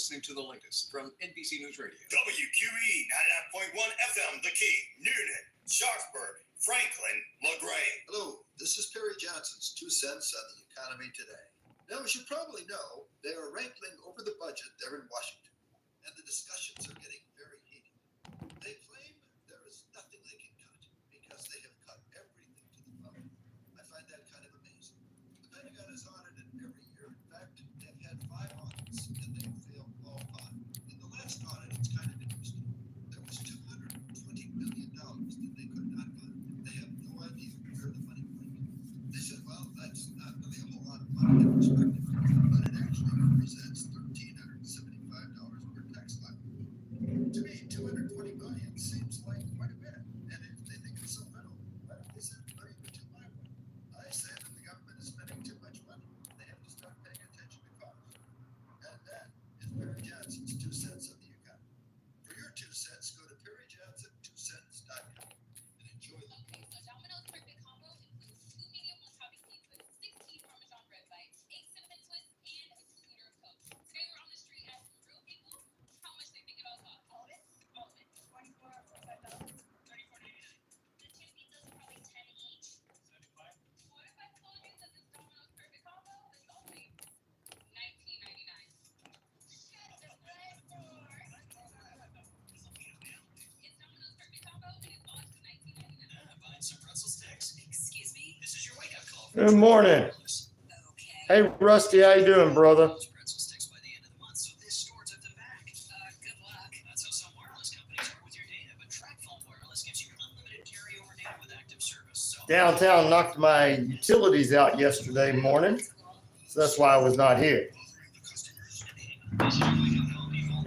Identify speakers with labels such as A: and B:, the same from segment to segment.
A: listening to the latest from NBC News Radio.
B: WQEE 99.1 FM, The Key, Noonan, Sharpsburg, Franklin, LaGrange.
C: Hello, this is Perry Johnson's 2 cents on the economy today. Now, as you probably know, they are wrangling over the budget there in Washington, and the discussions are getting very heated. They claim there is nothing they can cut because they have cut everything to the bone. I find that kind of amazing. The Pentagon is audited every year. In fact, they've had 5 audits, and they've failed all 5. In the last audit, it's kind of interesting. There was $220 million that they could not find. They have no idea where the money went. They said, well, that's not really a whole lot of money in perspective, but it actually represents $1,375 per tax liability. To me, $220 million seems like quite a bit. And if they think it's so little, why don't they send money to my way? I say that the government is spending too much money. They have to start paying attention to costs. And that is Perry Johnson's 2 cents on the economy. For your 2 cents, go to perryjohnson2cents.com and enjoy the
D: Okay, so Domino's perfect combo includes 2 medium wasabi seafood, 16 Parmesan bread bites, 8 cinnamon twists, and a 2-liter of Coke. Today we're on the street asking real people how much they think it all costs. All of it? All of it. $24 or $5. $34.99. The 2 pizzas are probably 10 each. 75. What if I told you that this Domino's perfect combo is only $19.99? Shut the front door. It's Domino's perfect combo and it's on to $19.99.
E: Buying some pretzel sticks.
D: Excuse me?
E: This is your wake-up call.
F: Good morning.
D: Okay.
F: Hey, Rusty, how you doing, brother?
E: Those pretzel sticks by the end of the month, so this store took them back.
D: Good luck.
E: That's how some wireless companies are with your data, but TracFone Wireless gives you unlimited carryover data with active service. So
F: Downtown knocked my utilities out yesterday morning, so that's why I was not here.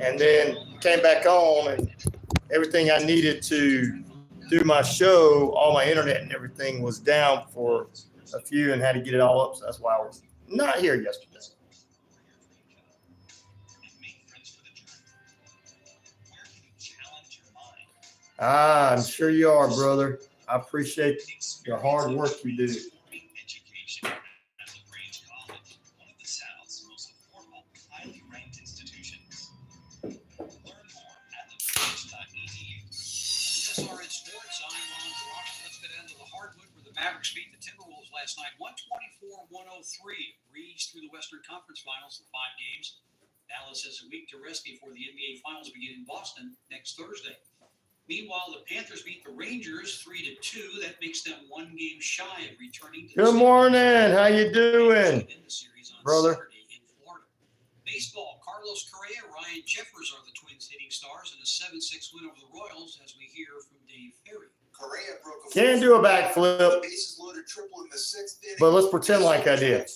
F: And then came back on, and everything I needed to do my show, all my internet and everything was down for a few and had to get it all up. So that's why I was not here yesterday. I'm sure you are, brother. I appreciate the hard work you do.
E: Education at LaGrange College, one of the South's most affordable, highly ranked institutions. Learn more at LaGrange.edu.
G: SRN Sports, I'm Ron Rock. Let's get into the hardwood where the Mavericks beat the Timberwolves last night, 124-103. Breeze through the Western Conference Finals in 5 games. Dallas has a week to rest before the NBA Finals begin in Boston next Thursday. Meanwhile, the Panthers beat the Rangers 3-2. That makes them 1 game shy of returning to
F: Good morning. How you doing,
G: in the series on
F: brother?
G: Saturday in Florida. Baseball, Carlos Correa, Ryan Jeffers are the Twins' hitting stars in a 7-6 win over the Royals, as we hear from Dave Ferry.
C: Correa broke a
F: Can't do a backflip,
C: bases loaded triple in the 6th inning.
F: but let's pretend like I did.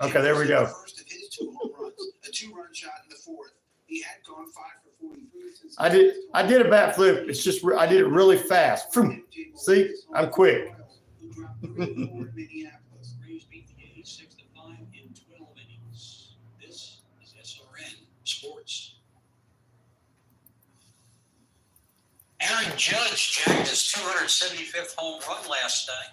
F: Okay, there we go.
C: First of his 2 home runs, a 2-run shot in the 4th. He had gone 5 for 43 since
F: I did a backflip. It's just I did it really fast. See, I'm quick.
G: Braves beat the A's 6-5 in 12 innings. This is SRN Sports. Aaron Judge jacked his 275th home run last night.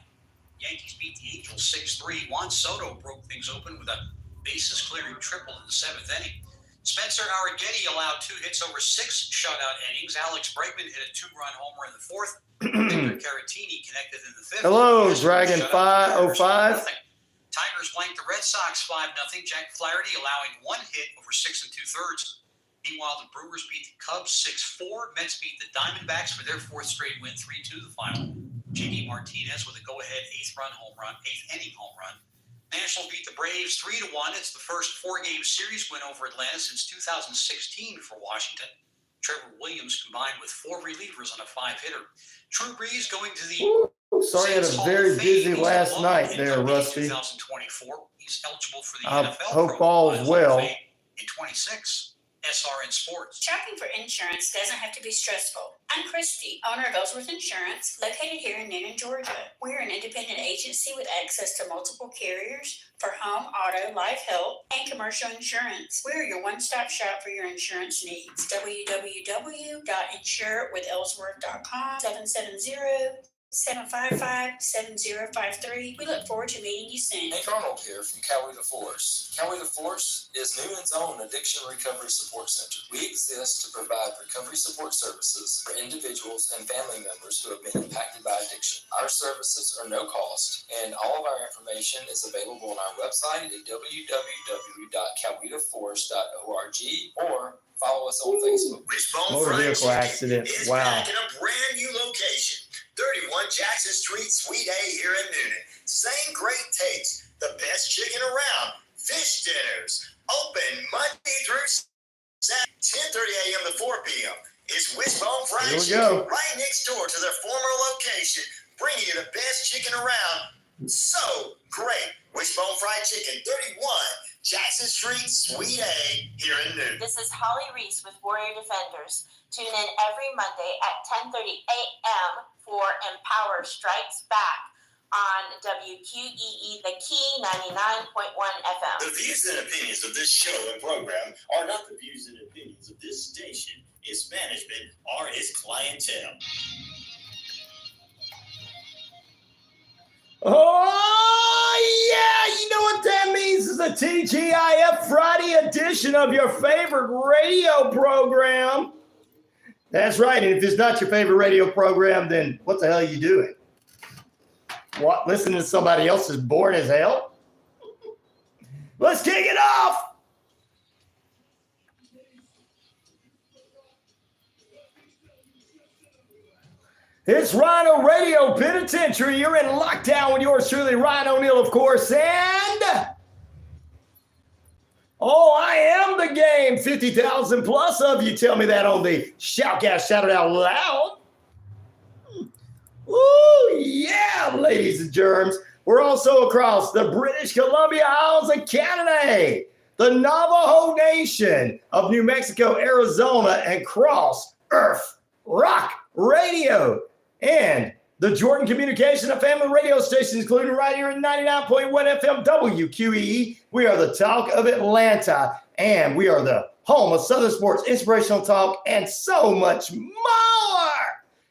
G: Yankees beat the Angels 6-3. Juan Soto broke things open with a bases-clearing triple in the 7th inning. Spencer Arrighetti allowed 2 hits over 6 shutout innings. Alex Bregman hit a 2-run homer in the 4th. Victor Caratini connected in the 5th.
F: Hello, Dragon 505.
G: Tigers blanked the Red Sox 5-0. Jack Flaherty allowing 1 hit over 6 2/3. Meanwhile, the Brewers beat the Cubs 6-4. Mets beat the Diamondbacks for their 4th straight win, 3-2 the final. J.D. Martinez with a go-ahead 8th inning home run. Nationals beat the Braves 3-1. It's the first 4-game series win over Atlanta since 2016 for Washington. Trevor Williams combined with 4 relievers on a 5-hitter. Drew Brees going to the
F: Sorry, I had a very busy last night there, Rusty.
G: 2024. He's eligible for the
F: I
G: NFL
F: hope all is well.
G: in 26. SRN Sports.
H: Shopping for insurance doesn't have to be stressful. I'm Christy, owner of Ellsworth Insurance, located here in Noonan, Georgia. We're an independent agency with access to multiple carriers for home, auto, life, health, and commercial insurance. We're your one-stop shop for your insurance needs. www.insurewithellsworth.com, 755-7053. We look forward to meeting you soon.
I: Hank Arnold here from Coweta Force. Coweta Force is Newman's own addiction recovery support center. We exist to provide recovery support services for individuals and family members who have been impacted by addiction. Our services are no cost, and all of our information is available on our website at www.cowetaforce.org or follow us on Facebook.
B: Wishbone
F: Motor
B: Fried
F: vehicle
B: Chicken
F: accident.
B: is
F: Wow.
B: back in a brand new location. 31 Jackson Street, Suite A here in Noonan. Same great taste. The best chicken around. Fish dinners. Open Monday through Saturday, 10:30 a.m. to 4 p.m. It's Wishbone Fried
F: Here we
B: Chicken
F: go.
B: right next door to their former location, bringing you the best chicken around. So great. Wishbone Fried Chicken, 31 Jackson Street, Suite A here in Noonan.
J: This is Holly Reese with Warrior Defenders. Tune in every Monday at 10:30 a.m. for Empower Strikes Back on WQEE, the Key 99.1 FM.
B: The views and opinions of this show and program are not the views and opinions of this station, its management, or its clientele.
F: Oh, yeah, you know what that means? It's a TGIF Friday edition of your favorite radio program. That's right, and if it's not your favorite radio program, then what the hell are you doing? What, listening to somebody else is boring as hell? Let's kick it off! It's RyanORadio Penitentiary. You're in lockdown with yours truly, Neal, of course, and oh, I am the game. 50,000 plus of you tell me that on the Shoutcast. Shout it out loud. Ooh, yeah, ladies and germs. We're also across the British Columbia Isles of Canada, the Navajo Nation of New Mexico, Arizona, and cross Earth Rock Radio. And the Jordan Communication and Family radio stations, including right here at 99.1 FM WQEE. We are the talk of Atlanta, and we are the home of Southern sports, inspirational talk, and so much more.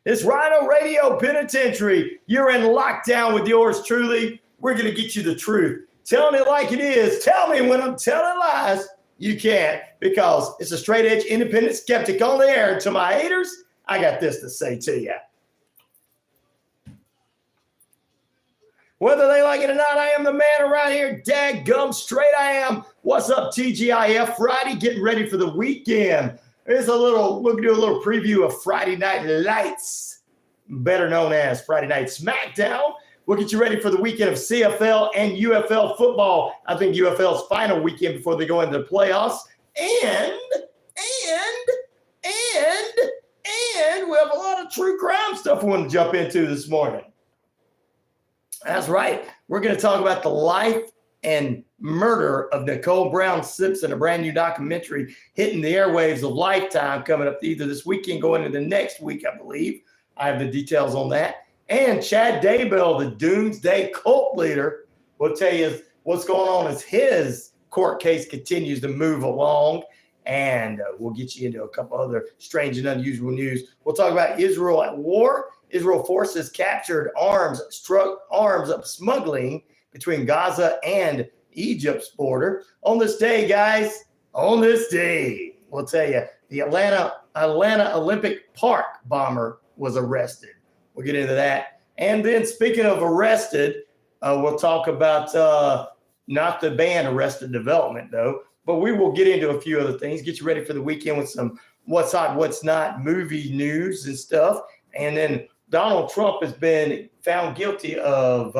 F: It's RyanORadio Penitentiary. You're in lockdown with yours truly. We're going to get you the truth. Telling it like it is. Tell me when I'm telling lies. You can't, because it's a straight edge, independent skeptic on the air. And to my haters, I got this to say to you. Whether they like it or not, I am the man around here. Dadgum straight I am. What's up, TGIF Friday? Getting ready for the weekend. We'll do a little preview of Friday Night Lights, better known as Friday Night Smackdown. We'll get you ready for the weekend of CFL and UFL football. I think UFL's final weekend before they go into the playoffs. And we have a lot of true crime stuff we want to jump into this morning. That's right. We're going to talk about the life and murder of Nicole Brown Simpson, a brand new documentary hitting the airwaves of Lifetime coming up either this weekend, going into the next week, I believe. I have the details on that. And Chad DayBell, the Doomsday cult leader, will tell you what's going on as his court case continues to move along. And we'll get you into a couple other strange and unusual news. We'll talk about Israel at war. Israel forces captured arms of smuggling between Gaza and Egypt's border. On this day, guys, we'll tell you, the Atlanta Olympic Park bomber was arrested. We'll get into that. And then speaking of arrested, we'll talk about not the band Arrested Development, though, but we will get into a few other things, get you ready for the weekend with some what's hot, what's not movie news and stuff. And then Donald Trump has been found guilty of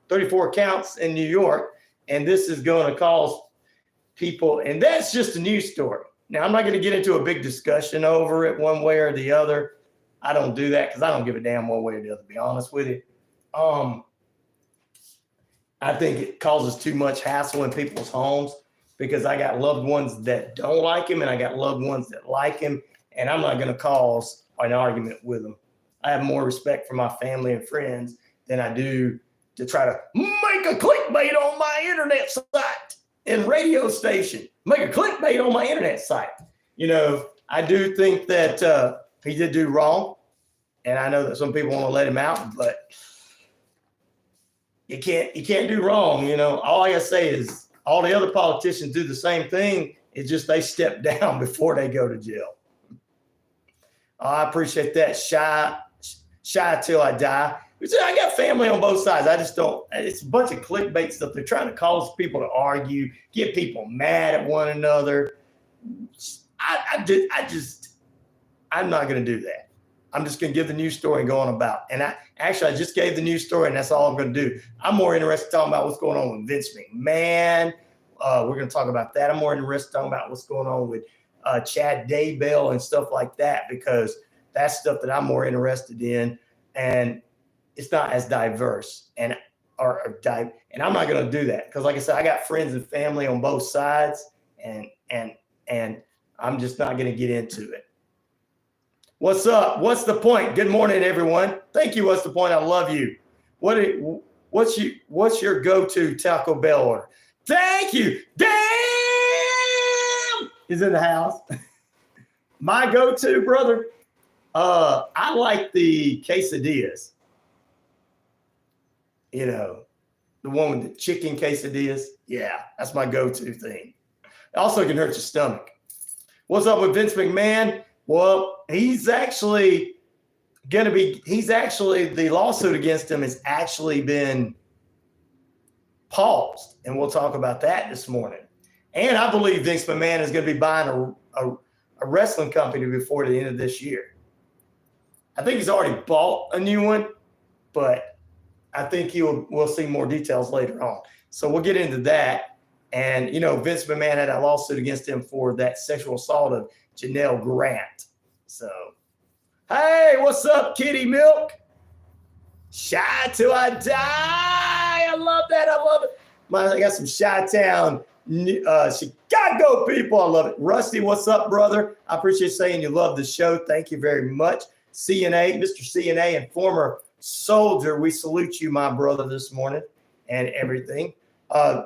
F: 34 counts in New York, and this is going to cause people, and that's just a news story. Now, I'm not going to get into a big discussion over it one way or the other. I don't do that because I don't give a damn one way or the other, to be honest with you. I think it causes too much hassle in people's homes because I got loved ones that don't like him and I got loved ones that like him, and I'm not going to cause an argument with them. I have more respect for my family and friends than I do to try to make a clickbait on my internet site and radio station. Make a clickbait on my internet site. You know, I do think that he did do wrong. And I know that some people want to let him out, but you can't do wrong. You know, all I gotta say is all the other politicians do the same thing. It's just they step down before they go to jail. I appreciate that. Shy till I die. I got family on both sides. I just don't. It's a bunch of clickbait stuff. They're trying to cause people to argue, get people mad at one another. I'm not going to do that. I'm just going to give the news story and go on about. And I just gave the news story, and that's all I'm going to do. I'm more interested in talking about what's going on with Vince McMahon. We're going to talk about that. I'm more interested in talking about what's going on with Chad DayBell and stuff like that, because that's stuff that I'm more interested in, and it's not as diverse. And I'm not going to do that because, like I said, I got friends and family on both sides, and I'm just not going to get into it. What's up? What's the point? Good morning, everyone. Thank you. What's the point? I love you. What's your go-to Taco Bell order? Thank you. Damn is in the house. My go-to, brother. I like the quesadillas. You know, the one with the chicken quesadillas. Yeah, that's my go-to thing. Also can hurt your stomach. What's up with Vince McMahon? Well, the lawsuit against him has actually been paused. And we'll talk about that this morning. And I believe Vince McMahon is going to be buying a wrestling company before the end of this year. I think he's already bought a new one, but I think we'll see more details later on. So we'll get into that. And, you know, Vince McMahon had a lawsuit against him for that sexual assault of Janelle Grant. So, hey, what's up, Kitty Milk? Shy till I die. I love that. I love it. I got some Chi-Town, Chicago people. I love it. Rusty, what's up, brother? I appreciate saying you love the show. Thank you very much. CNA, Mr. CNA and former soldier, we salute you, my brother, this morning and everything.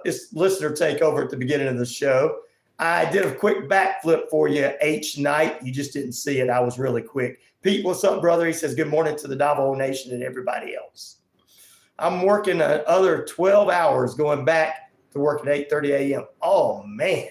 F: This listener takeover at the beginning of the show. I did a quick backflip for you, H Night. You just didn't see it. I was really quick. Pete, what's up, brother? He says, good morning to the Davo Nation and everybody else. I'm working another 12 hours going back to work at 8:30 a.m. Oh, man.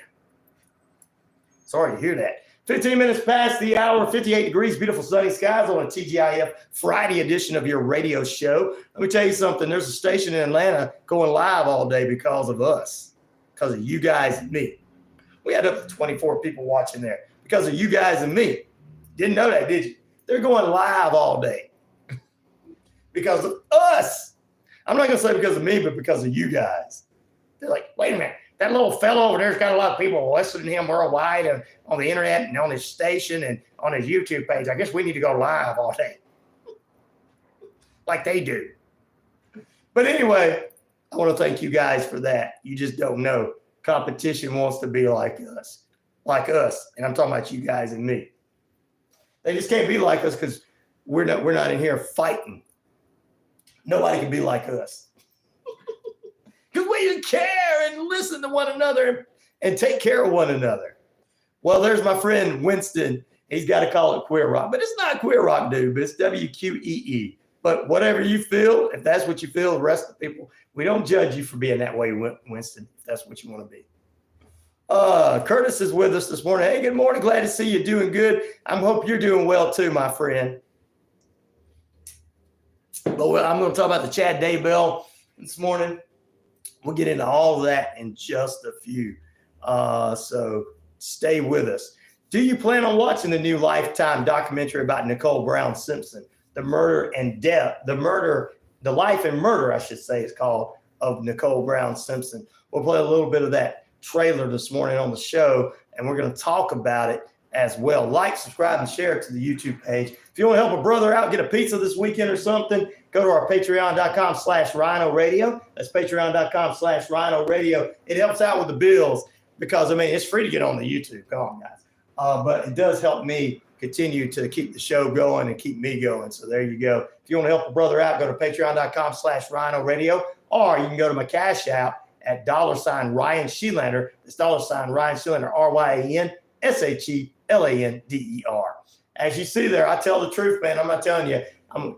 F: Sorry to hear that. 15 minutes past the hour, 58 degrees, beautiful sunny skies on a TGIF Friday edition of your radio show. Let me tell you something. There's a station in Atlanta going live all day because of us, because of you guys and me. We had up to 24 people watching there because of you guys and me. Didn't know that, did you? They're going live all day because of us. I'm not going to say because of me, but because of you guys. They're like, wait a minute. That little fellow over there's got a lot of people listening to him worldwide and on the internet and on his station and on his YouTube page. I guess we need to go live all day like they do. But anyway, I want to thank you guys for that. You just don't know. Competition wants to be like us. And I'm talking about you guys and me. They just can't be like us because we're not in here fighting. Nobody can be like us. Because we care and listen to one another and take care of one another. Well, there's my friend Winston. He's got to call it queer rock. But it's not queer rock, dude. But it's WQEE. But whatever you feel, if that's what you feel, the rest of the people, we don't judge you for being that way, Winston, if that's what you want to be. Curtis is with us this morning. Hey, good morning. Glad to see you doing good. I hope you're doing well too, my friend. But I'm going to talk about the Chad DayBell this morning. We'll get into all of that in just a few. So stay with us. Do you plan on watching the new Lifetime documentary about Nicole Brown Simpson? The life and murder, I should say, is called, of Nicole Brown Simpson. We'll play a little bit of that trailer this morning on the show, and we're going to talk about it as well. Like, subscribe, and share it to the YouTube page. If you want to help a brother out, get a pizza this weekend or something, go to our patreon.com/RyanORadio. That's patreon.com/RyanORadio. It helps out with the bills because, I mean, it's free to get on the YouTube. Come on, guys. But it does help me continue to keep the show going and keep me going. So there you go. If you want to help a brother out, go to patreon.com/RyanORadio, or you can go to my Cash App at $RyanShelander. It's $RyanShelander, RyanShelander. As you see there, I tell the truth, man. I'm not telling you.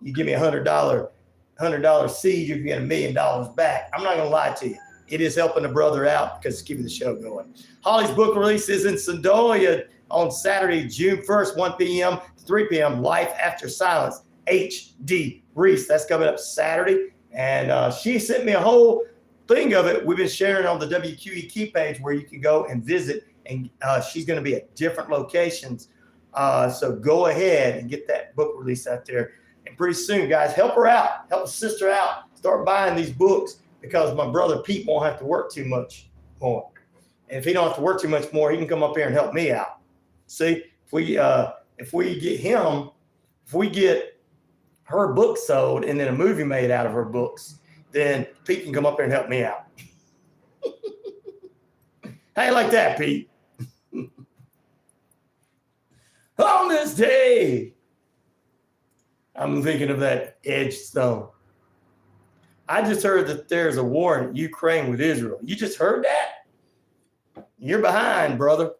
F: you give me $100 seed, you can get $1 million back. I'm not gonna lie to you. It is helping the brother out because it's keeping the show going. Holly's book release is in Sedonia on Saturday, June 1st, 1 p.m. to 3 p.m. Life After Silence, H.D. Reese. That's coming up Saturday. And she sent me a whole thing of it. We've been sharing on the WQEE key page where you can go and visit. And she's going to be at different locations. So go ahead and get that book release out there. And pretty soon, guys, help her out. Help a sister out. Start buying these books because my brother Pete won't have to work too much more. And if he don't have to work too much more, he can come up here and help me out. See, if we get her book sold and then a movie made out of her books, then Pete can come up here and help me out. How you like that, Pete? On this day, I'm thinking of that edged stone. I just heard that there's a war in Ukraine with Israel. You just heard that? You're behind, brother.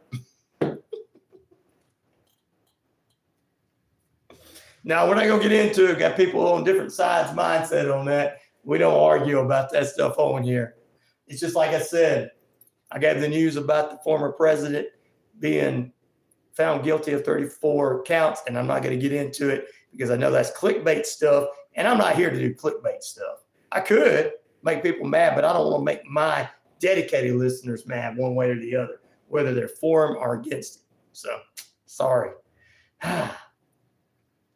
F: Now, we're not going to get into it. Got people on different sides mindset on that. We don't argue about that stuff on here. It's just like I said, I gave the news about the former president being found guilty of 34 counts, and I'm not going to get into it because I know that's clickbait stuff, and I'm not here to do clickbait stuff. I could make people mad, but I don't want to make my dedicated listeners mad one way or the other, whether they're for him or against him. So, sorry.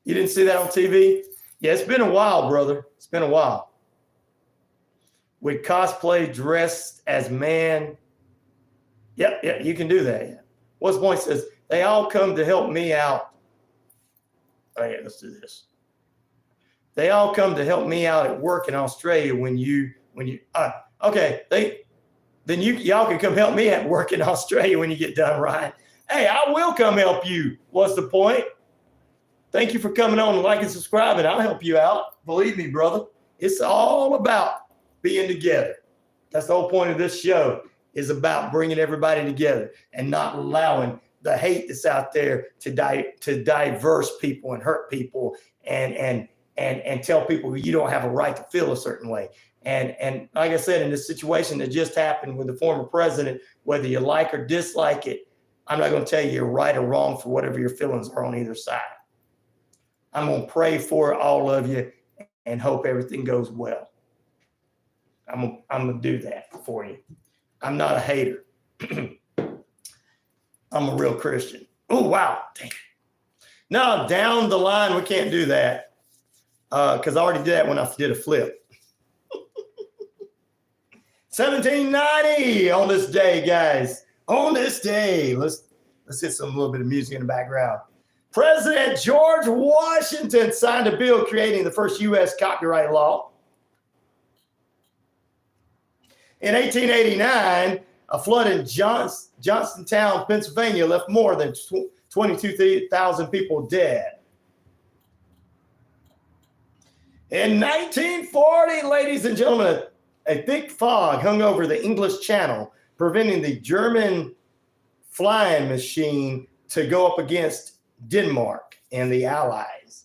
F: You didn't see that on TV? Yeah, it's been a while, brother. It's been a while. With cosplay dressed as man. Yep, you can do that. Yeah. What's the point? Says, they all come to help me out. Oh, yeah, let's do this. They all come to help me out at work in Australia y'all can come help me at work in Australia when you get done, Ryan. Hey, I will come help you. What's the point? Thank you for coming on and like and subscribing. I'll help you out. Believe me, brother. It's all about being together. That's the whole point of this show, is about bringing everybody together and not allowing the hate that's out there to diverse people and hurt people and tell people you don't have a right to feel a certain way. And like I said, in this situation that just happened with the former president, whether you like or dislike it, I'm not going to tell you you're right or wrong for whatever your feelings are on either side. I'm going to pray for all of you and hope everything goes well. I'm going to do that for you. I'm not a hater. I'm a real Christian. Oh, wow. Dang. No, down the line, we can't do that because I already did that when I did a flip. 1790 on this day, guys. On this day. Let's hit a little bit of music in the background. President George Washington signed a bill creating the first U.S. copyright law. In 1889, a flood in Johnstown, Pennsylvania left more than 22,000 people dead. In 1940, ladies and gentlemen, a thick fog hung over the English Channel, preventing the German flying machine to go up against Denmark and the Allies.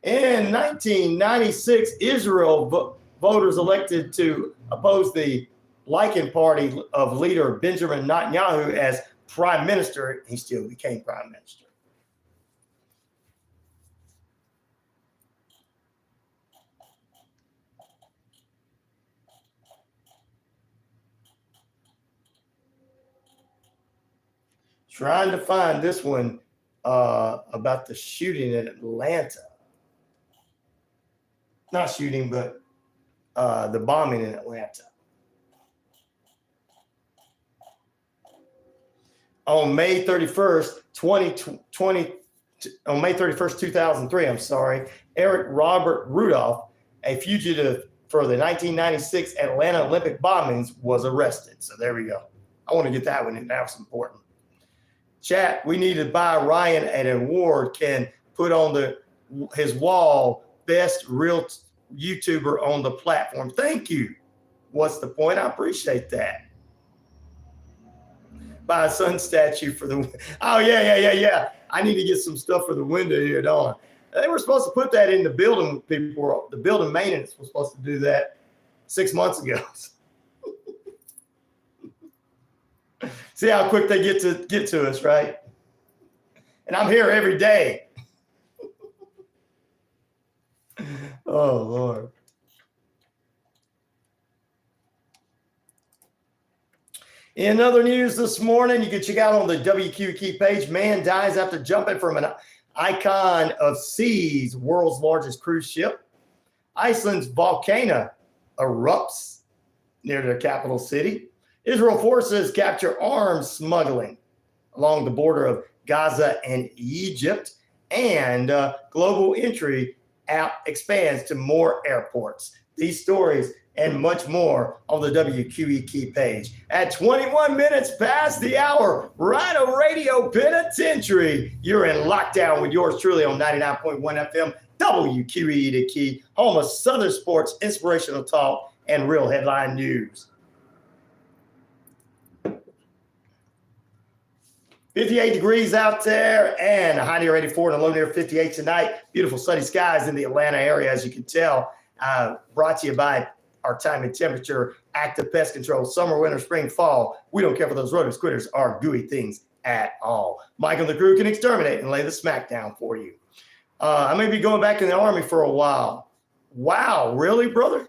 F: In 1996, Israel voters elected to oppose the Likud party of leader Benjamin Netanyahu as prime minister. He still became prime minister. Trying to find this one about the shooting in Atlanta. Not shooting, but the bombing in Atlanta. On May 31st, 2003, Eric Robert Rudolph, a fugitive for the 1996 Atlanta Olympic bombings, was arrested. So there we go. I want to get that one in. That was important. Chat, we need to buy Ryan an award, can put on his wall, best real YouTuber on the platform. Thank you. What's the point? I appreciate that. Buy a sun statue for the, oh, yeah. I need to get some stuff for the window here, don't I? They were supposed to put that in the building. The building maintenance was supposed to do that 6 months ago. See how quick they get to us, right? And I'm here every day. Oh, Lord. In other news this morning, you can check out on the WQEE page, man dies after jumping from an icon of seas, world's largest cruise ship. Iceland's volcano erupts near their capital city. Israel forces capture arms smuggling along the border of Gaza and Egypt. And global entry app expands to more airports. These stories and much more on the WQEE page. At 21 minutes past the hour, RyanORadio Penitentiary. You're in lockdown with yours truly on 99.1 FM, WQEE The Key, home of Southern sports, inspirational talk, and real headline news. 58 degrees out there and a high near 84 and a low near 58 tonight. Beautiful sunny skies in the Atlanta area, as you can tell. Brought to you by our time and temperature, active pest control, summer, winter, spring, fall. We don't care for those rodents, critters, or gooey things at all. Mike and the crew can exterminate and lay the smackdown for you. I may be going back in the Army for a while. Wow, really, brother?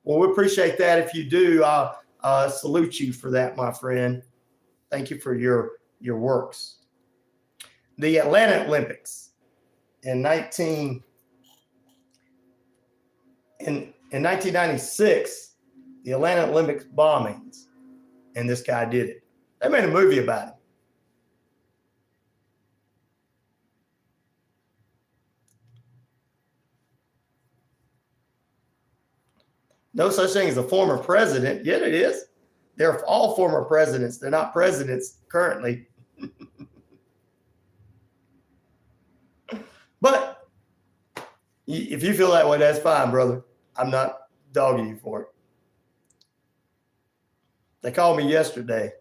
F: Well, we appreciate that. If you do, salute you for that, my friend. Thank you for your works. The Atlanta Olympics in 1996, the Atlanta Olympics bombings, and this guy did it. They made a movie about it. No such thing as a former president. Yet it is. They're all former presidents. They're not presidents currently. But if you feel that way, that's fine, brother. I'm not dogging you for it. They called me yesterday.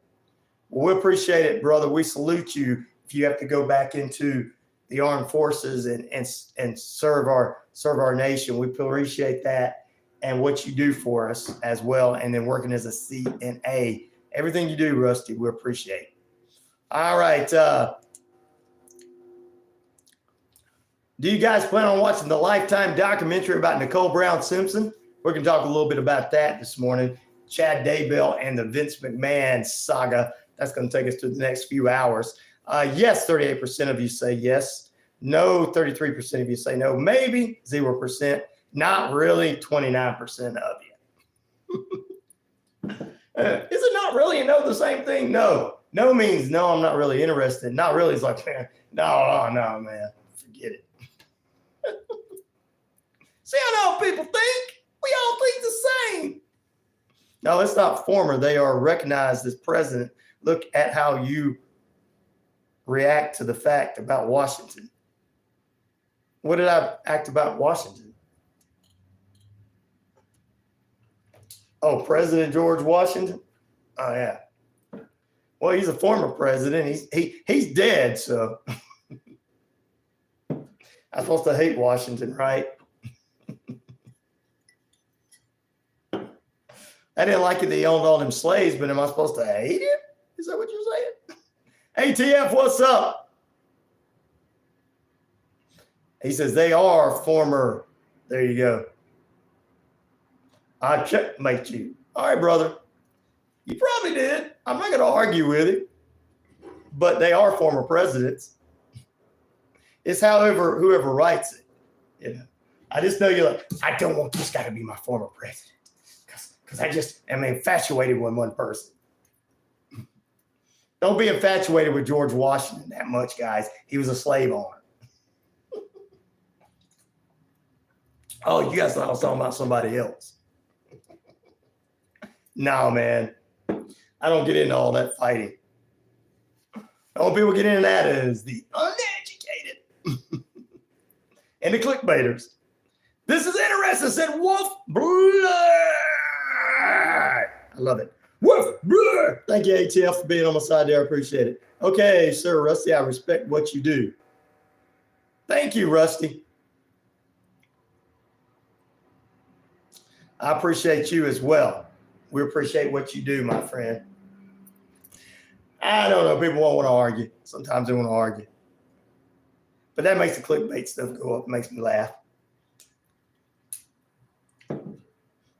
F: Well, we appreciate it, brother. We salute you if you have to go back into the armed forces and serve our nation. We appreciate that and what you do for us as well. And then working as a CNA. Everything you do, Rusty, we appreciate. All right. Do you guys plan on watching the Lifetime documentary about Nicole Brown Simpson? We're going to talk a little bit about that this morning. Chad Daybell and the Vince McMahon saga. That's going to take us to the next few hours. Yes, 38% of you say yes. No, 33% of you say no. Maybe 0%. Not really, 29% of you. Is it not really and no the same thing? No. No means no, I'm not really interested. Not really is like, man, no, man. Forget it. See how people think? We all think the same. No, it's not former. They are recognized as president. Look at how you react to the fact about Washington. What did I act about Washington? Oh, President George Washington? Oh, yeah. Well, he's a former president. He's dead, so I'm supposed to hate Washington, right? I didn't like it that he owned all them slaves, but am I supposed to hate him? Is that what you're saying? ATF, what's up? He says they are former. There you go. I checkmate you. All right, brother. You probably did. I'm not going to argue with it, but they are former presidents. It's whoever writes it. You know, I just know you're like, I don't want this guy to be my former president because I just am infatuated with one person. Don't be infatuated with George Washington that much, guys. He was a slave owner. Oh, you guys thought I was talking about somebody else. No, man. I don't get into all that fighting. The only people get into that is the uneducated and the clickbaiters. This is interesting, said Wolf Blood. I love it. Wolf Blood. Thank you, ATF, for being on my side there. I appreciate it. Okay, sir, Rusty, I respect what you do. Thank you, Rusty. I appreciate you as well. We appreciate what you do, my friend. I don't know. People won't want to argue. Sometimes they want to argue. But that makes the clickbait stuff go up. It makes me laugh.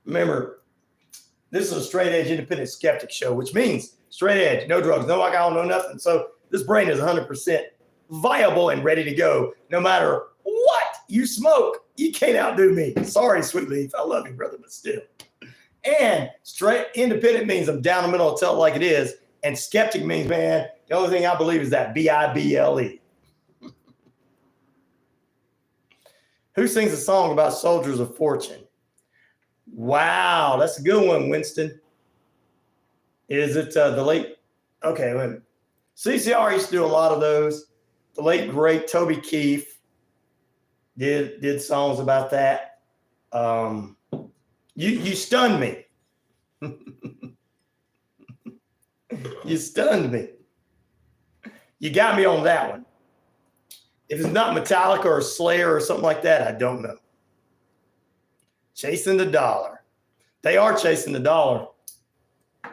F: Remember, this is a straight edge independent skeptic show, which means straight edge, no drugs, no alcohol, no nothing. So this brain is 100% viable and ready to go. No matter what you smoke, you can't outdo me. Sorry, Sweet Leaf. I love you, brother, but still. And straight independent means I'm down the middle and tell it like it is. And skeptic means, man, the only thing I believe is that B-I-B-L-E. Who sings a song about soldiers of fortune? Wow, that's a good one, Winston. Is it the late? Okay, wait a minute. CCR used to do a lot of those. The late great Toby Keith did songs about that. You stunned me. You stunned me. You got me on that one. If it's not Metallica or Slayer or something like that, I don't know. Chasing the dollar. They are chasing the dollar.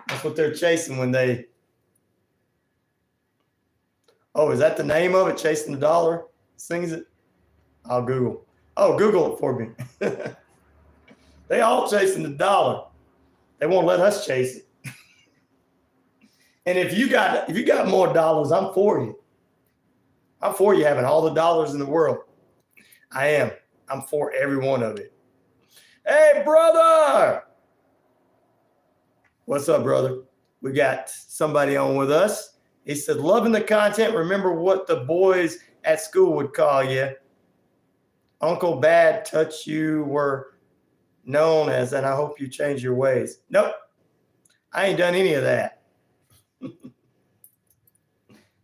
F: That's what they're chasing when they. Oh, is that the name of it? Chasing the dollar? Sings it? I'll Google. Oh, Google it for me. They all chasing the dollar. They won't let us chase it. And if you got more dollars, I'm for you. I'm for you having all the dollars in the world. I am. I'm for every one of it. Hey, brother. What's up, brother? We got somebody on with us. He said, loving the content. Remember what the boys at school would call you. Uncle Bad Touch you were known as, and I hope you change your ways. Nope. I ain't done any of that.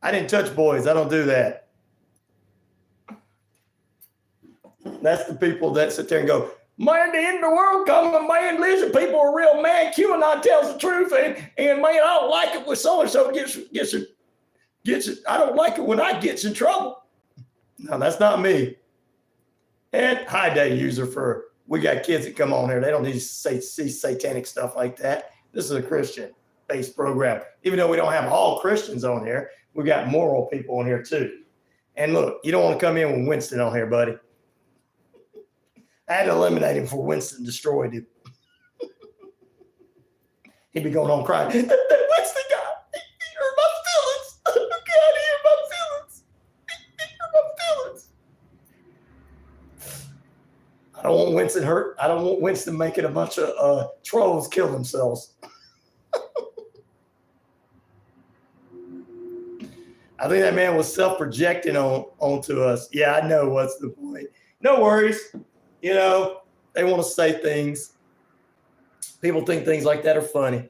F: I didn't touch boys. I don't do that. That's the people that sit there and go, man, the end of the world coming, man, listen, people are real mad. QAnon tells the truth, and man, I don't like it when so-and-so gets it. I don't like it when I gets in trouble. No, that's not me. And high day user for, we got kids that come on here. They don't need to see satanic stuff like that. This is a Christian-based program. Even though we don't have all Christians on here, we got moral people on here too. And look, you don't want to come in with Winston on here, buddy. I had to eliminate him before Winston destroyed him. He'd be going on crying. That Winston guy, he hurt my feelings. God, he hurt my feelings. He hurt my feelings. I don't want Winston hurt. I don't want Winston making a bunch of trolls kill themselves. I think that man was self-projecting onto us. Yeah, I know. What's the point? No worries. You know, they want to say things. People think things like that are funny.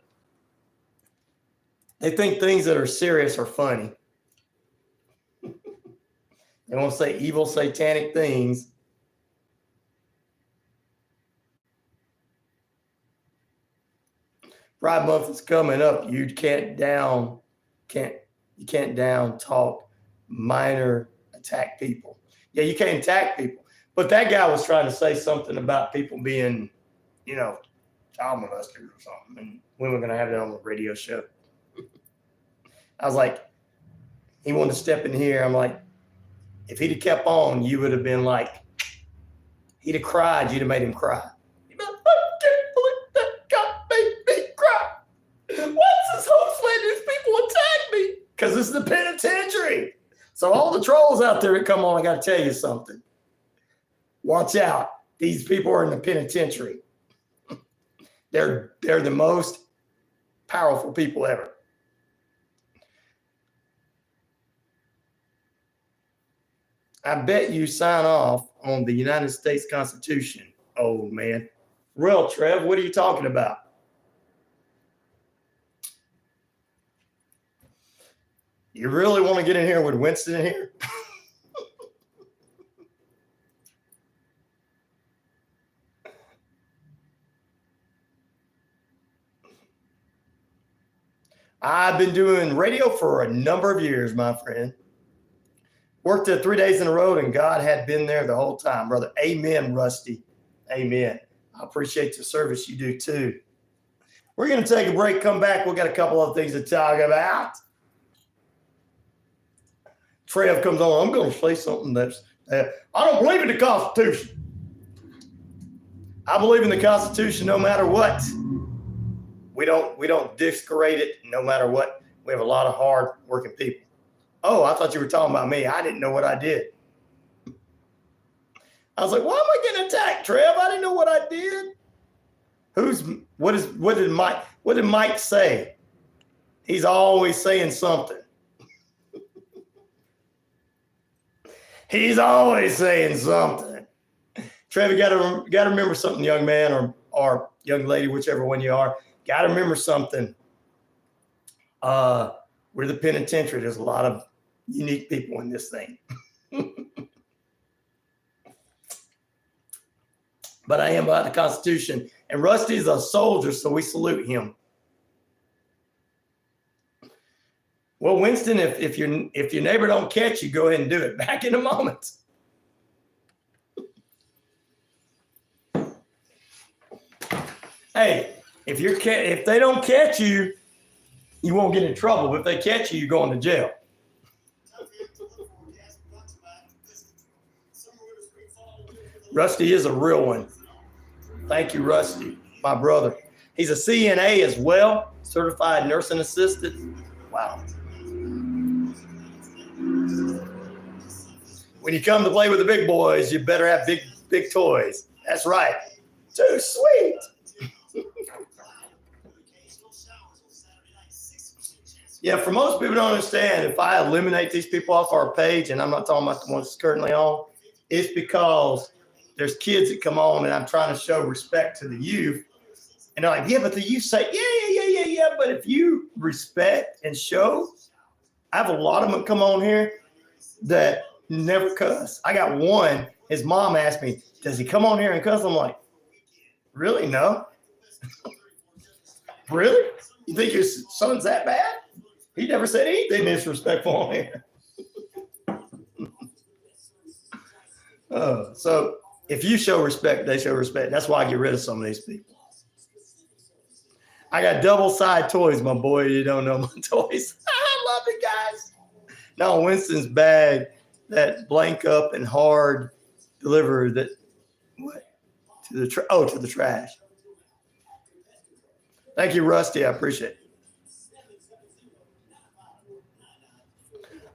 F: They think things that are serious are funny. They want to say evil, satanic things. Pride Month is coming up. You can't down talk minor attack people. Yeah, you can't attack people. But that guy was trying to say something about people being, you know, child molesters or something. And we were going to have that on the radio show. I was like, he wanted to step in here. I'm like, if he'd have kept on, you would have been like, he'd have cried. You'd have made him cry. He'd be like, I can't believe that God made me cry. What's this whole letting these people attack me? Because this is the penitentiary. So all the trolls out there that come on, I got to tell you something. Watch out. These people are in the penitentiary. They're the most powerful people ever. I bet you sign off on the United States Constitution, old man. Real, Trev, what are you talking about? You really want to get in here with Winston in here? I've been doing radio for a number of years, my friend. Worked there 3 days in a row, and God had been there the whole time, brother. Amen, Rusty. Amen. I appreciate the service you do too. We're going to take a break, come back. We've got a couple of things to talk about. Trev comes on. I'm going to say something that's, I don't believe in the Constitution. I believe in the Constitution no matter what. We don't disgrade it no matter what. We have a lot of hard working people. Oh, I thought you were talking about me. I didn't know what I did. I was like, why am I getting attacked, Trev? I didn't know what I did. What did Mike say? He's always saying something. He's always saying something. Trev, you gotta remember something, young man or young lady, whichever one you are. Gotta remember something. We're the penitentiary. There's a lot of unique people in this thing. But I am about the Constitution. And Rusty is a soldier, so we salute him. Well, Winston, if your neighbor don't catch you, go ahead and do it. Back in a moment. Hey, if they don't catch you, you won't get in trouble. But if they catch you, you're going to jail. Rusty is a real one. Thank you, Rusty, my brother. He's a CNA as well, certified nursing assistant. Wow. When you come to play with the big boys, you better have big toys. That's right. Too sweet. Yeah, for most people don't understand, if I eliminate these people off our page, and I'm not talking about the ones currently on, it's because there's kids that come on and I'm trying to show respect to the youth. And they're like, yeah, but the youth say, yeah. But if you respect and show, I have a lot of them come on here that never cuss. I got one, his mom asked me, does he come on here and cuss? I'm like, really? No. Really? You think your son's that bad? He never said anything disrespectful on here. So if you show respect, they show respect. That's why I get rid of some of these people. I got double-sided toys, my boy. You don't know my toys. I love it, guys. No, Winston's bag, that blank up and hard deliver that what? To the trash. Thank you, Rusty. I appreciate it.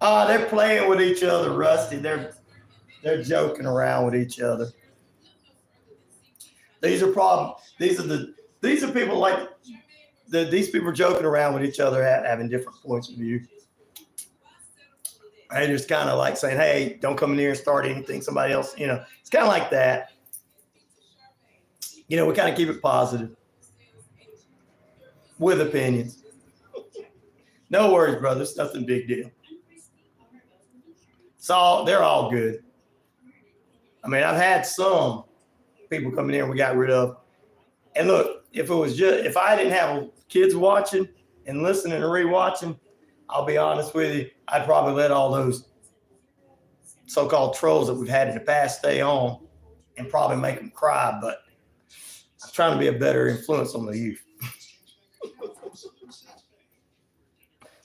F: They're playing with each other, Rusty. They're joking around with each other. These are people like these people are joking around with each other, having different points of view. They just kind of like saying, hey, don't come in here and start anything. Somebody else, it's kind of like that. We kind of keep it positive with opinions. No worries, brothers. Nothing big deal. They're all good. I mean, I've had some people come in here and we got rid of. And look, if I didn't have kids watching and listening and rewatching, I'll be honest with you, I'd probably let all those so-called trolls that we've had in the past stay on and probably make them cry. But I'm trying to be a better influence on the youth.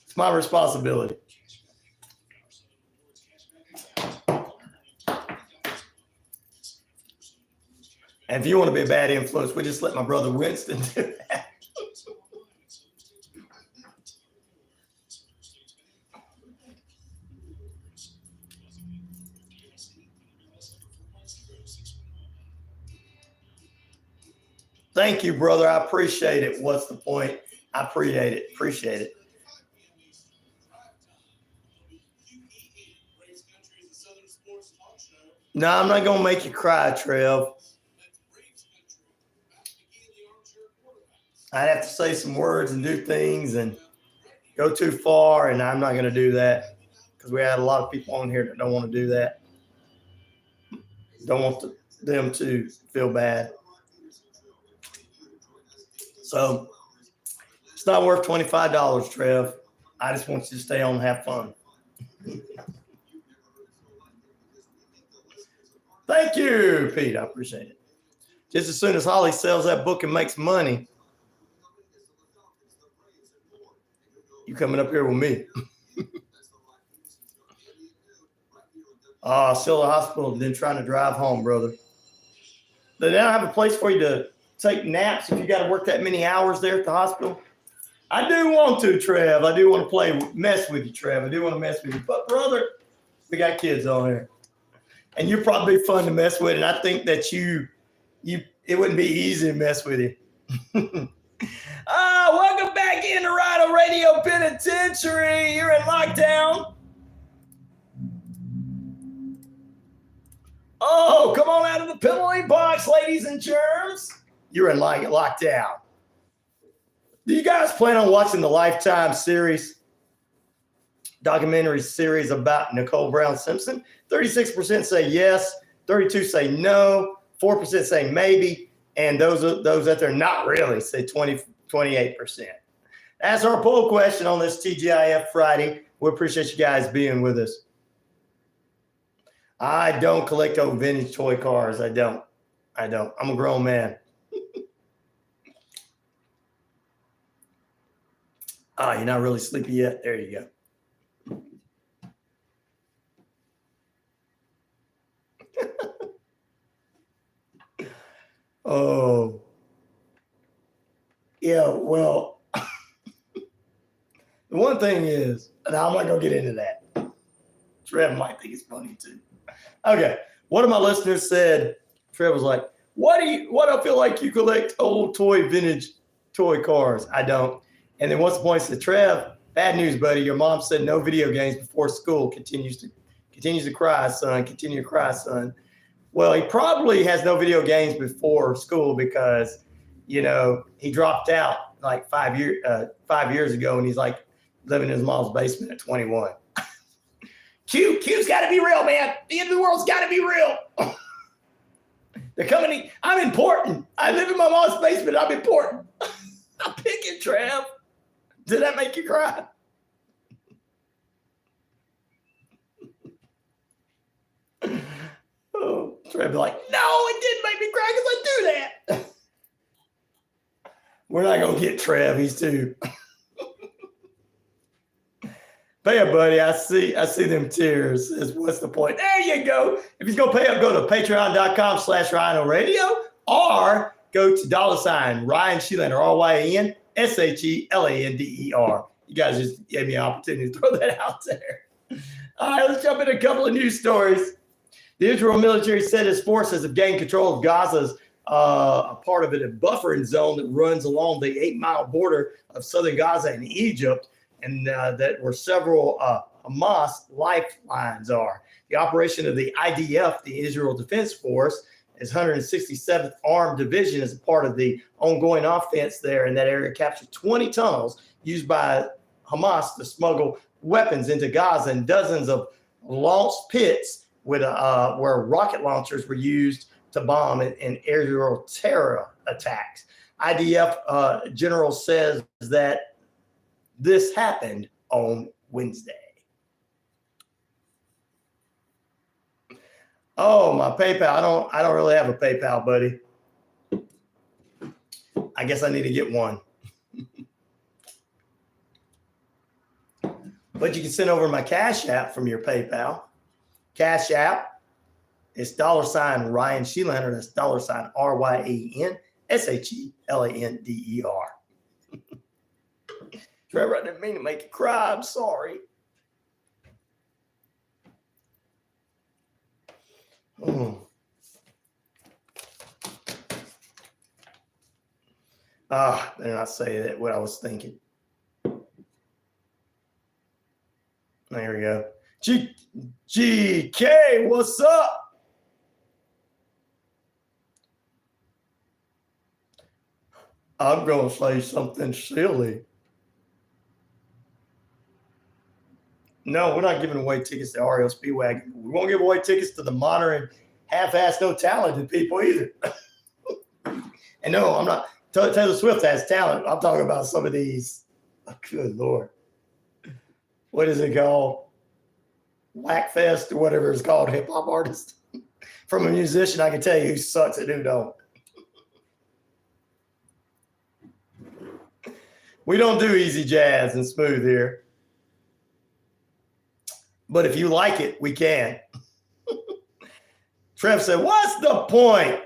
F: It's my responsibility. And if you want to be a bad influence, we just let my brother Winston do that. Thank you, brother. I appreciate it. What's the point? I appreciate it. Appreciate it. No, I'm not going to make you cry, Trev. I'd have to say some words and do things and go too far, and I'm not going to do that because we had a lot of people on here that don't want to do that. Don't want them to feel bad. So it's not worth $25, Trev. I just want you to stay on and have fun. Thank you, Pete. I appreciate it. Just as soon as Holly sells that book and makes money, you coming up here with me. Still at the hospital, then trying to drive home, brother. They now have a place for you to take naps if you got to work that many hours there at the hospital. I do want to, Trev. I do want to mess with you, Trev. I do want to mess with you. But, brother, we got kids on here. And you're probably fun to mess with. And I think that it wouldn't be easy to mess with you. Welcome back into RyanORadio Penitentiary. You're in lockdown. Oh, come on out of the penalty box, ladies and germs. You're in lockdown. Do you guys plan on watching the Lifetime documentary series about Nicole Brown Simpson? 36% say yes, 32% say no, 4% say maybe, and those that they're not really say 28%. That's our poll question on this TGIF Friday. We appreciate you guys being with us. I don't collect old vintage toy cars. I don't. I'm a grown man. You're not really sleepy yet? There you go. Oh. Yeah, well, the one thing is, and I'm not going to get into that. Trev might think it's funny too. Okay. One of my listeners said, Trev was like, why do I feel like you collect old vintage toy cars? I don't. And then once upon said, Trev, bad news, buddy. Your mom said no video games before school. Continues to cry, son. Continue to cry, son. Well, he probably has no video games before school because, he dropped out like 5 years ago, and he's like living in his mom's basement at 21. Q's got to be real, man. The end of the world's got to be real. They're coming. I'm important. I live in my mom's basement. I'm important. I'm picking, Trev. Did that make you cry? Oh, Trev be like, no, it didn't make me cry because I do that. We're not going to get Trev. He's too. Pay up, buddy. I see them tears. What's the point? There you go. If he's going to pay up, go to patreon.com/RyanORadio or go to $RyanShelander, RyanShelander. You guys just gave me an opportunity to throw that out there. All right, let's jump into a couple of news stories. The Israel military said its forces have gained control of Gaza's a part of it, a buffering zone that runs along the 8-mile border of southern Gaza and Egypt, and that where several Hamas lifelines are. The operation of the IDF, the Israel Defense Force, is 167th Armed Division as a part of the ongoing offense there in that area, captured 20 tunnels used by Hamas to smuggle weapons into Gaza and dozens of launch pits with where rocket launchers were used to bomb in aerial terror attacks. IDF general says that this happened on Wednesday. Oh, my PayPal. I don't really have a PayPal, buddy. I guess I need to get one. But you can send over my Cash App from your PayPal. Cash App is $RyanShelander. That's RyanShelander. Trevor, I didn't mean to make you cry. I'm sorry. Better not say that what I was thinking. There we go. GK, what's up? I'm going to say something silly. No, we're not giving away tickets to REO Speedwagon. We won't give away tickets to the modern, half-assed, no talented people either. And no, I'm not. Taylor Swift has talent. I'm talking about some of these. Oh, good Lord. What is it called? Whackfest or whatever it's called, hip-hop artists. From a musician, I can tell you who sucks and who don't. We don't do easy jazz and smooth here. But if you like it, we can. Trev said, what's the point?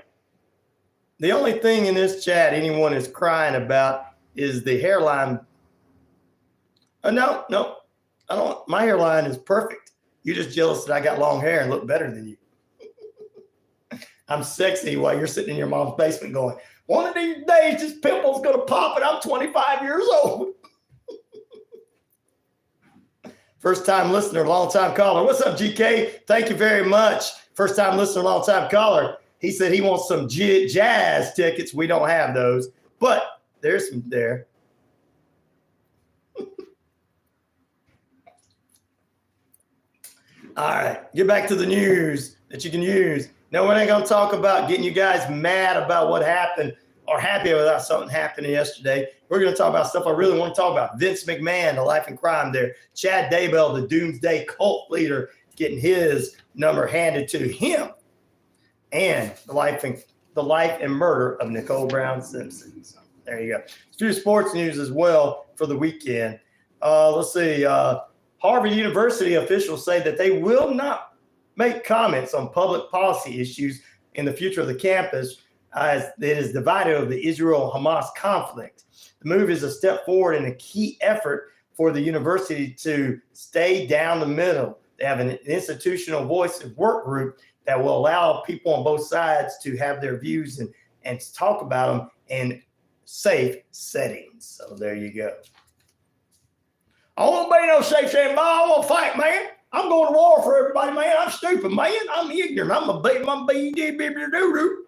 F: The only thing in this chat anyone is crying about is the hairline. No, I don't. My hairline is perfect. You're just jealous that I got long hair and look better than you. I'm sexy while you're sitting in your mom's basement going, one of these days, this pimple's going to pop and I'm 25 years old. First time listener, long time caller. What's up, GK? Thank you very much. First time listener, long time caller. He said he wants some jazz tickets. We don't have those, but there's some there. All right, get back to the news that you can use. No, we ain't going to talk about getting you guys mad about what happened or happy about something happening yesterday. We're going to talk about stuff I really want to talk about. Vince McMahon, the life and crime there. Chad Daybell, the Doomsday cult leader, getting his number handed to him. And the life and murder of Nicole Brown Simpson. So there you go. Let's do sports news as well for the weekend. Let's see. Harvard University officials say that they will not make comments on public policy issues in the future of the campus as it is divided over the Israel-Hamas conflict. The move is a step forward in a key effort for the university to stay down the middle. They have an institutional voice and work group that will allow people on both sides to have their views and talk about them in safe settings. So there you go. I won't be no safe setting, I won't fight, man. I'm going to war for everybody, man. I'm stupid, man. I'm ignorant. I'm a doo-doo.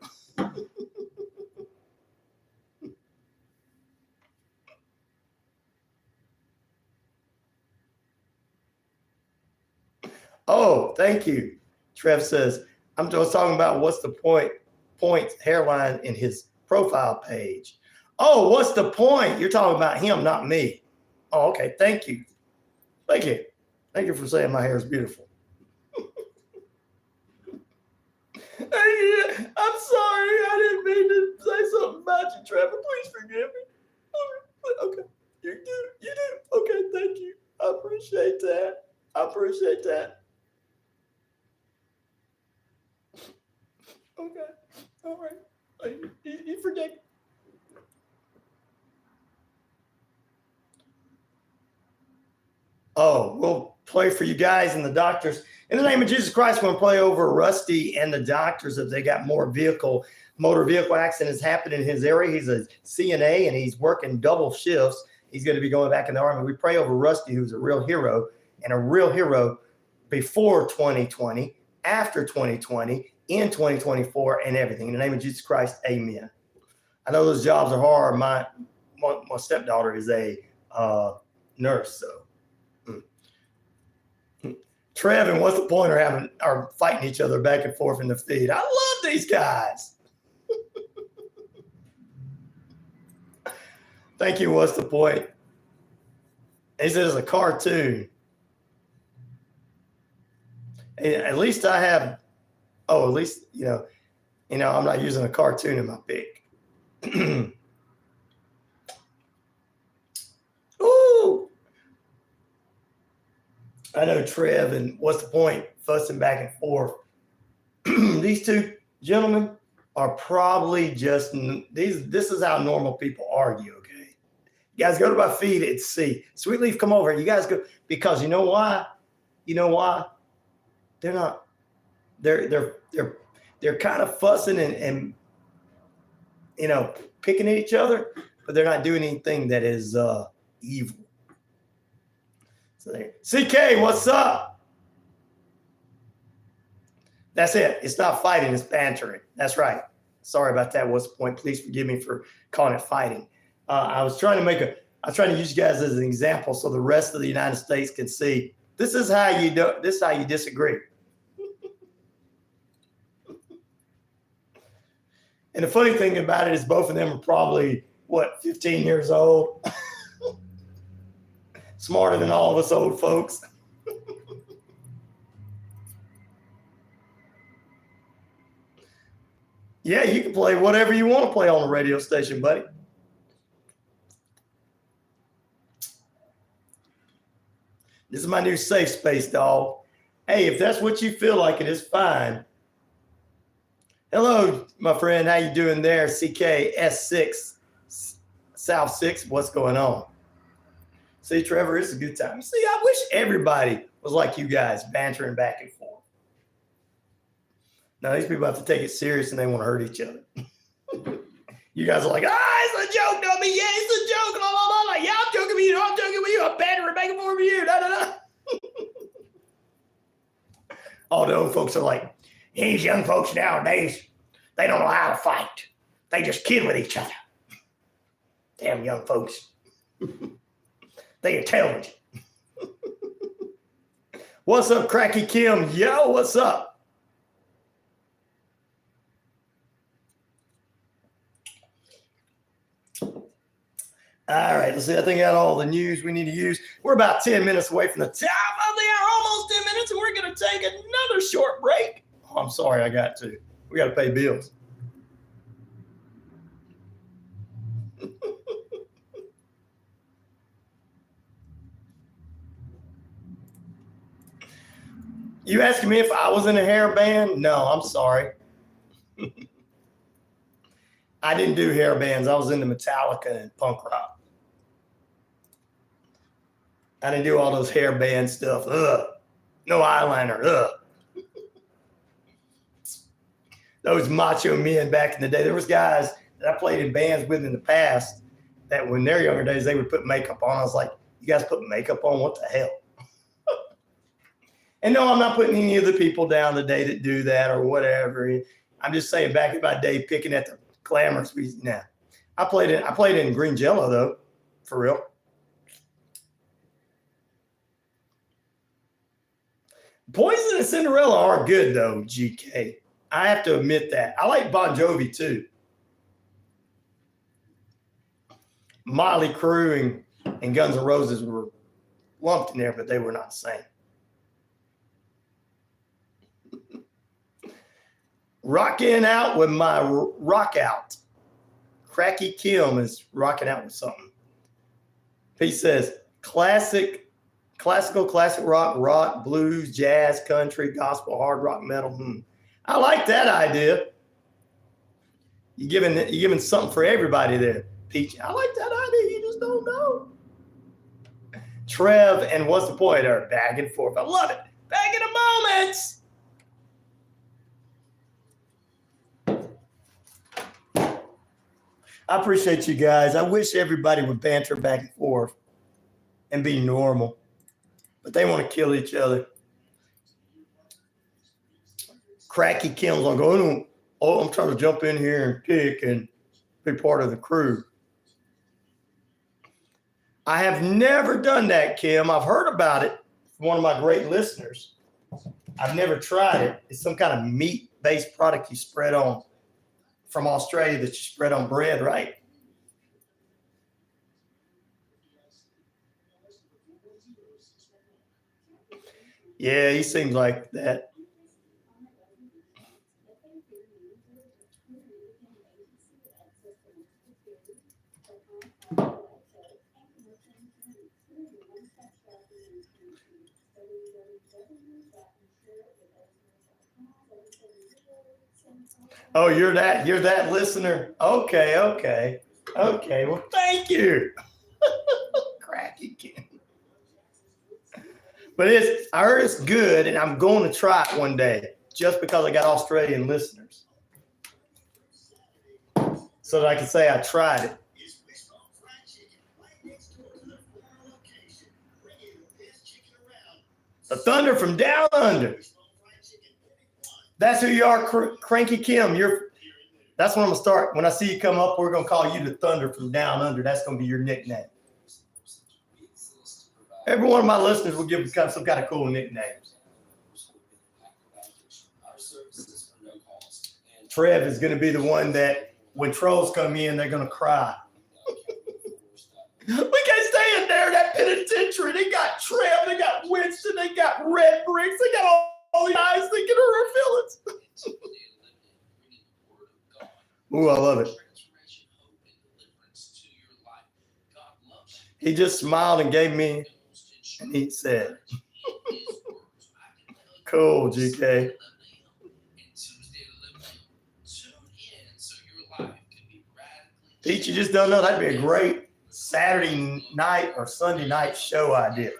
F: Oh, thank you. Trev says, I'm just talking about what's the point hairline in his profile page. Oh, what's the point? You're talking about him, not me. Oh, okay. Thank you. Thank you. Thank you for saying my hair is beautiful. I'm sorry. I didn't mean to say something about you, Trevor. Please forgive me. Okay. You do. Okay. Thank you. I appreciate that. Okay. All right. You forget. Oh, we'll play for you guys and the doctors. In the name of Jesus Christ, we're going to play over Rusty and the doctors if they got motor vehicle accidents happening in his area. He's a CNA and he's working double shifts. He's going to be going back in the Army. We pray over Rusty, who's a real hero and a real hero before 2020, after 2020, in 2024, and everything. In the name of Jesus Christ, amen. I know those jobs are hard. My stepdaughter is a nurse, so. Trev and what's the point are fighting each other back and forth in the feed. I love these guys. Thank you. What's the point? He says it's a cartoon. At least I have. Oh, at least I'm not using a cartoon in my pic. Ooh. I know Trev and what's the point fussing back and forth. These two gentlemen are probably just this is how normal people argue, okay? You guys go to my feed and see. Sweetleaf, come over. You guys go because you know why? They're not they're kind of fussing and picking at each other, but they're not doing anything that is evil. So there. CK, what's up? That's it. It's not fighting, it's bantering. That's right. Sorry about that. What's the point? Please forgive me for calling it fighting. I was trying to use you guys as an example so the rest of the United States can see this is how you do. This is how you disagree. And the funny thing about it is both of them are probably 15 years old. Smarter than all of us old folks. Yeah, you can play whatever you want to play on the radio station, buddy. This is my new safe space, dog. Hey, if that's what you feel like, it is fine. Hello, my friend. How you doing there? CKS6 South 6. What's going on? See, Trevor, it's a good time. See, I wish everybody was like you guys, bantering back and forth. Now, these people have to take it serious and they want to hurt each other. You guys are like, it's a joke, dummy. Yeah, it's a joke. Blah, blah, blah. Like, yeah, I'm joking with you. No, I'm joking with you. I'm bantering back and forth with you. Da, da, da. All the old folks are like, these young folks nowadays, they don't know how to fight. They just kid with each other. Damn young folks. They intelligent. What's up, Cracky Kim? Yo, what's up? All right, let's see. I think I got all the news we need to use. We're about 10 minutes away from the top of the hour, almost 10 minutes, and we're going to take another short break. Oh, I'm sorry, I got to. We got to pay bills. You asking me if I was in a hair band? No, I'm sorry. I didn't do hair bands. I was into Metallica and punk rock. I didn't do all those hair band stuff. Ugh. No eyeliner. Ugh. Those macho men back in the day. There was guys that I played in bands with in the past that when they're younger days, they would put makeup on. I was like, you guys put makeup on? What the hell? And no, I'm not putting any of the people down today that do that or whatever. I'm just saying back in my day, picking at the glamorous. Nah. I played in Green Jello, though, for real. Poison and Cinderella are good, though, GK. I have to admit that. I like Bon Jovi, too. Motley Crue and Guns N' Roses were lumped in there, but they were not the same. Rocking out with my rock out. Cracky Kim is rocking out with something. He says, classical, classic rock, blues, jazz, country, gospel, hard rock, metal. I like that idea. You're giving something for everybody there, Peach. I like that idea. You just don't know. Trev and What's the Point are back and forth. I love it. Back in a moment. I appreciate you guys. I wish everybody would banter back and forth and be normal, but they want to kill each other. Cracky Kim's like, I'm trying to jump in here and pick and be part of the crew. I have never done that, Kim. I've heard about it from one of my great listeners. I've never tried it. It's some kind of meat-based product you spread on from Australia that you spread on bread, right? Yeah, he seems like that. Oh, you're that listener. Okay. Well, thank you. Cracky Kim. But I heard it's good, and I'm going to try it one day just because I got Australian listeners. So that I can say I tried it. The Thunder from Down Under. That's who you are, Cranky Kim. That's when I'm going to start. When I see you come up, we're going to call you the Thunder from Down Under. That's going to be your nickname. Every one of my listeners will give some kind of cool nicknames. Trev is going to be the one that when trolls come in, they're going to cry. We can't stay in there, that penitentiary. They got Trev, they got Winston, they got Red Bricks, they got all the guys thinking of our feelings. Ooh, I love it. He just smiled and gave me, and he said, cool, GK. Pete, you just don't know. That'd be a great Saturday night or Sunday night show idea.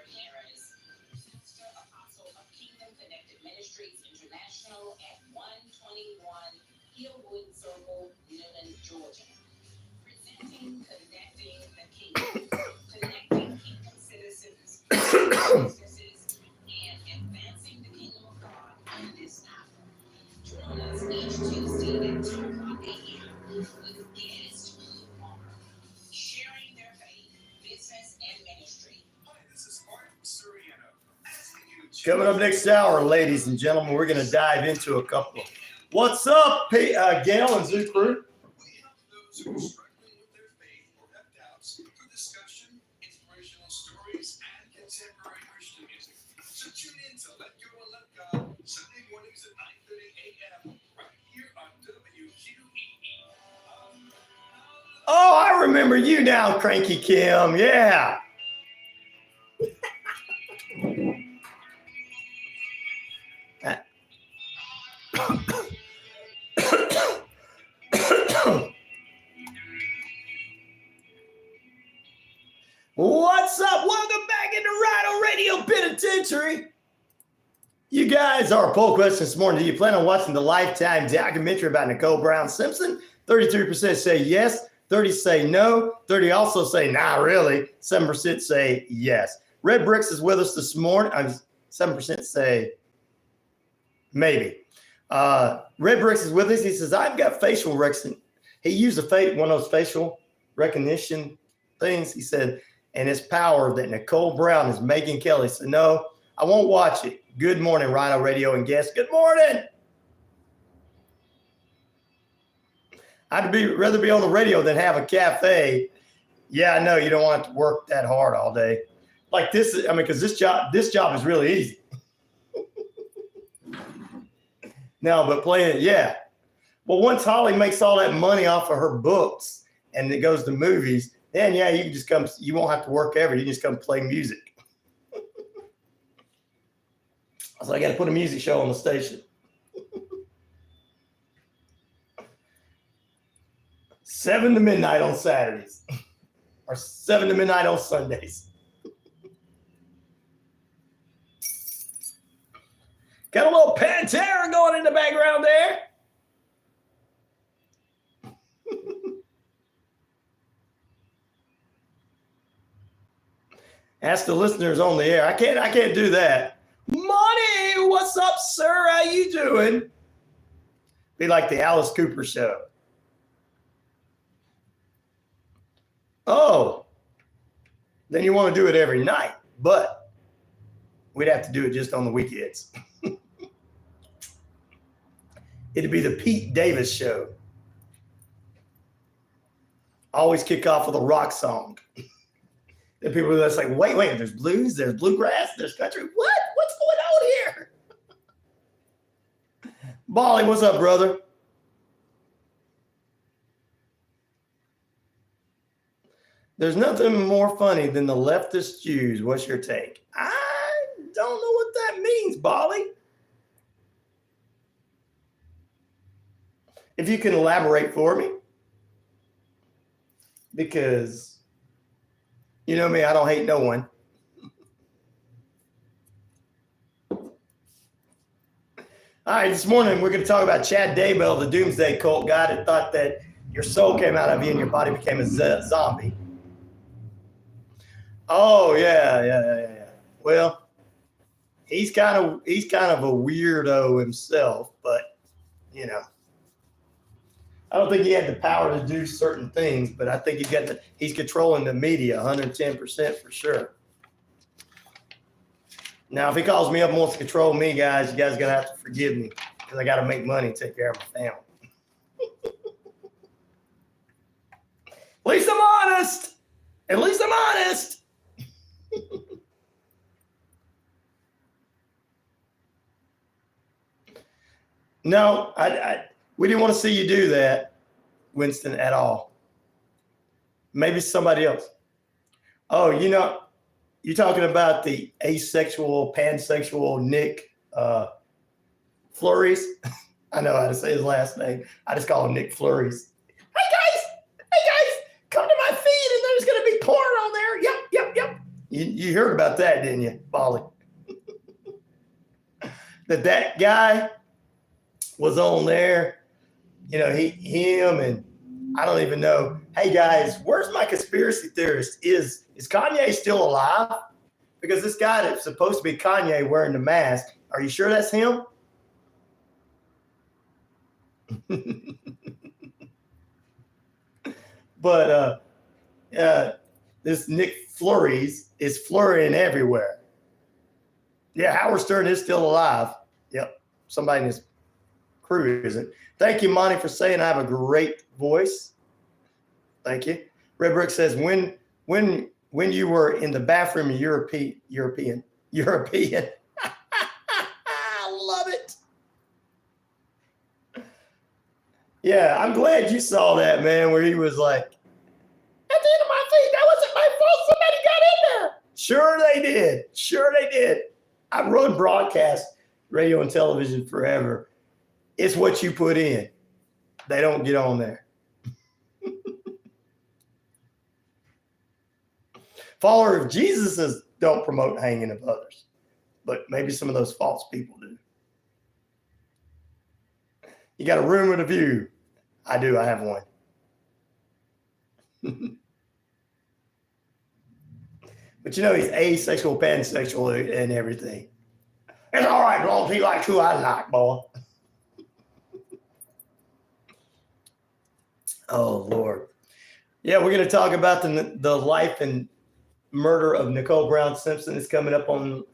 F: Coming up next hour, ladies and gentlemen, we're going to dive into a couple. What's up, Gail and Zoo Crew?
K: Sunday mornings at 9:30 a.m. right here on WQEE.
F: Oh, I remember you now, Cranky Kim. Yeah. What's up? Welcome back into RyanORadio Penitentiary. You guys, our poll question this morning: do you plan on watching the Lifetime documentary about Nicole Brown Simpson? 33% say yes, 30 say no, 30 also say not really, 7% say yes. Red Bricks is with us this morning. 7% say maybe. Red Bricks is with us. He says, I've got facial recognition. He used one of those facial recognition things. He said, and it's power that Nicole Brown is making Kelly. So no, I won't watch it. Good morning, RyanORadio and guests. Good morning. I'd rather be on the radio than have a cafe. Yeah, I know you don't want to work that hard all day. Like this, because this job is really easy. No, but playing, yeah. Well, once Holly makes all that money off of her books and it goes to movies, then yeah, you can just come. You won't have to work ever. You can just come play music. So I got to put a music show on the station. 7 to midnight on Saturdays, or 7 to midnight on Sundays. Got a little Pantera going in the background there. Ask the listeners on the air. I can't do that. Money, what's up, sir? How you doing? Be like the Alice Cooper show. Oh, then you want to do it every night, but we'd have to do it just on the weekends. It'd be the Pete Davis show. Always kick off with a rock song. And people are just like, wait, there's blues, there's bluegrass, there's country. What? What's going on here? Bolly, what's up, brother? There's nothing more funny than the leftist Jews. What's your take? I don't know what that means, Bolly. If you can elaborate for me. Because you know me, I don't hate no one. All right, this morning we're going to talk about Chad Daybell, the Doomsday cult guy that thought that your soul came out of you and your body became a zombie. Oh, yeah. Well, he's kind of a weirdo himself, but you know, I don't think he had the power to do certain things, but I think he's controlling the media 110% for sure. Now, if he calls me up and wants to control me, guys, you guys are going to have to forgive me because I got to make money and take care of my family. At least I'm honest. No, we didn't want to see you do that. Winston at all. Maybe somebody else. Oh, you're talking about the asexual, pansexual Nick Flurries. I know how to say his last name. I just call him Nick Flurries. Hey guys, come to my feed and there's going to be porn on there. Yep. You heard about that, didn't you, Bolly? that guy was on there. Him and I don't even know. Hey guys, where's my conspiracy theorist? Is Kanye still alive? Because this guy that's supposed to be Kanye wearing the mask, are you sure that's him? But this Nick Flurries is flurrying everywhere. Yeah, Howard Stern is still alive. Yep, somebody in his crew isn't. Thank you, Monty, for saying I have a great voice. Thank you. Red Brick says, when you were in the bathroom, European. I love it. Yeah, I'm glad you saw that, man, where he was like, at the end of my feet, that wasn't my fault. Somebody got in there. Sure they did. I've run broadcast radio and television forever. It's what you put in. They don't get on there. Follower of Jesus don't promote hanging of others, but maybe some of those false people do. You got a room with a view. I do. I have one. But he's asexual, pansexual, and everything. It's all right, as long as he likes who I like, boy. Oh, Lord. Yeah, we're going to talk about the life and murder of Nicole Brown Simpson. Is coming up on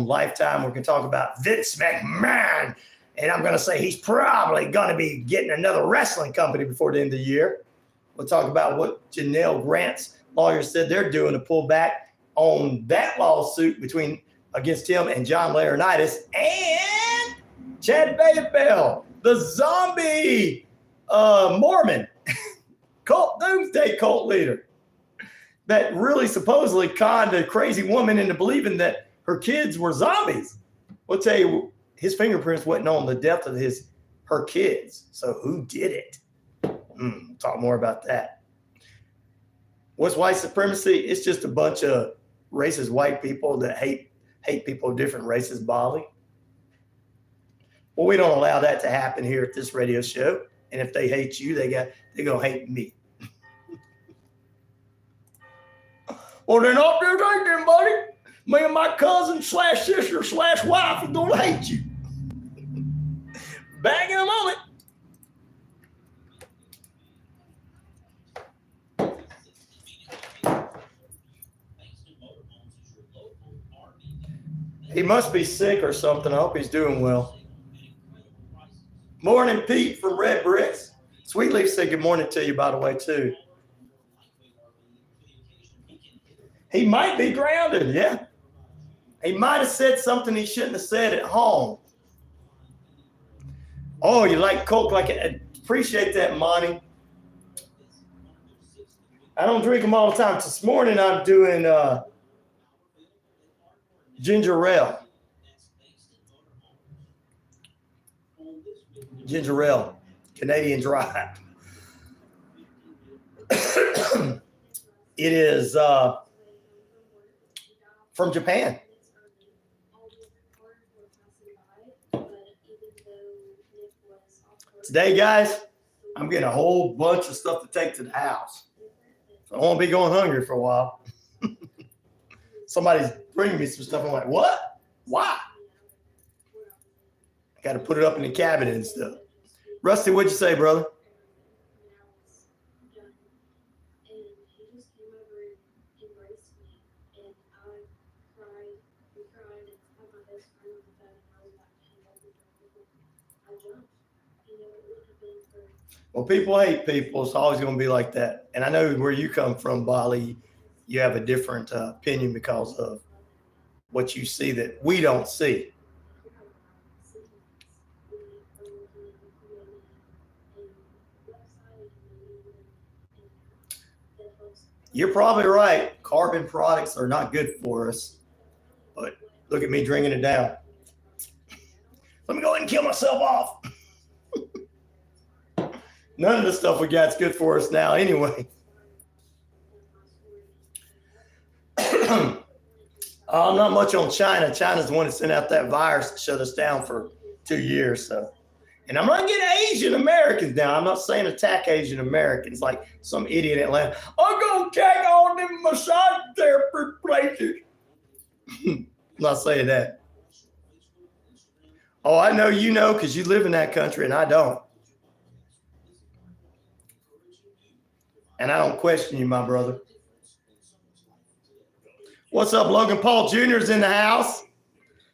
F: Lifetime. We're going to talk about Vince McMahon. And I'm going to say he's probably going to be getting another wrestling company before the end of the year. We'll talk about what Janelle Grant's lawyers said they're doing to pull back on that lawsuit against him and John Laurinaitis and Chad DayBell, the zombie Mormon Doomsday cult leader that really supposedly conned a crazy woman into believing that her kids were zombies. We'll tell you, his fingerprints wasn't on the death of her kids. So who did it? Talk more about that. What's white supremacy? It's just a bunch of racist white people that hate people of different races, Bali. Well, we don't allow that to happen here at this radio show. And if they hate you, they're gonna hate me. Well, they're not there drinking, buddy. Me and my cousin / sister / wife are gonna hate you. Back in a moment. He must be sick or something. I hope he's doing well. Morning, Pete from Red Bricks. Sweetleaf said good morning to you, by the way, too. He might be grounded, yeah. He might have said something he shouldn't have said at home. Oh, you like Coke? Appreciate that, Monty. I don't drink them all the time. This morning I'm doing ginger ale. Ginger ale, Canadian dry. It is from Japan. Today, guys, I'm getting a whole bunch of stuff to take to the house. So I won't be going hungry for a while. Somebody's bringing me some stuff. I'm like, what? Why? I got to put it up in the cabinet and stuff. Rusty, what'd you say, brother? Well, people hate people. It's always going to be like that. And I know where you come from, Bali, you have a different opinion because of what you see that we don't see. You're probably right. Carbon products are not good for us. But look at me drinking it down. Let me go ahead and kill myself off. None of the stuff we got is good for us now anyway. Not much on China. China's the one that sent out that virus to shut us down for 2 years. So, and I'm not getting Asian Americans down. I'm not saying attack Asian Americans like some idiot in Atlanta. I'm going to attack all them massage therapy places. I'm not saying that. Oh, I know you know because you live in that country and I don't. And I don't question you, my brother. What's up, Logan Paul Jr. is in the house.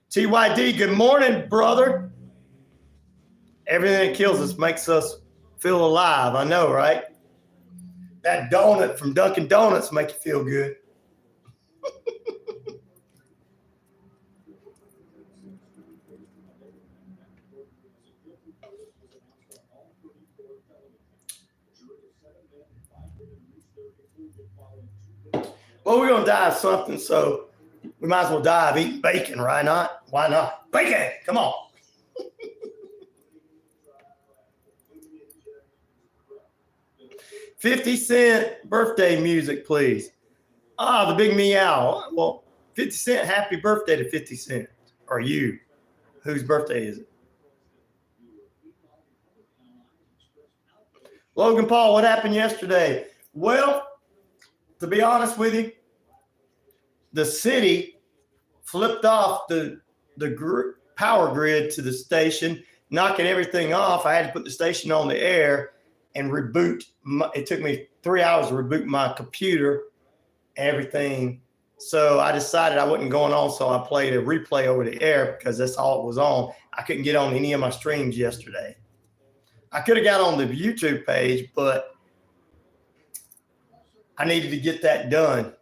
F: TYD, good morning, brother. Everything that kills us makes us feel alive. I know, right? That donut from Dunkin' Donuts make you feel good. Well, we're going to dive something, so we might as well dive eat bacon, right? Not? Why not? Bacon, come on. $50 birthday music, please. The big meow. Well, 50 Cent, happy birthday to 50 Cent. Or you. Whose birthday is it? Logan Paul, what happened yesterday? Well, to be honest with you, the city flipped off the power grid to the station, knocking everything off. I had to put the station on the air and reboot. It took me 3 hours to reboot my computer and everything. So I decided I wasn't going on, so I played a replay over the air because that's all it was on. I couldn't get on any of my streams yesterday. I could have got on the YouTube page, but I needed to get that done.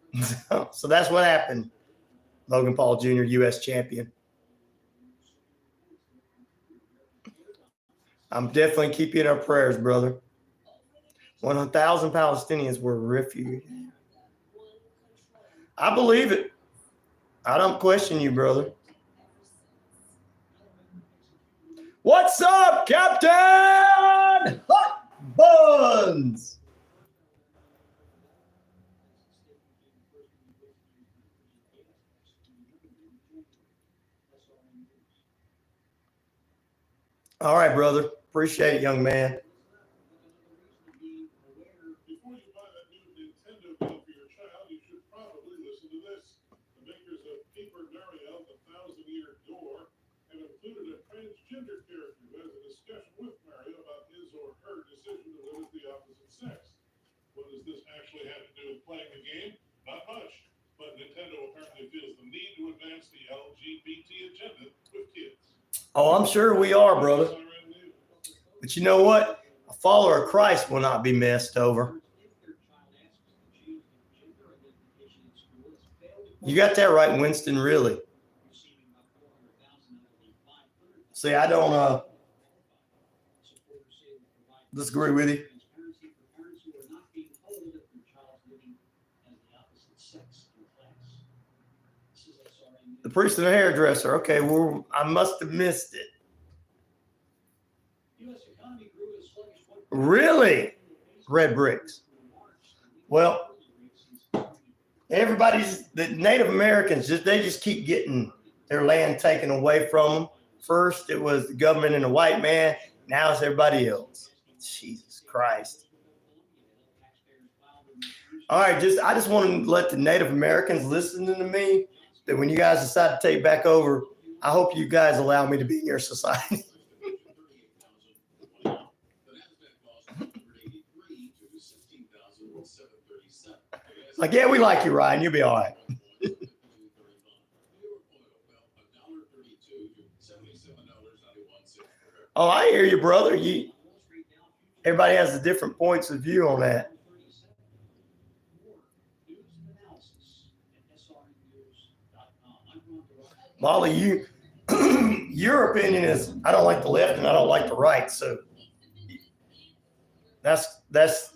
F: So that's what happened. Logan Paul Jr., U.S. champion. I'm definitely keeping in our prayers, brother. 1,000 Palestinians were refugees. I believe it. I don't question you, brother. What's up, Captain Hot Buns? All right, brother. Appreciate it, young man.
K: Before you buy that new Nintendo game for your child, you should probably listen to this. The makers of Paper Mario, the 1,000-Year Door, have included a transgender character who has a discussion with Mario about his or her decision to live with the opposite sex. What does this actually have to do with playing the game? Not much. But Nintendo apparently feels the need to advance the LGBT agenda with kids.
F: Oh, I'm sure we are, brother. But you know what? A follower of Christ will not be messed over. You got that right, Winston, really. See, I don't disagree with you. The priest and the hairdresser. Okay, well, I must have missed it. Really? Red bricks. Well, the Native Americans, they just keep getting their land taken away from them. First, it was the government and the white man. Now it's everybody else. Jesus Christ. All right, I just want to let the Native Americans listen to me. That when you guys decide to take back over, I hope you guys allow me to be in your society. Like, yeah, we like you, Ryan. You'll be all right. Oh, I hear you, brother. Everybody has the different points of view on that. Molly, your opinion is I don't like the left and I don't like the right. So that's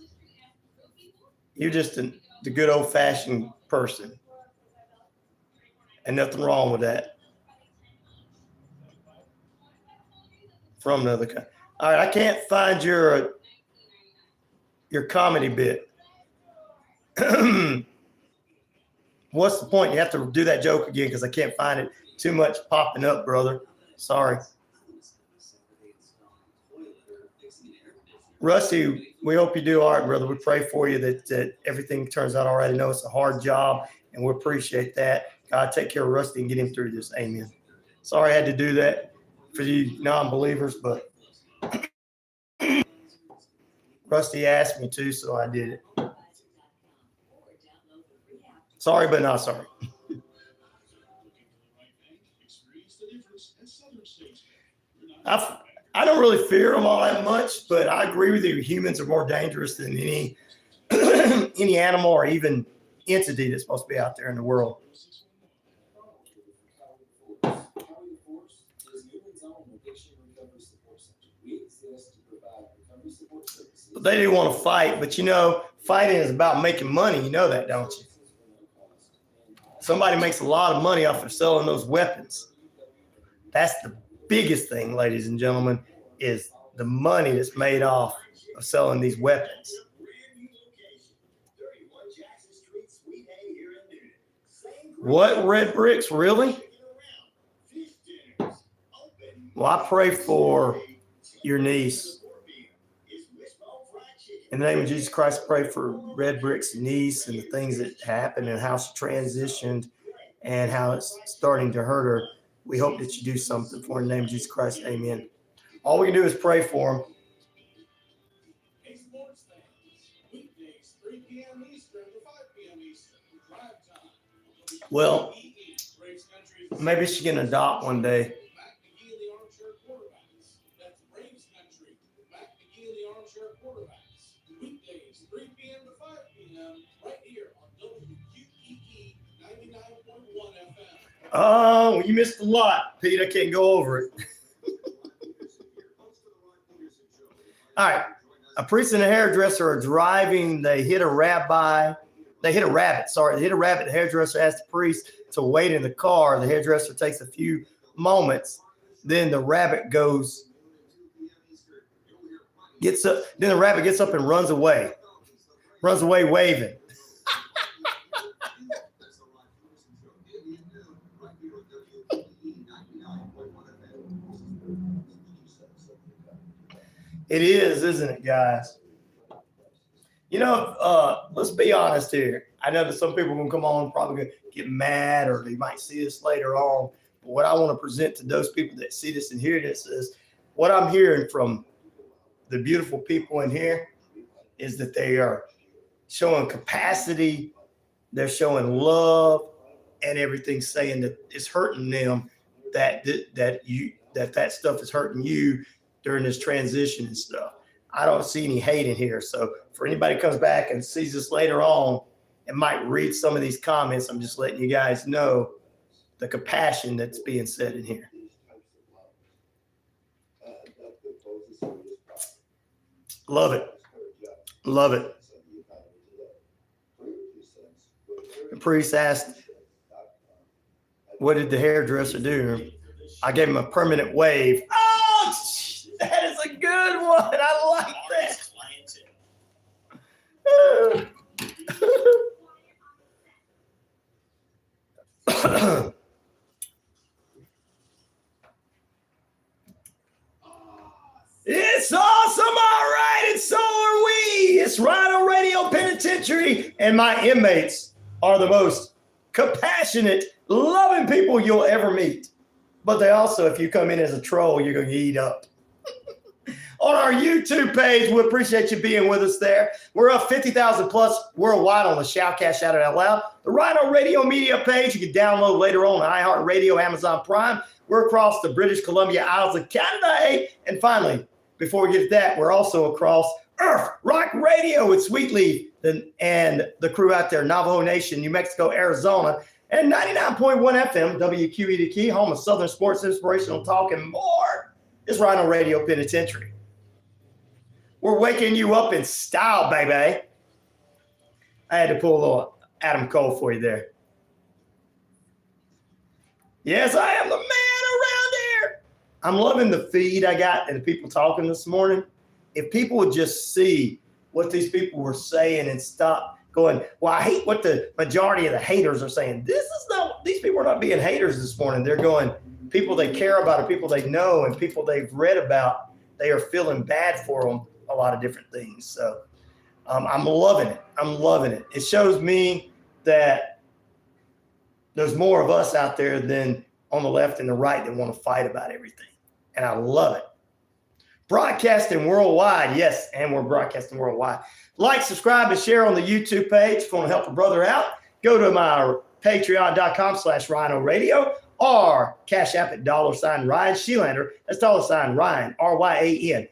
F: you're just the good old-fashioned person. And nothing wrong with that. From another country. All right, I can't find your comedy bit. What's the point? You have to do that joke again because I can't find it. Too much popping up, brother. Sorry. Rusty, we hope you do all right, brother. We pray for you that everything turns out all right. I know it's a hard job, and we appreciate that. God, take care of Rusty and get him through this. Amen. Sorry I had to do that for you non-believers, but Rusty asked me to, so I did it. Sorry, but not sorry. I don't really fear them all that much, but I agree with you. Humans are more dangerous than any any animal or even entity that's supposed to be out there in the world. But they didn't want to fight, but you know, fighting is about making money. You know that, don't you? Somebody makes a lot of money off of selling those weapons. That's the biggest thing, ladies and gentlemen, is the money that's made off of selling these weapons. What, red bricks? Really? Well, I pray for your niece. In the name of Jesus Christ, I pray for Red Brick's niece and the things that happened and how she transitioned and how it's starting to hurt her. We hope that you do something for her in the name of Jesus Christ. Amen. All we can do is pray for him. Well, maybe she can adopt one day.
K: Weekdays, 3 p.m. to 5 p.m. right here on WQEE 99.1 FM.
F: Oh, you missed a lot, Pete. I can't go over it. All right. A priest and a hairdresser are driving. They hit a rabbit. The hairdresser asked the priest to wait in the car. The hairdresser takes a few moments. Then the rabbit gets up. Then the rabbit gets up and runs away waving. It is, isn't it, guys? You know, let's be honest here. I know that some people are going to come on and probably going to get mad, or they might see this later on. But what I want to present to those people that see this and hear this is what I'm hearing from the beautiful people in here is that they are showing capacity. They're showing love and everything, saying that it's hurting them, that stuff is hurting you during this transition and stuff. I don't see any hate in here. So for anybody who comes back and sees this later on and might read some of these comments, I'm just letting you guys know the compassion that's being said in here. Love it. Love it. The priest asked, what did the hairdresser do? I gave him a permanent wave. Oh, that is a good one. I like that. It's awesome. All right. And so are we. It's RyanORadio Penitentiary. And my inmates are the most compassionate, loving people you'll ever meet. But they also, if you come in as a troll, you're going to eat up. On our YouTube page, we appreciate you being with us there. We're up 50,000 plus worldwide on the Shoutcast Shout It Out Loud. The RyanORadio media page you can download later on iHeartRadio, Amazon Prime. We're across the British Columbia Isles of Canada. And finally, before we get to that, we're also across Earth Rock Radio with Sweetleaf and the crew out there, Navajo Nation, New Mexico, Arizona, and 99.1 FM, WQEE the Key, home of Southern sports, inspirational talk, and more. It's RyanORadio Penitentiary. We're waking you up in style, baby. I had to pull a little Adam Cole for you there. Yes, I am the man around here. I'm loving the feed I got and the people talking this morning. If people would just see what these people were saying and stop going, well, I hate what the majority of the haters are saying. These people are not being haters this morning. They're going, people they care about, or people they know, and people they've read about, they are feeling bad for them, a lot of different things. So I'm loving it. I'm loving it. It shows me that there's more of us out there than on the left and the right that want to fight about everything. And I love it. Broadcasting worldwide. Yes, and we're broadcasting worldwide. Like, subscribe, and share on the YouTube page. If you want to help a brother out, go to my patreon.com/RyanORadio or Cash App at $RyanShelander. That's $Ryan, RyanShelander.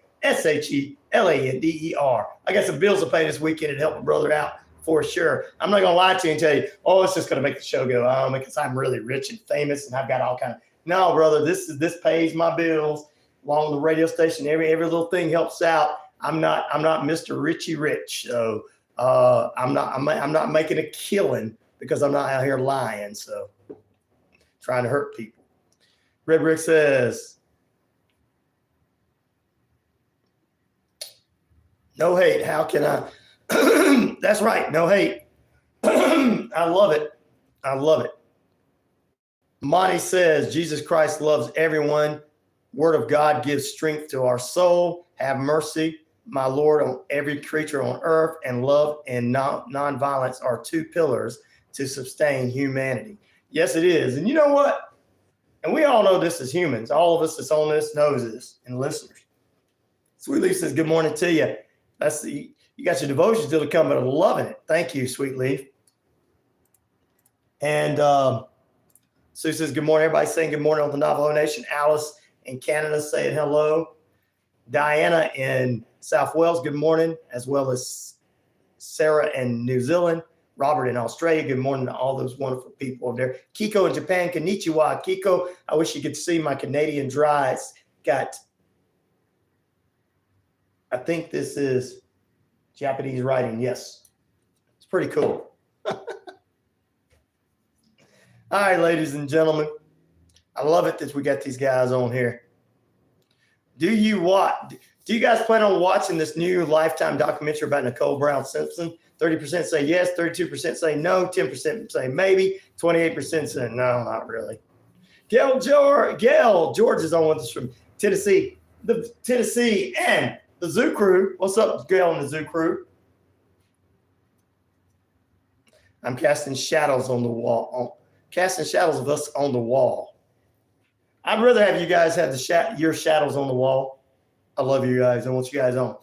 F: I got some bills to pay this weekend to help a brother out for sure. I'm not going to lie to you and tell you, oh, it's just going to make the show go on because I'm really rich and famous and I've got all kind of. No, brother, this pays my bills along the radio station. Every little thing helps out. I'm not Mr. Richie Rich. So I'm not making a killing because I'm not out here lying. So trying to hurt people. Red Rick says, no hate. How can I? That's right. No hate. I love it. I love it. Monty says, Jesus Christ loves everyone. Word of God gives strength to our soul. Have mercy, my Lord, on every creature on earth, and love and nonviolence are two pillars to sustain humanity. Yes, it is. And you know what? And we all know this as humans. All of us that's on this knows this, and listeners. Sweet Leaf says, good morning to you. You got your devotion still to come, but I'm loving it. Thank you, Sweet Leaf. And Sue says, good morning. Everybody saying good morning on the Navajo Nation. Alice in Canada saying hello. Diana in South Wales, good morning, as well as Sarah in New Zealand. Robert in Australia, good morning to all those wonderful people over there. Kiko in Japan, konnichiwa. Kiko, I wish you could see my Canadian dries. I think this is Japanese writing. Yes, it's pretty cool. All right, ladies and gentlemen, I love it that we got these guys on here. Do you guys plan on watching this new Lifetime documentary about Nicole Brown Simpson? 30% say yes, 32% say no, 10% say maybe, 28% say no, not really. Gail George is on with us from Tennessee, and the Zoo Crew. What's up, Gail and the Zoo Crew? I'm casting shadows on the wall. Casting shadows of us on the wall. I'd rather have you guys have your shadows on the wall. I love you guys. I want you guys on.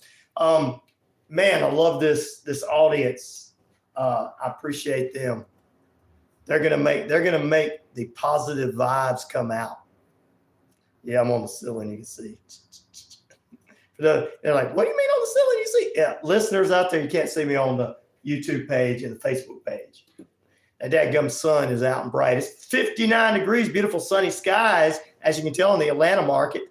F: Man, I love this audience. I appreciate them. They're gonna make the positive vibes come out. Yeah, I'm on the ceiling. You can see. They're like, what do you mean on the ceiling? You see? Yeah, listeners out there, you can't see me on the YouTube page and the Facebook page. That dadgum sun is out and bright. It's 59 degrees, beautiful sunny skies, as you can tell in the Atlanta market.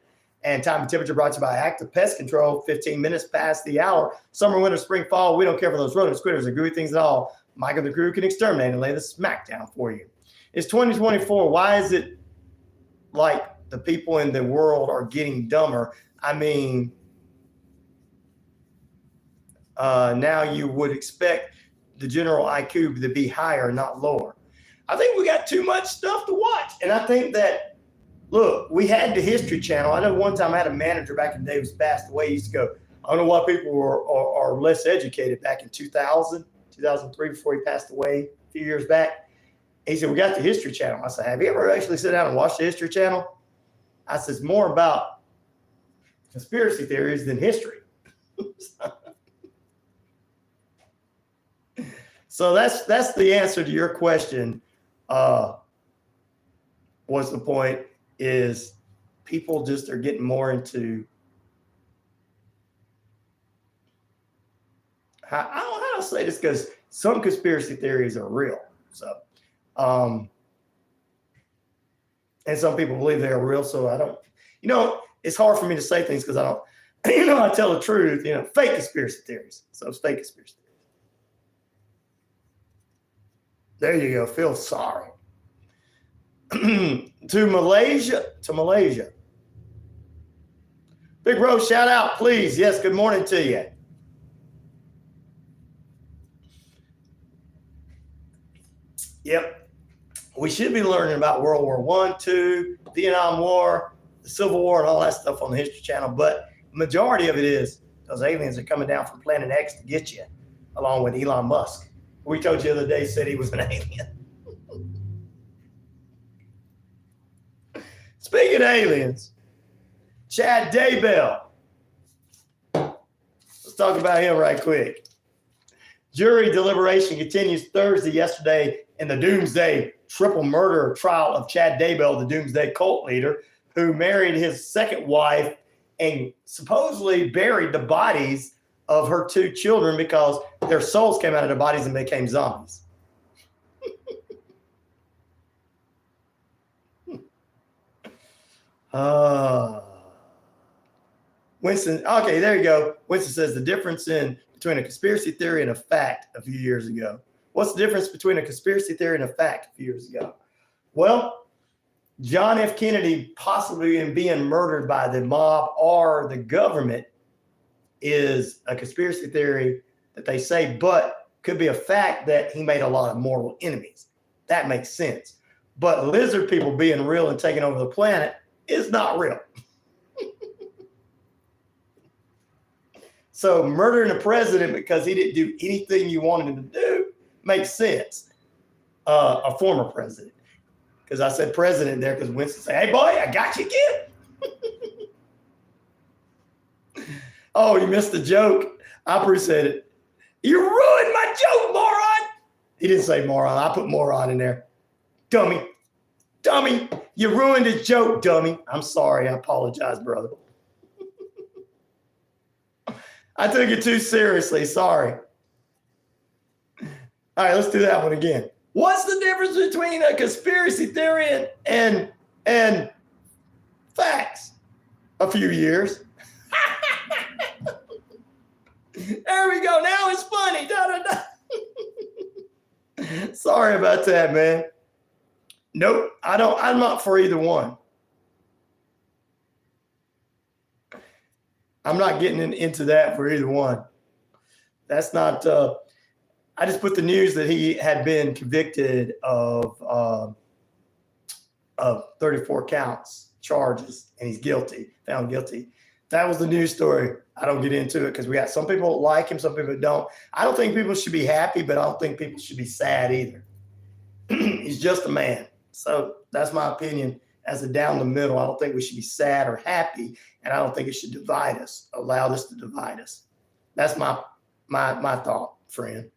F: And time and temperature brought to you by Active Pest Control, 15 minutes past the hour. Summer, winter, spring, fall, we don't care for those rodents, critters, or gooey things at all. Mike and the crew can exterminate and lay the smackdown for you. It's 2024. Why is it like the people in the world are getting dumber? I mean, now you would expect the general IQ to be higher, not lower. I think we got too much stuff to watch. And I think that, look, we had the History Channel. I know one time I had a manager back in the day who's passed away. He used to go, I don't know why people are less educated back in 2000, 2003, before he passed away a few years back. He said, we got the History Channel. I said, have you ever actually sit down and watched the History Channel? I said, it's more about conspiracy theories than history. So that's the answer to your question. What's the point is people just are getting more into I don't know how to say this because some conspiracy theories are real. So, and some people believe they are real. So I don't, it's hard for me to say things because I don't, I tell the truth, fake conspiracy theories. So it's fake conspiracy theories. There you go. Feel sorry. To Malaysia. Big Bro, shout out, please. Yes, good morning to you. Yep. We should be learning about World War I, II, Vietnam War, the Civil War, and all that stuff on the History Channel. But the majority of it is those aliens are coming down from Planet X to get you, along with Elon Musk. We told you the other day, said he was an alien. Speaking of aliens, Chad DayBell. Let's talk about him right quick. Jury deliberation continues Thursday yesterday in the Doomsday triple murder trial of Chad DayBell, the Doomsday cult leader, who married his second wife and supposedly buried the bodies of her two children because their souls came out of their bodies and became zombies. Winston, okay, there you go. Winston says the difference between a conspiracy theory and a fact a few years ago. What's the difference between a conspiracy theory and a fact a few years ago? Well, John F. Kennedy possibly being murdered by the mob or the government is a conspiracy theory that they say, but could be a fact that he made a lot of mortal enemies. That makes sense. But lizard people being real and taking over the planet is not real. So murdering a president because he didn't do anything you wanted him to do makes sense. A former president. Because I said president there because Winston said, hey, boy, I got you again. Oh, you missed the joke. I appreciate it. You ruined my joke, moron. He didn't say moron. I put moron in there. Dummy. You ruined his joke, dummy. I'm sorry. I apologize, brother. I took it too seriously. Sorry. All right, let's do that one again. What's the difference between a conspiracy theory and facts? A few years. There we go. Now it's funny. Sorry about that, man. Nope, I'm not for either one. I'm not getting into that for either one. That's not, I just put the news that he had been convicted of 34 counts, charges, and he's found guilty. That was the news story. I don't get into it because we got some people like him, some people don't. I don't think people should be happy, but I don't think people should be sad either. He's just a man. So that's my opinion as a down the middle. I don't think we should be sad or happy, and I don't think it should divide us, allow this to divide us. That's my thought, friend.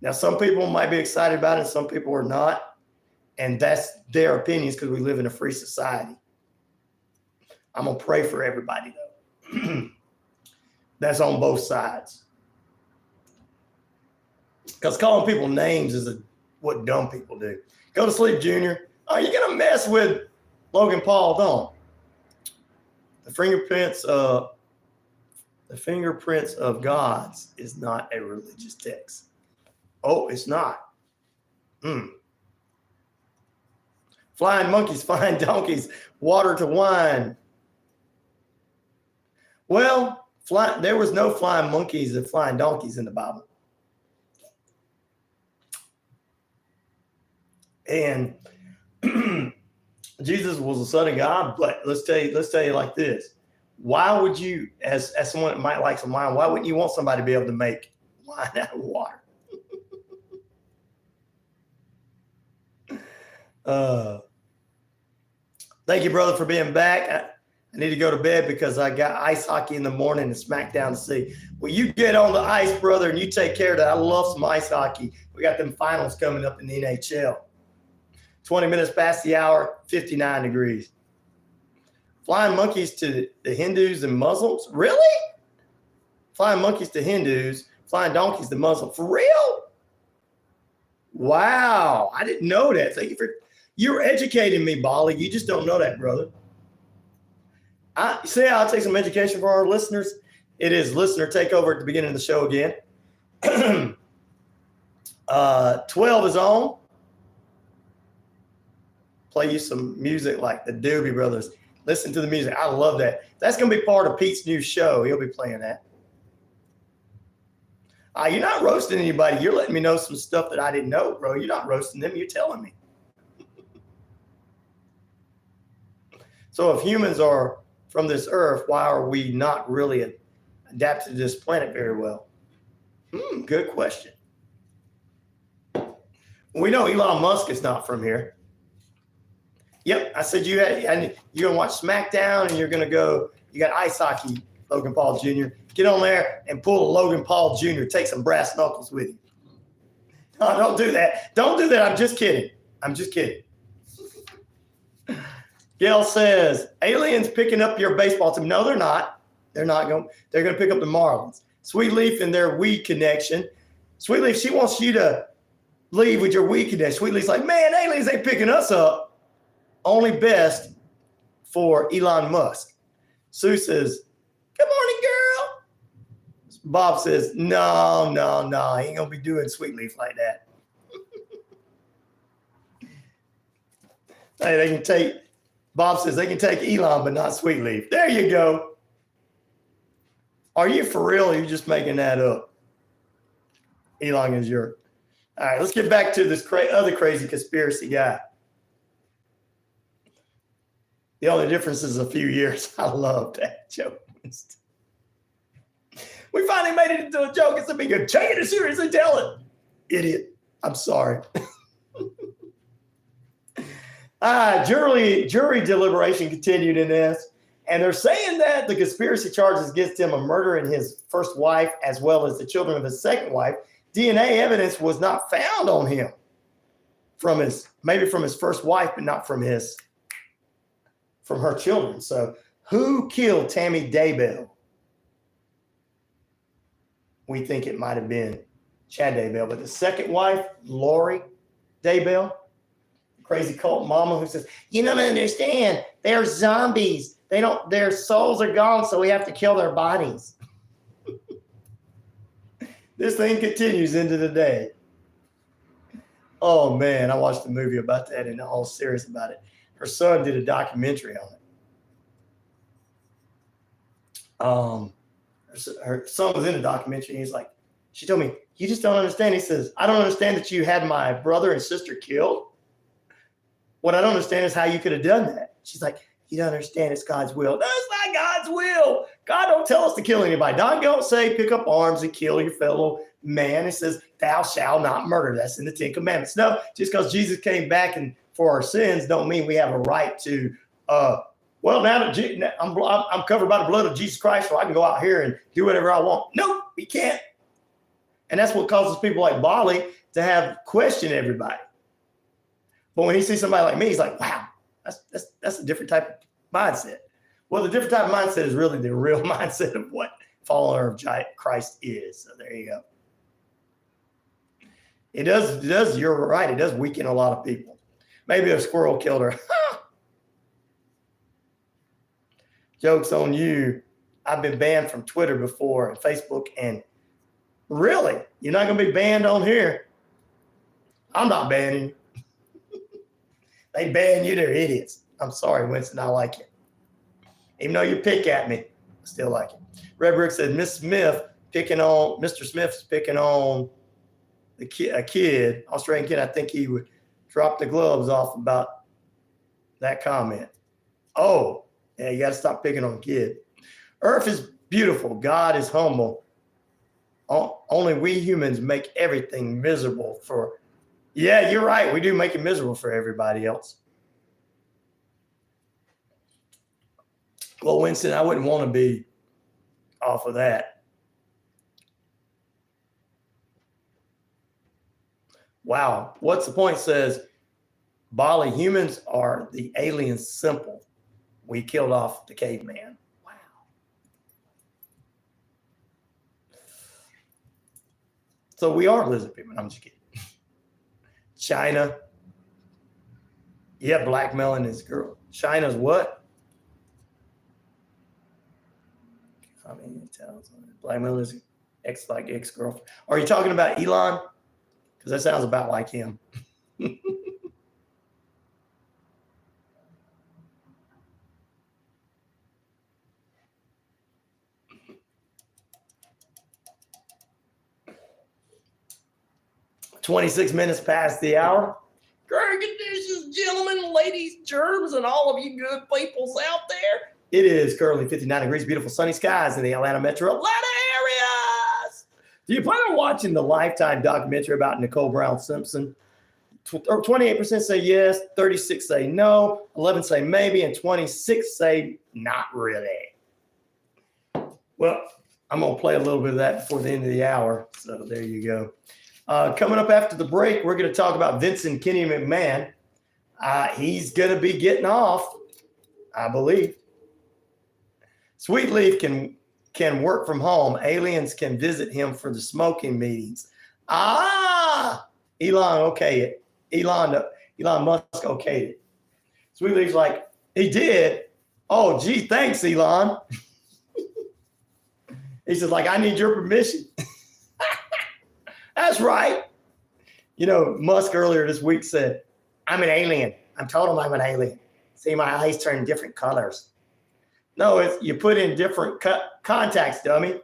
F: Now, some people might be excited about it, some people are not, and that's their opinions because we live in a free society. I'm going to pray for everybody, though. That's on both sides. Because calling people names is what dumb people do. Go to sleep, Junior. Oh, you're going to mess with Logan Paul, don't. The fingerprints of gods is not a religious text. Oh, it's not. Flying monkeys, flying donkeys, water to wine. Well, there was no flying monkeys and flying donkeys in the Bible. And Jesus was the Son of God, but let's tell you like this. Why would you, as someone that might like some wine, why wouldn't you want somebody to be able to make wine out of water? Thank you, brother, for being back. I need to go to bed because I got ice hockey in the morning and Smackdown to see. Well, you get on the ice, brother, and you take care of that. I love some ice hockey. We got them finals coming up in the NHL. 20 minutes past the hour, 59 degrees. Flying monkeys to the Hindus and Muslims? Really? Flying monkeys to Hindus, flying donkeys to Muslims. For real? Wow. I didn't know that. Thank you you're educating me, Bali. You just don't know that, brother. See how I'll take some education for our listeners? It is listener takeover at the beginning of the show again. 12 is on. Play you some music like the Doobie Brothers. Listen to the music. I love that. That's going to be part of Pete's new show. He'll be playing that. You're not roasting anybody. You're letting me know some stuff that I didn't know, bro. You're not roasting them. You're telling me. So if humans are from this earth, why are we not really adapted to this planet very well? Good question. We know Elon Musk is not from here. Yep, I said you're going to watch Smackdown and you're going to go, you got ice hockey, Logan Paul Jr. Get on there and pull a Logan Paul Jr. Take some brass knuckles with you. No, don't do that. Don't do that. I'm just kidding. Gail says, aliens picking up your baseball team. No, they're not. They're going to pick up the Marlins. Sweet Leaf and their weed connection. Sweet Leaf, she wants you to leave with your weed connection. Sweet Leaf's like, man, aliens ain't picking us up. Only best for Elon Musk. Sue says, good morning, girl. Bob says, no. He ain't going to be doing Sweet Leaf like that. Hey, Bob says they can take Elon, but not Sweet Leaf. There you go. Are you for real or are you just making that up? Elon is your. All right, let's get back to this other crazy conspiracy guy. The only difference is a few years. I love that joke. We finally made it into a joke. It's a big good. Take it seriously, tell it. Idiot. I'm sorry. Jury deliberation continued in this, and they're saying that the conspiracy charges against him of murdering his first wife as well as the children of his second wife, DNA evidence was not found on him maybe from his first wife, but not from her children. So who killed Tammy DayBell? We think it might have been Chad DayBell, but the second wife, Lori DayBell, crazy cult mama who says, you don't understand. They're zombies. Their souls are gone, so we have to kill their bodies. This thing continues into the day. Oh, man, I watched a movie about that and all serious about it. Her son did a documentary on it. Her son was in a documentary. He's like, she told me, you just don't understand. He says, I don't understand that you had my brother and sister killed. What I don't understand is how you could have done that. She's like, you don't understand. It's God's will. No, it's not God's will. God don't tell us to kill anybody. God don't say pick up arms and kill your fellow man. It says, thou shalt not murder. That's in the 10 Commandments. No, just because Jesus came back and for our sins don't mean we have a right to, now that I'm covered by the blood of Jesus Christ, so I can go out here and do whatever I want. Nope, we can't. And that's what causes people like Bali to have question everybody. But when he sees somebody like me, he's like, wow, that's a different type of mindset. Well, the different type of mindset is really the real mindset of what follower of Christ is. So there you go. It does, you're right. It does weaken a lot of people. Maybe a squirrel killed her. Joke's on you. I've been banned from Twitter before and Facebook. And really, you're not going to be banned on here. I'm not banning you. They ban you, they're idiots. I'm sorry, Winston, I like it. Even though you pick at me, I still like it. Red Brick said, Mr. Smith's picking on a kid, Australian kid. I think he would drop the gloves off about that comment. Oh, yeah, you got to stop picking on kid. Earth is beautiful. God is humble. Only we humans make everything miserable for. Yeah, you're right. We do make it miserable for everybody else. Well, Winston, I wouldn't want to be off of that. Wow. What's the point? Says, Bali, humans are the aliens simple. We killed off the caveman. Wow. So we are lizard people. I'm just kidding. China. Yeah, blackmailing this girl. China's what? I mean, blackmailing his ex-girlfriend. Are you talking about Elon? because that sounds about like him. 26 minutes past the hour. Great conditions, gentlemen, ladies, germs, and all of you good peoples out there. It is currently 59 degrees, beautiful sunny skies in the Atlanta metro Atlanta areas. Do you plan on watching the Lifetime documentary about Nicole Brown Simpson? 28% say yes, 36 say no, 11 say maybe, and 26 say not really. Well, I'm going to play a little bit of that before the end of the hour. So there you go. Coming up after the break, we're going to talk about Vincent Kenny McMahon. He's going to be getting off, I believe. Sweet Leaf can work from home. Aliens can visit him for the smoking meetings. Elon okayed it. Elon Musk okayed it. Sweet Leaf's like, he did. Oh, gee, thanks, Elon. He says, like, I need your permission. That's right. You know, Musk earlier this week said, I'm an alien. I'm told him I'm an alien. See, my eyes turn different colors. No, it's you put in different contacts, dummy.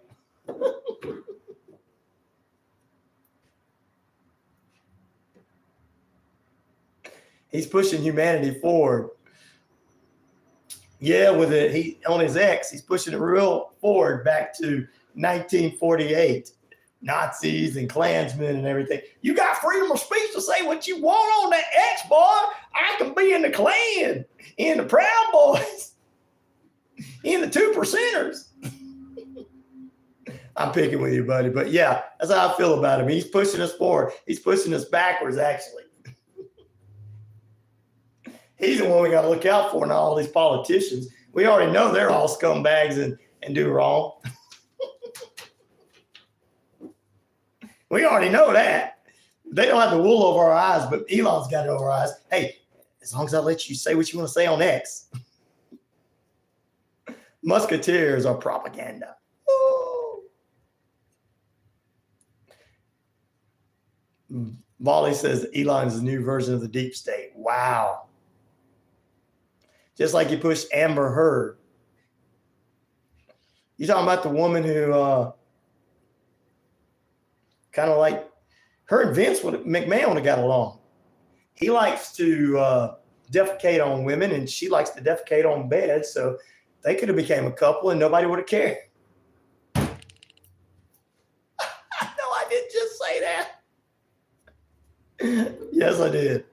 F: He's pushing humanity forward. Yeah, with it, he on his X, he's pushing it real forward back to 1948. Nazis and Klansmen and everything. You got freedom of speech to say what you want on that X, boy. I can be in the Klan, in the Proud Boys, in the 2%ers. I'm picking with you, buddy. But yeah, that's how I feel about him. He's pushing us forward. He's pushing us backwards, actually. He's the one we got to look out for, not all these politicians. We already know they're all scumbags and do wrong. We already know that. They don't have the wool over our eyes, but Elon's got it over our eyes. Hey, as long as I let you say what you want to say on X. Musketeers are propaganda. Ooh. Volley says Elon's the new version of the deep state. Wow. Just like you pushed Amber Heard. You talking about the woman who kind of like her and Vince McMahon would have got along. He likes to defecate on women and she likes to defecate on beds. So they could have became a couple and nobody would have cared. No, I didn't just say that. Yes, I did.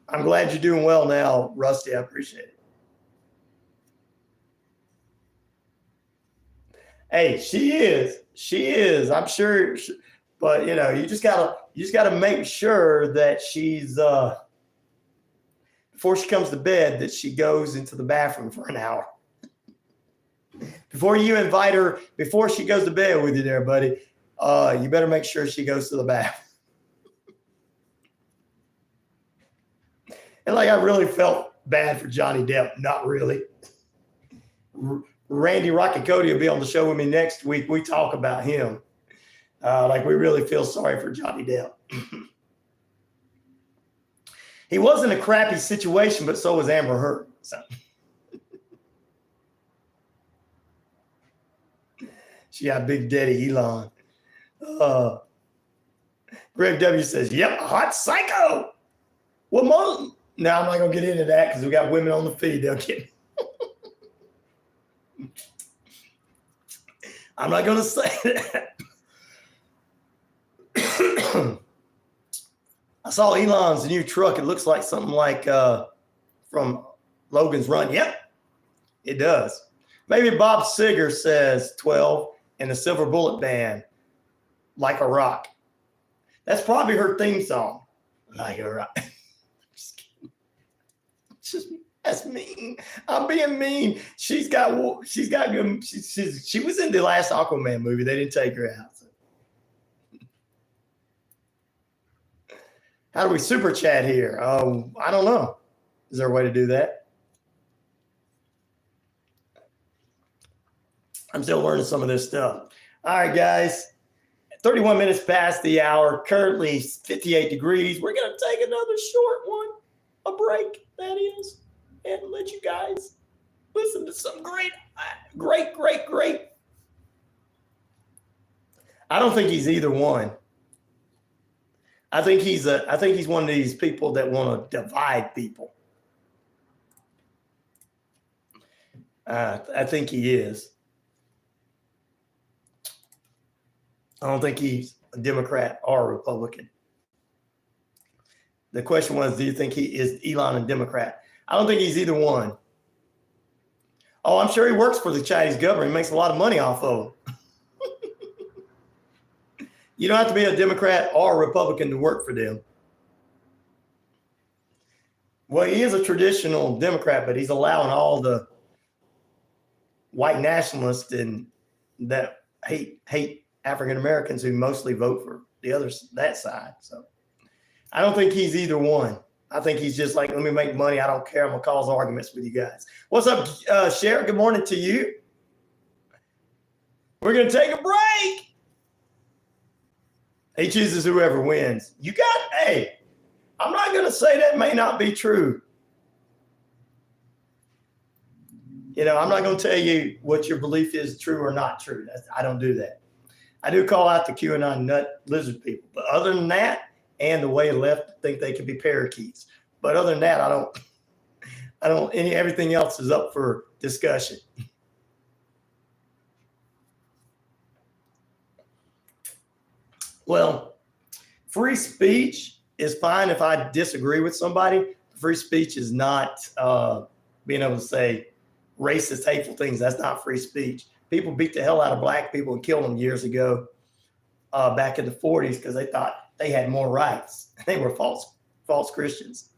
F: I'm glad you're doing well now, Rusty. I appreciate it. Hey, she is. I'm sure, but you know, you just gotta make sure that she's before she comes to bed that she goes into the bathroom for an hour. Before you invite her, before she goes to bed with you there, buddy, you better make sure she goes to the bathroom. And like I really felt bad for Johnny Depp. Not really. Randy Rockacody will be on the show with me next week. We talk about him. Like we really feel sorry for Johnny Depp. He was in a crappy situation, but so was Amber Heard. So. She got Big Daddy Elon. Greg W says, yep, hot psycho. Well, now I'm not going to get into that because we got women on the feed. They'll get I'm not going to say that. I saw Elon's new truck. It looks like something like from Logan's Run. Yep, it does. Maybe Bob Seger says 12 and the Silver Bullet Band, Like a Rock. That's probably her theme song. Like a Rock. That's mean. I'm being mean. She was in the last Aquaman movie. They didn't take her out. So. How do we super chat here? I don't know. Is there a way to do that? I'm still learning some of this stuff. All right, guys. 31 minutes past the hour. Currently 58 degrees. We're going to take another short one. A break, that is. And let you guys listen to some great. I don't think he's either one. I think he's one of these people that want to divide people. I think he is. I don't think he's a Democrat or a Republican. The question was, do you think he is Elon a Democrat? I don't think he's either one. Oh, I'm sure he works for the Chinese government. He makes a lot of money off of them. You don't have to be a Democrat or a Republican to work for them. Well, he is a traditional Democrat, but he's allowing all the white nationalists and that hate African Americans who mostly vote for that side. So I don't think he's either one. I think he's just like, let me make money. I don't care. I'm gonna cause arguments with you guys. What's up, Cher? Good morning to you. We're gonna take a break. He chooses whoever wins. Hey, I'm not gonna say that may not be true. You know, I'm not gonna tell you what your belief is true or not true. I don't do that. I do call out the QAnon nut lizard people, but other than that, and the way left think they could be parakeets. But other than that, everything else is up for discussion. Well, free speech is fine if I disagree with somebody. Free speech is not being able to say racist, hateful things. That's not free speech. People beat the hell out of black people and killed them years ago, back in the 40s, because they thought they had more rights. They were false Christians.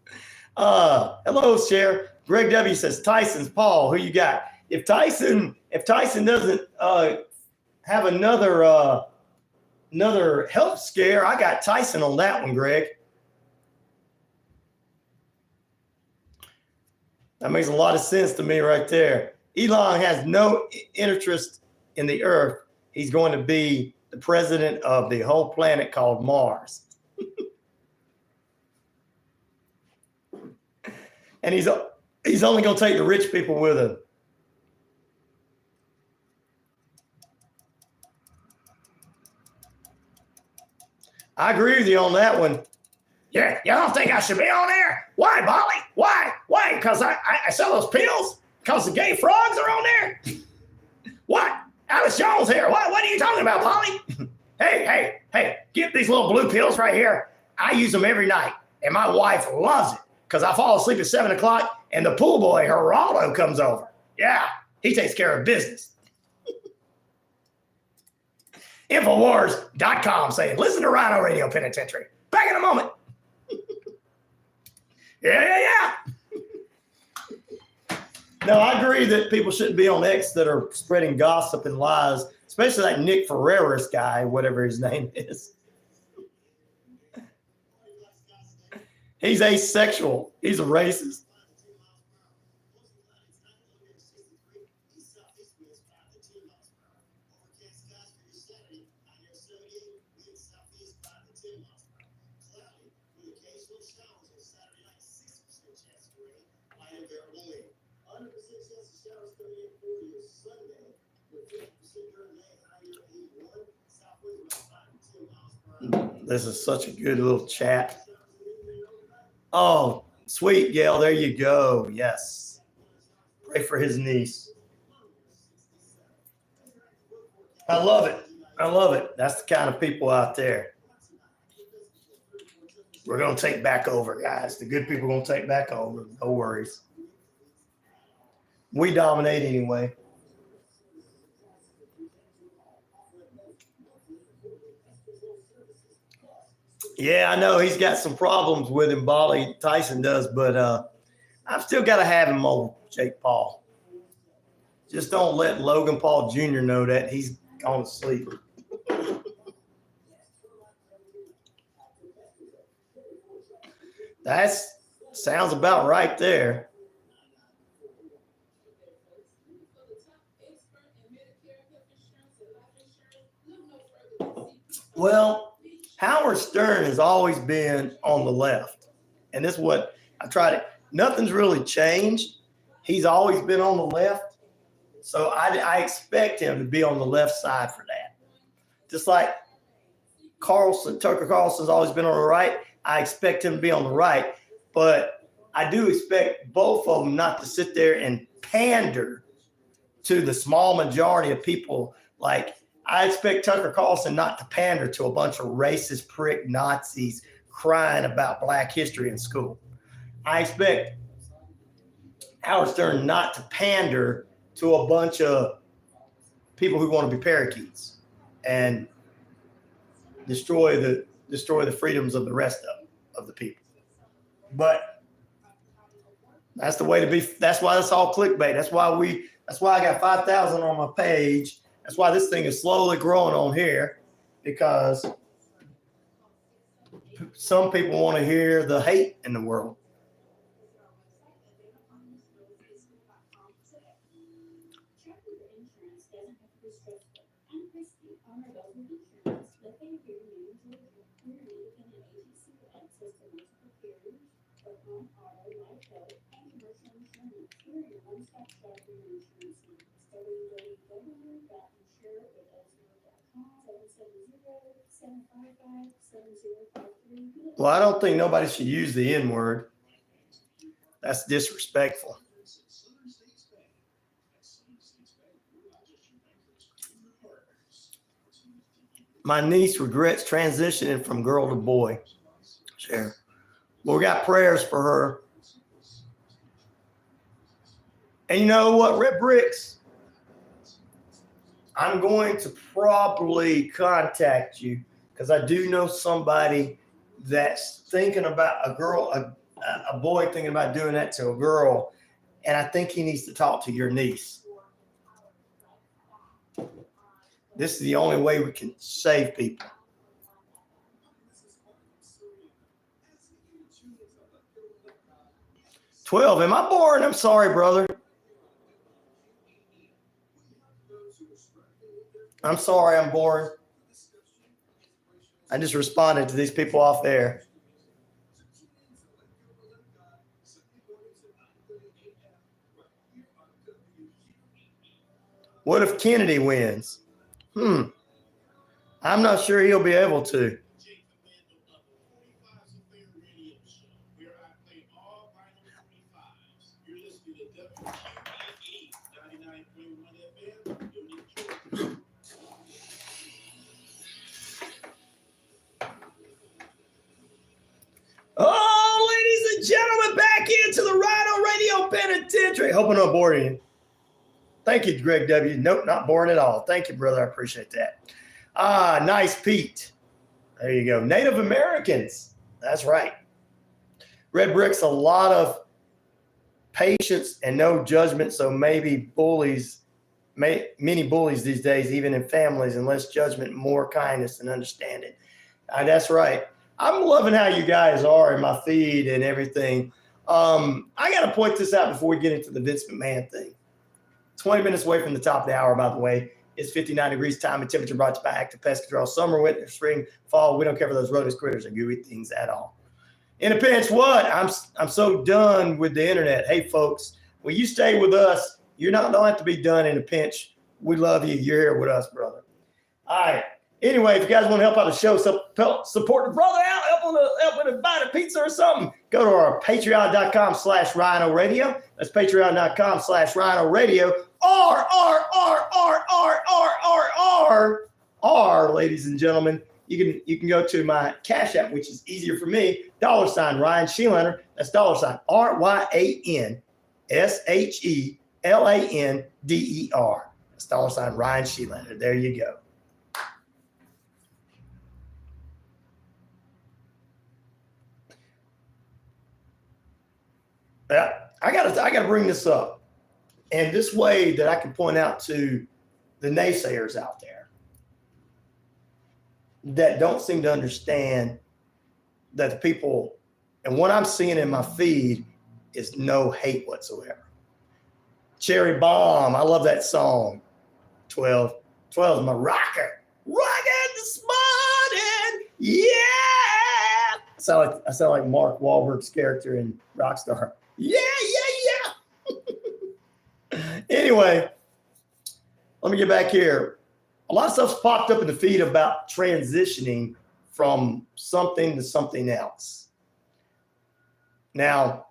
F: Hello, Cher. Greg W says Tyson's Paul. Who you got? If Tyson doesn't have another health scare, I got Tyson on that one, Greg. That makes a lot of sense to me right there. Elon has no interest in the earth. He's going to be the president of the whole planet called Mars. And he's only going to take the rich people with him. I agree with you on that one. Yeah, you don't think I should be on there? Why, Bolly? Why? Why? Because I sell those pills? Because the gay frogs are on there? What? Alice Jones here. What are you talking about, Polly? Hey, get these little blue pills right here. I use them every night, and my wife loves it because I fall asleep at 7 o'clock, and the pool boy, Geraldo, comes over. Yeah, he takes care of business. Infowars.com saying, listen to RyanORadio Penitentiary. Back in a moment. Yeah. No, I agree that people shouldn't be on X that are spreading gossip and lies, especially that Nick Ferreras guy, whatever his name is. He's asexual. He's a racist. This is such a good little chat. Oh, sweet, Gail. There you go. Yes. Pray for his niece. I love it. That's the kind of people out there. We're going to take back over, guys. The good people are going to take back over. No worries. We dominate anyway. Yeah, I know he's got some problems with him, Bolly. Tyson does, but I've still got to have him over Jake Paul. Just don't let Logan Paul Jr. know that he's gone to sleep. That sounds about right there. Well, Howard Stern has always been on the left. And this is what I try to, nothing's really changed. He's always been on the left. So I expect him to be on the left side for that. Just like Tucker Carlson's always been on the right. I expect him to be on the right. But I do expect both of them not to sit there and pander to the small majority of people. Like, I expect Tucker Carlson not to pander to a bunch of racist prick Nazis crying about Black history in school. I expect Howard Stern not to pander to a bunch of people who want to be parakeets and destroy the freedoms of the rest of the people. But that's the way to be. That's why it's all clickbait. That's why I got 5,000 on my page. That's why this thing is slowly growing on here, because some people want to hear the hate in the world. Well, I don't think nobody should use the N-word. That's disrespectful. My niece regrets transitioning from girl to boy. Sure. Well, we got prayers for her. And you know what, Red Bricks? I'm going to probably contact you because I do know somebody that's thinking about a boy thinking about doing that to a girl. And I think he needs to talk to your niece. This is the only way we can save people. $12. Am I boring? I'm sorry, brother. I'm sorry, I'm boring. I just responded to these people off there. What if Kennedy wins? I'm not sure he'll be able to. Oh, ladies and gentlemen, back into the RyanORadio Penitentiary. Hope I'm not boring you. Thank you, Greg W. Nope, not boring at all. Thank you, brother. I appreciate that. Nice, Pete. There you go. Native Americans. That's right. Red Brick's a lot of patience and no judgment. So maybe many bullies these days, even in families, and less judgment, more kindness and understanding. That's right. I'm loving how you guys are in my feed and everything. I got to point this out before we get into the Vince McMahon thing. 20 minutes away from the top of the hour, by the way. It's 59 degrees time and temperature brought to you by Active Pest Control. Summer, winter, spring, fall. We don't care for those rodents, critters, and gooey things at all. In a pinch, what? I'm so done with the internet. Hey, folks, when you stay with us, you don't have to be done in a pinch. We love you. You're here with us, brother. All right. Anyway, if you guys want to help out the show, support the brother out, help with a bite of pizza or something, go to our patreon.com/RyanORadio. That's patreon.com/RyanORadio. R, ladies and gentlemen. You can go to my Cash App, which is easier for me, $RyanShelander. That's $RyanShelander. That's $RyanShelander. There you go. Yeah, I gotta bring this up, and this way that I can point out to the naysayers out there that don't seem to understand that the people, and what I'm seeing in my feed is no hate whatsoever. Cherry Bomb, I love that song. 12 is my rocker. Rockin' this Yeah. I sound like Mark Wahlberg's character in Rockstar. Yeah. Anyway, let me get back here. A lot of stuff's popped up in the feed about transitioning from something to something else. Now,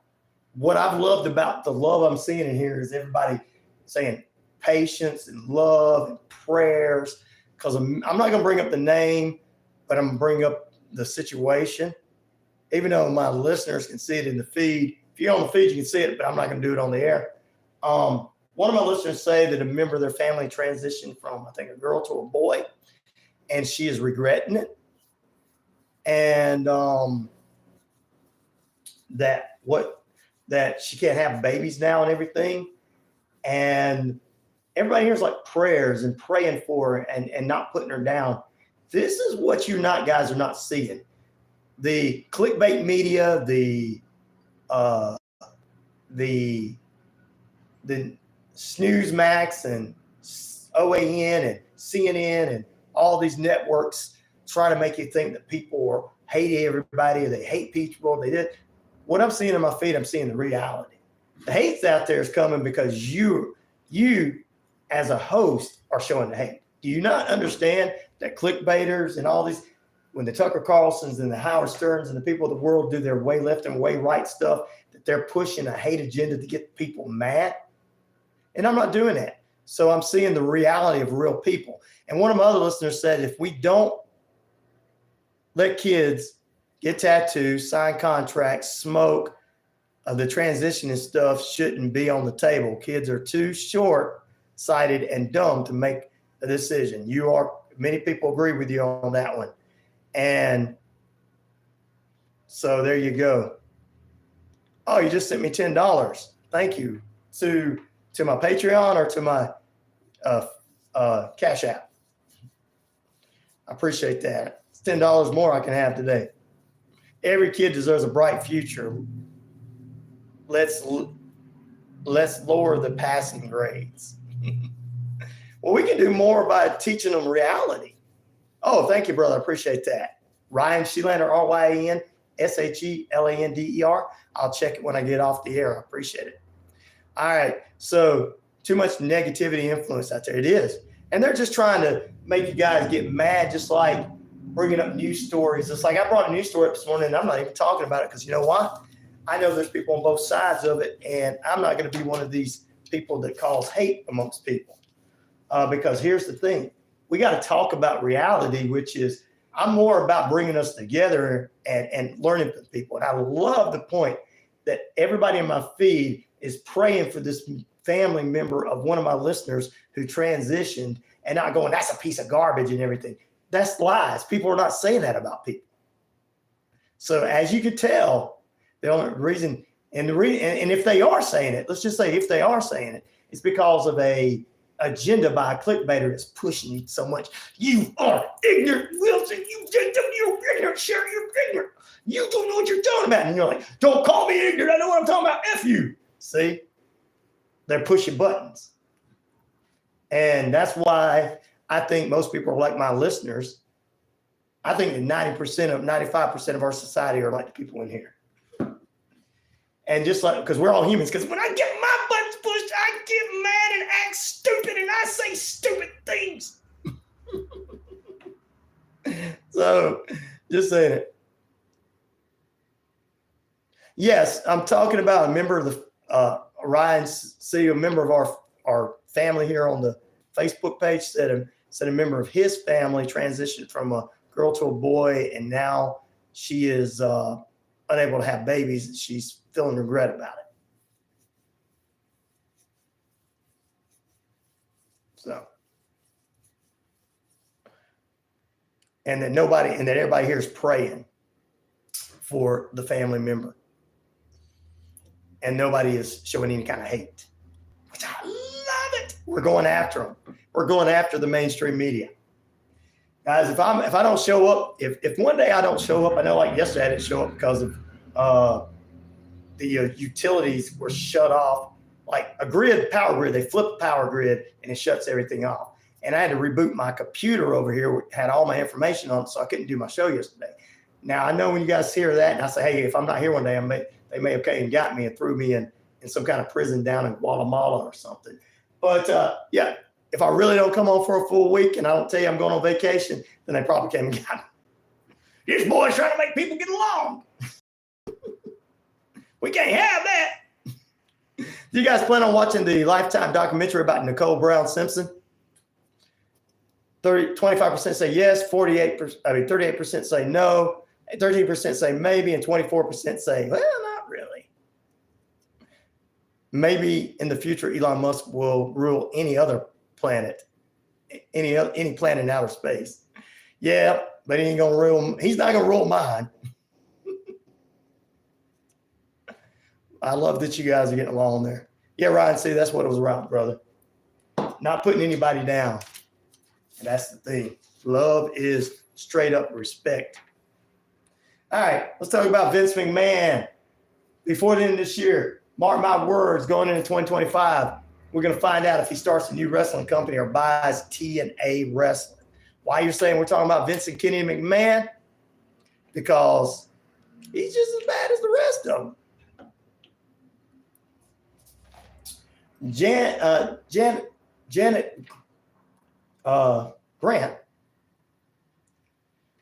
F: what I've loved about the love I'm seeing in here is everybody saying patience and love and prayers, because I'm not going to bring up the name, but I'm going to bring up the situation. Even though my listeners can see it in the feed. If you're on the feed, you can see it, but I'm not going to do it on the air. One of my listeners say that a member of their family transitioned from, I think, a girl to a boy, and she is regretting it. And that she can't have babies now and everything. And everybody here's like prayers and praying for her and not putting her down. This is what you guys are not seeing. The clickbait media, the Snooze-Max and OAN and CNN and all these networks trying to make you think that people hate everybody, or they hate people. They did. What I'm seeing in my feed, I'm seeing the reality. The hate's out there is coming because you as a host are showing the hate. Do you not understand that clickbaiters and all these, when the Tucker Carlsons and the Howard Sterns and the people of the world do their way left and way right stuff, that they're pushing a hate agenda to get people mad? And I'm not doing that. So I'm seeing the reality of real people. And one of my other listeners said, if we don't let kids get tattoos, sign contracts, smoke, the transition and stuff shouldn't be on the table. Kids are too short-sighted and dumb to make a decision. Many people agree with you on that one. And so there you go. Oh, you just sent me $10. Thank you. To my Patreon or to my Cash App. I appreciate that. It's $10 more I can have today. Every kid deserves a bright future. Let's lower the passing grades. Well, we can do more by teaching them reality. Oh, thank you, brother. I appreciate that. RyanShelander, RyanShelander. I'll check it when I get off the air. I appreciate it. All right. So too much negativity influence out there. It is. And they're just trying to make you guys get mad, just like bringing up news stories. It's like I brought a news story up this morning, and I'm not even talking about it because you know what? I know there's people on both sides of it, and I'm not going to be one of these people that cause hate amongst people. Because here's the thing. We got to talk about reality, which is I'm more about bringing us together and learning from people. And I love the point that everybody in my feed is praying for this family member of one of my listeners who transitioned and not going, that's a piece of garbage and everything. That's lies. People are not saying that about people. So as you can tell, the only reason, and if they are saying it, let's just say if they are saying it, it's because of a agenda by a clickbaiter that's pushing you so much. You are ignorant, Wilson. You're ignorant, Sherry. You're ignorant. You don't know what you're talking about. And you're like, don't call me ignorant. I know what I'm talking about. F you. See? They're pushing buttons. And that's why I think most people are like my listeners. I think that 95% of our society are like the people in here. And just like, because we're all humans, because when I get my buttons pushed, I get mad and act stupid and I say stupid things. So, just saying it. Yes, I'm talking about a member of the, Ryan, see a member of our family here on the Facebook page said a member of his family transitioned from a girl to a boy, and now she is unable to have babies. She's feeling regret about it. So, and that everybody here is praying for the family member, and nobody is showing any kind of hate, which I love it. We're going after them. We're going after the mainstream media. Guys, if I don't show up, if one day I don't show up, I know like yesterday I didn't show up because of the utilities were shut off, like a power grid. They flip the power grid and it shuts everything off. and I had to reboot my computer over here. Had all my information on it, so I couldn't do my show yesterday. Now, I know when you guys hear that, and I say, hey, if I'm not here one day, they may have came and got me and threw me in some kind of prison down in Guatemala or something. But yeah, if I really don't come on for a full week and I don't tell you I'm going on vacation, then they probably came and got me. This boy's trying to make people get along. We can't have that. Do you guys plan on watching the Lifetime documentary about Nicole Brown Simpson? 25% say yes, 38% say no, 13% say maybe, and 24% say, well, not really. Maybe in the future, Elon Musk will rule any other planet, any planet in outer space. Yeah, but he's not gonna rule mine. I love that you guys are getting along there. Yeah, Ryan, see, that's what it was around, brother. Not putting anybody down. And that's the thing. Love is straight up respect. All right, let's talk about Vince McMahon. Before the end of this year, mark my words, going into 2025, we're going to find out if he starts a new wrestling company or buys TNA Wrestling. Why you're saying we're talking about Vince and Kenny McMahon? Because he's just as bad as the rest of them. Janet Grant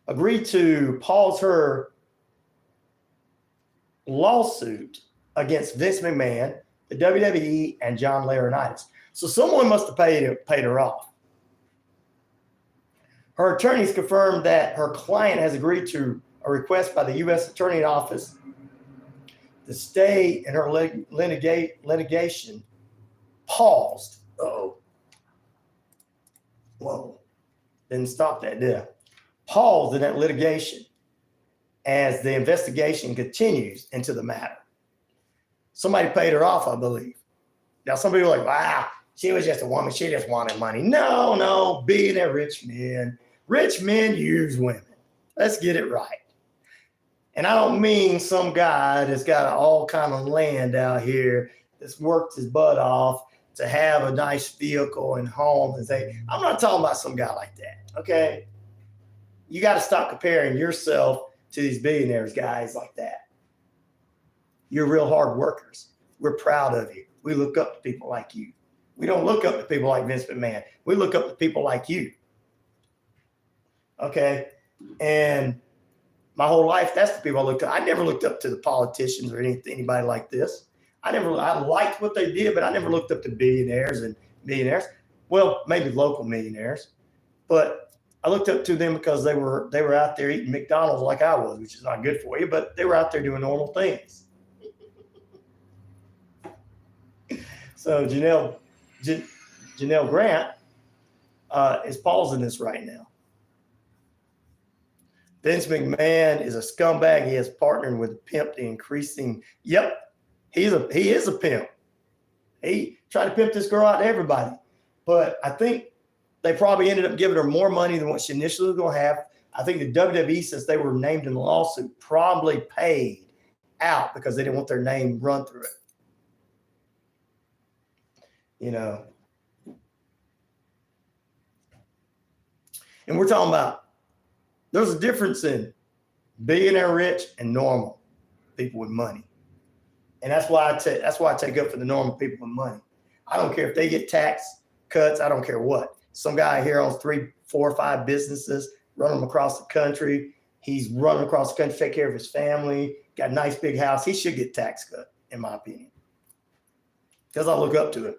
F: agreed to pause her lawsuit against Vince McMahon, the WWE, and John Laurinaitis. So someone must have paid her off. Her attorneys confirmed that her client has agreed to a request by the U.S. Attorney's Office to stay in her litigation paused. Uh-oh. Whoa. Didn't stop that, did I? Paused in that litigation as the investigation continues into the matter. Somebody paid her off, I believe. Now, some people are like, wow, she was just a woman. She just wanted money. No, billionaire rich men. Rich men use women. Let's get it right. And I don't mean some guy that's got all kind of land out here that's worked his butt off to have a nice vehicle and home and say, I'm not talking about some guy like that, okay? You got to stop comparing yourself to these billionaires guys like that. You're real hard workers. We're proud of you. We look up to people like you. We don't look up to people like Vince McMahon. We look up to people like you, okay? And my whole life, that's the people I looked up. I never looked up to the politicians or anybody like this. I liked what they did, but I never looked up to billionaires and millionaires. Well, maybe local millionaires, but I looked up to them because they were out there eating McDonald's like I was, which is not good for you, but they were out there doing normal things. So Janelle Grant is pausing this right now. Vince McMahon is a scumbag. He has partnered with a pimp to increasing. Yep. He is a pimp. He tried to pimp this girl out to everybody. But I think they probably ended up giving her more money than what she initially was going to have. I think the WWE, since they were named in the lawsuit, probably paid out because they didn't want their name run through it. You know. And we're talking about, there's a difference in billionaire rich and normal people with money. And that's why I take up for the normal people with money. I don't care if they get tax cuts. I don't care what. Some guy here owns 3, 4, 5 businesses, run them across the country. He's running across the country, take care of his family, got a nice big house. He should get tax cut, in my opinion, because I look up to him.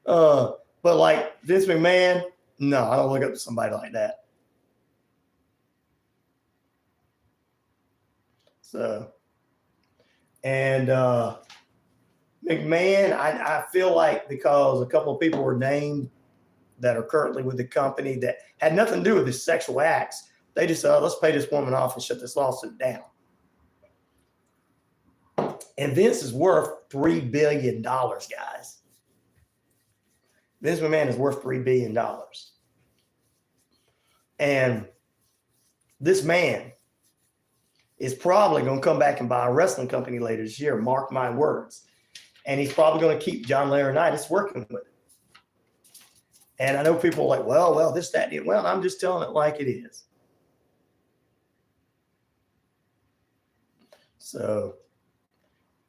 F: But like Vince McMahon, no, I don't look up to somebody like that. So, and McMahon, I feel like because a couple of people were named that are currently with the company that had nothing to do with his sexual acts, they just said, let's pay this woman off and shut this lawsuit down. And Vince is worth $3 billion, guys. Vince McMahon is worth $3 billion. And this man is probably going to come back and buy a wrestling company later this year. Mark my words. and he's probably going to keep John Laurinaitis working with it. And I know people are like, well, this, that, and well, I'm just telling it like it is. So,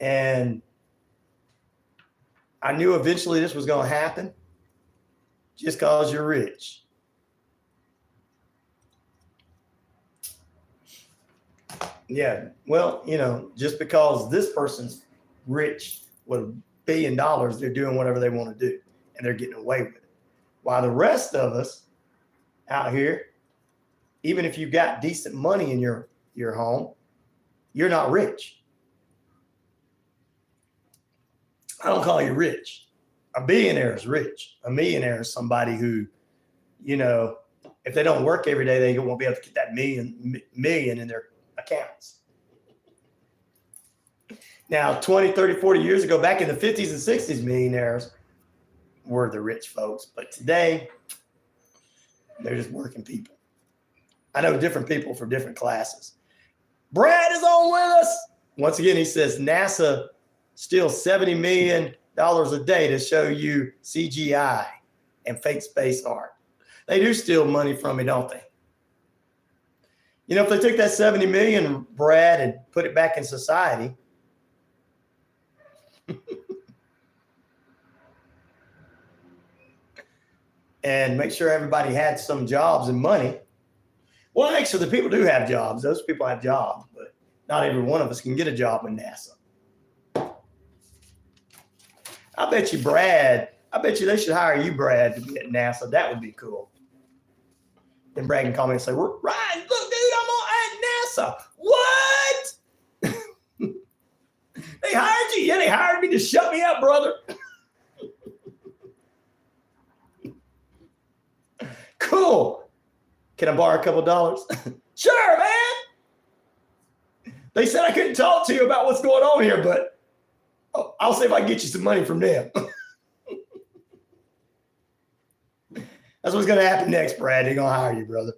F: and I knew eventually this was going to happen just because you're rich. Yeah, well, just because this person's rich with $1 billion, they're doing whatever they want to do and they're getting away with it. While the rest of us out here, even if you've got decent money in your home, you're not rich. I don't call you rich. A billionaire is rich. A millionaire is somebody who, if they don't work every day, they won't be able to get that million in their accounts. Now, 20, 30, 40 years ago, back in the 50s and 60s, millionaires were the rich folks. But today, they're just working people. I know different people for different classes. Brad is on with us. Once again, he says NASA steals $70 million a day to show you CGI and fake space art. They do steal money from me, don't they? If they took that 70 million, Brad, and put it back in society, and make sure everybody had some jobs and money. Well, actually, the people do have jobs. Those people have jobs, but not every one of us can get a job with NASA. I bet you they should hire you, Brad, to be at NASA. That would be cool. Then Brad can call me and say, Ryan, look, dude, I'm at NASA. What? They hired you? Yeah, they hired me to shut me up, brother. Cool. Can I borrow a couple dollars? Sure, man. They said I couldn't talk to you about what's going on here, but I'll see if I can get you some money from them. That's what's going to happen next, Brad. They're going to hire you, brother.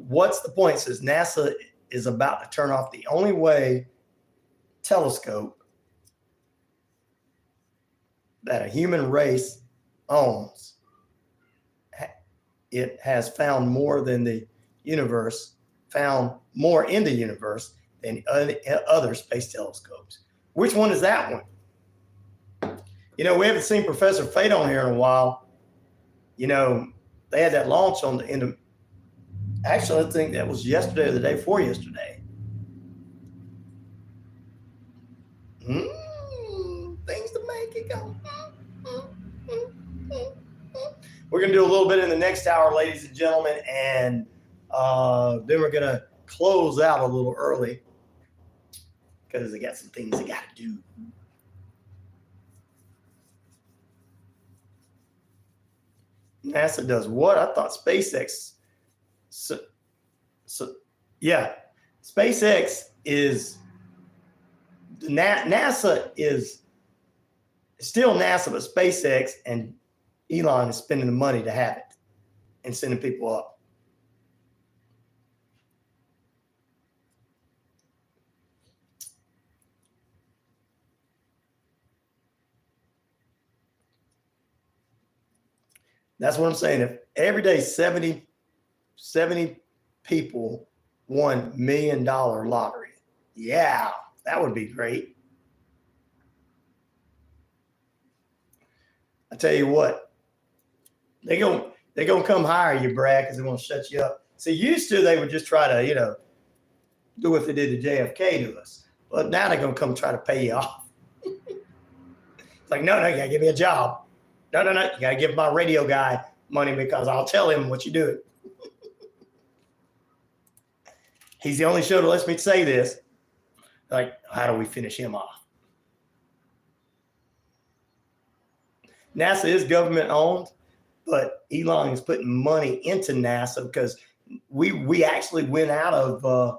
F: What's the point? It says NASA is about to turn off the only way telescope that a human race owns. It has found more than the universe, found more in the universe than other space telescopes. Which one is that one? We haven't seen Professor Fate on here in a while. They had that launch on the end of, actually, I think that was yesterday or the day before yesterday. Things to make it go. We're going to do a little bit in the next hour, ladies and gentlemen, and then we're going to close out a little early because they got some things they got to do. NASA does what? I thought SpaceX. Yeah, SpaceX is NASA is still NASA, but SpaceX and Elon is spending the money to have it and sending people up. That's what I'm saying. If every day 70 people won $1 million lottery, yeah, that would be great. I tell you what, they're gonna come hire you, Brad, because they want to shut you up. See, used to they would just try to, do what they did to JFK to us, but now they're gonna come try to pay you off. It's like, no, you gotta give me a job. No, you gotta give my radio guy money because I'll tell him what you do. He's the only show that lets me say this. Like, how do we finish him off? NASA is government owned, but Elon is putting money into NASA because we actually went out of,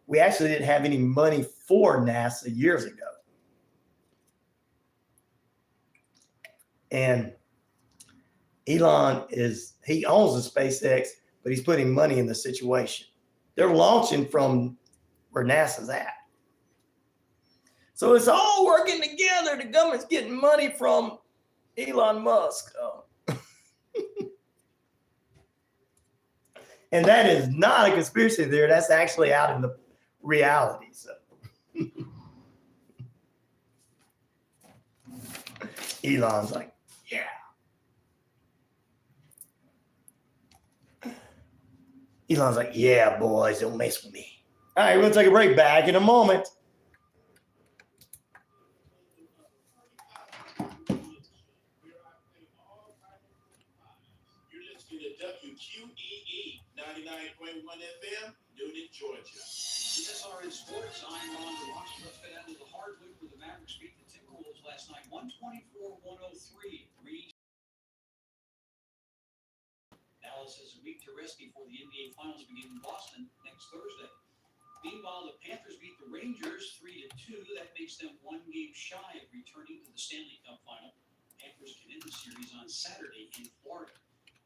F: we actually didn't have any money for NASA years ago. And Elon he owns the SpaceX, but he's putting money in the situation. They're launching from where NASA's at. So it's all working together. The government's getting money from Elon Musk. And that is not a conspiracy theory. That's actually out in the reality. So Elon's like, yeah. Elon's like, yeah, boys, don't mess with me. All right, we'll take a break. Back in a moment.
K: You're listening to WQEE 99.1 FM, Noonan, Georgia.
G: This is SRN Sports. I'm Ron Watson. Let's get out of the hardwood where the Mavericks beat the Timberwolves last night, 124-103. Dallas has a week to rest before the NBA Finals begin in Boston next Thursday. Meanwhile, the Panthers beat the Rangers 3-2. That makes them one game shy of returning to the Stanley Cup final. Panthers can end the series on Saturday in Florida.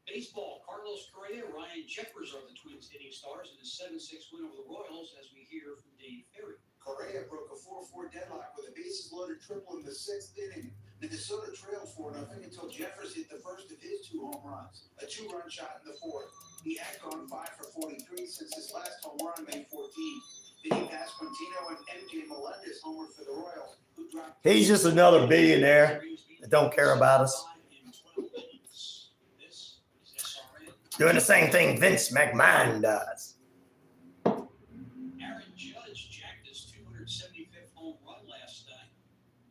G: Baseball, Carlos Correa, Ryan Jeffers are the Twins hitting stars in a 7-6 win over the Royals, as we hear from Dave Ferry.
L: Correa broke a 4-4 deadlock with a bases-loaded triple in the 6th inning. Minnesota trailed 4-0 until Jeffers hit the first of his 2 home runs, a 2-run shot in the 4th. He had gone 5 for 43 since his last home run on May 14th. Then he passed Quintino and MJ Melendez homer for the Royals, who dropped.
F: He's just another billionaire that don't care about us. Doing the same thing Vince McMahon does.
G: Aaron Judge jacked his 275th home run last night.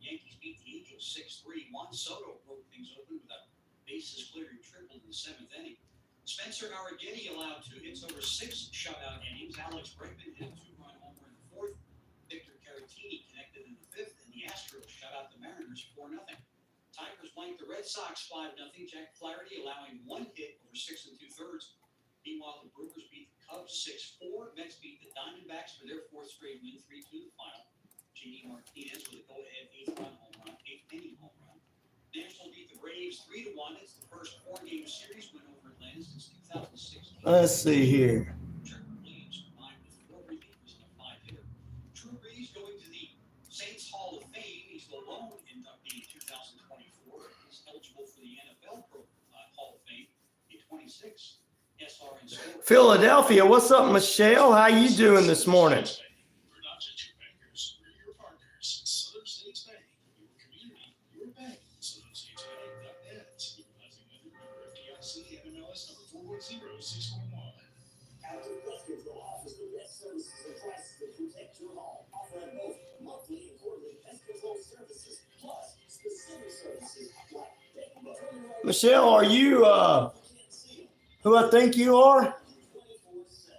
G: Yankees beat the Angels 6-3. Juan Soto broke things open with a bases-clearing triple in the 7th inning. Spencer Arrighetti allowed 2 hits over 6 shutout innings. Alex Bregman hit a 2-run homer in the 4th. Victor Caratini connected in the 5th, and the Astros shut out the Mariners 4-0. Tigers blanked the Red Sox 5-0. Jack Flaherty allowing 1 hit over 6 2/3. Meanwhile, the Brewers beat the Cubs 6-4. Mets beat the Diamondbacks for their 4th straight win, 3-2 the final. J.D. Martinez with a go-ahead 8th-run home run, 8th-inning home run. Nationals beat the Braves 3-1. It's the first 4-game series win over Atlanta since 2016.
F: Let's see here.
G: Trevor Williams combined with 4 relievers and a 5-hitter. Drew Brees going to the Saints Hall of Fame. He's the lone inductee in 2024. He's eligible for the NFL Hall of Fame in 26. SRN Sports.
F: Philadelphia, what's up, Michelle? How you doing this morning?
K: We're not just your bankers, we're your partners. Southern States Bank, your community, your bank. SouthernStatesBank.net. Utilizing the member FDIC and MLS number 410641.
B: Active Pest Control offers the best services and prices to protect your home. Offering both monthly and quarterly pest control services, plus specific services like
F: Michelle, are you who I think you are?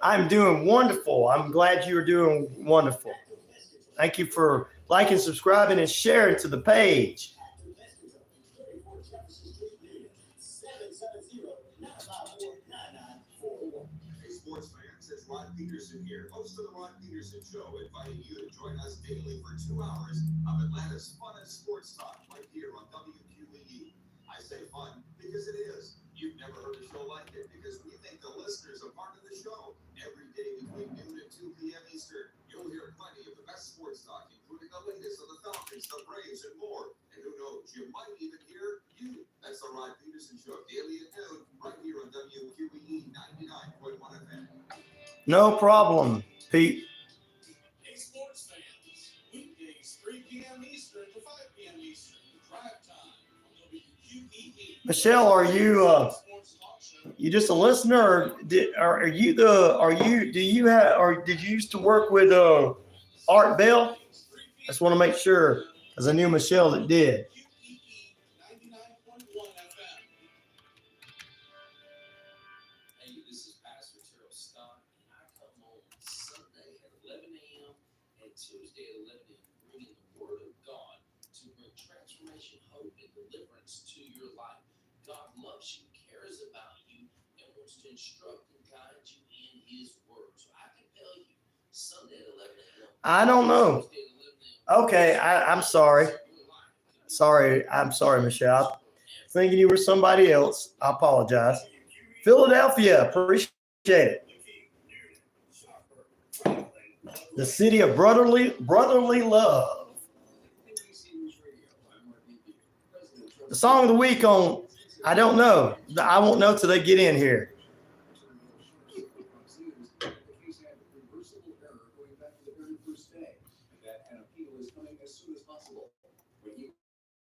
F: I'm doing wonderful. I'm glad you're doing wonderful. Thank you for liking, subscribing, and sharing to the page.
B: Hey, sports fans, it's Ron Peterson here, host of the Ron Peterson Show, inviting you to join us daily for 2 hours of Atlanta's funnest sports talk right here on WQEE. I say fun because it is. You've never heard a show like it because we think the listeners are part of the show. Every day between noon and 2 p.m. Eastern, you'll hear plenty of the best sports talk, including the latest on the Falcons, the Braves, and more. And who knows, you might even hear you. That's the Ron Peterson Show, daily at noon, right here on WQEE 99.1 FM.
F: No problem, Pete.
K: Hey, sports fans, weekdays 3 p.m. Eastern to 5 p.m. Eastern, drive time on WQEE.
F: Michelle, are you you just a listener, or did you used to work with Art Bell? I just want to make sure, because I knew Michelle that did.
M: Hey, this is Pastor Terrell Scott, and I come on Sunday at 11 a.m. and Tuesday at 11 a.m. bringing the Word of God to bring transformation, hope, and deliverance to your life. God loves you, cares about you, and wants to instruct and guide you in His Word. So I can tell you, Sunday at 11 a.m.
F: I don't know.
M: Tuesday at 11 a.m.
F: Okay, I'm sorry. I'm sorry, Michelle. thinking you were somebody else. I apologize. Philadelphia, appreciate it. The city of brotherly love. The song of the week on, I don't know. I won't know till they get in here.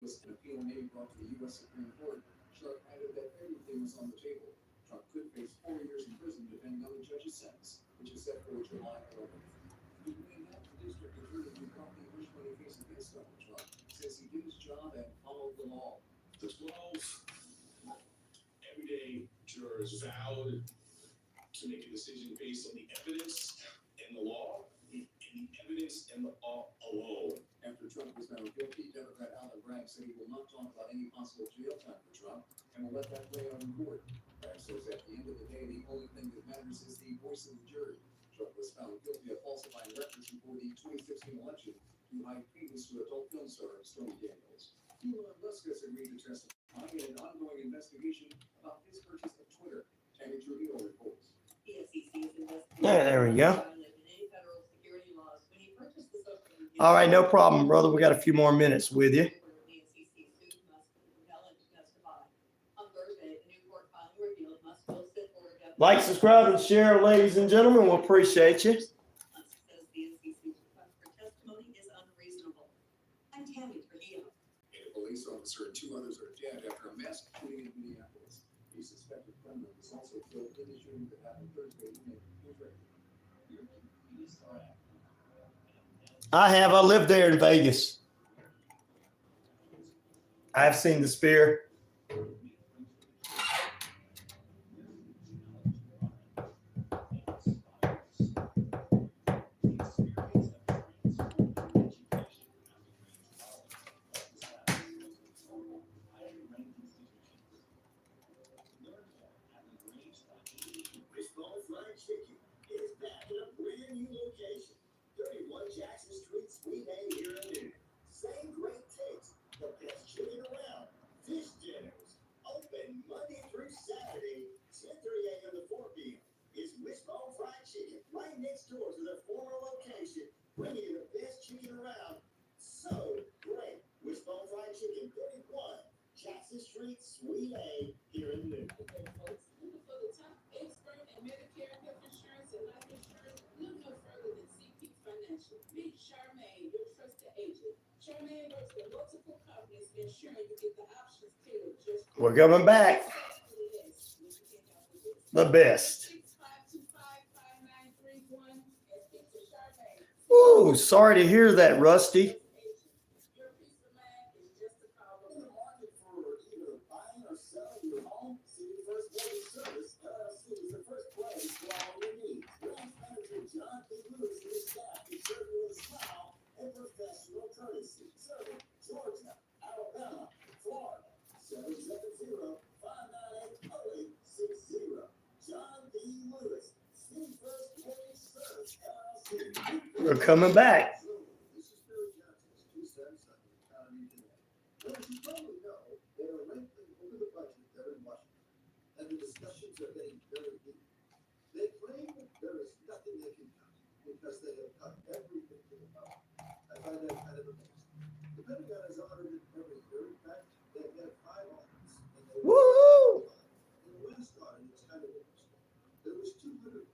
N: An appeal may be brought to the U.S. Supreme Court. Sharp added that everything was on the table. Trump could face 4 years in prison depending on the judge's sentence, which is set for July 11th. He may not the district attorney who brought the original case against Donald Trump, says he did his job and followed the law.
K: The 12 everyday jurors vowed to make a decision based on the evidence and the law, and the evidence and the law alone.
N: After Trump was found guilty, Democrat Alan Bragg said he will not talk about any possible jail time for Trump and will let that play out in court. Bragg says at the end of the day, the only thing that matters is the voice of the jury. Trump was found guilty of falsifying records before the 2016 election to hide payments to adult film star Stormy Daniels. Elon Musk has agreed to testify in an ongoing investigation about his purchase of Twitter. Tammy Trujillo reports.
D: The SEC is investigating.
F: There we go.
D: Any federal security laws when he purchased the social media.
F: All right, no problem, brother. We got a few more minutes with you. Like, subscribe, and share, ladies and gentlemen. We appreciate you.
D: Says the NCC's request for testimony is unreasonable. I'm Tammy Trujillo.
N: A police officer and 2 others are dead after a mass shooting in Minneapolis. A suspected criminal was also killed in the shooting that happened Thursday evening.
F: I lived there in Vegas. I've seen the spear. We're coming back. The best. Ooh, sorry to hear that, Rusty. We're coming back.
C: And the discussions are getting very deep. They claim there is nothing they can cut because they have cut everything to the bone. I find that kind of amazing. The Pentagon has audited every year. In fact, they've had 5 audits.
F: Woo!
C: In the last audit, it's kind of interesting. There was $220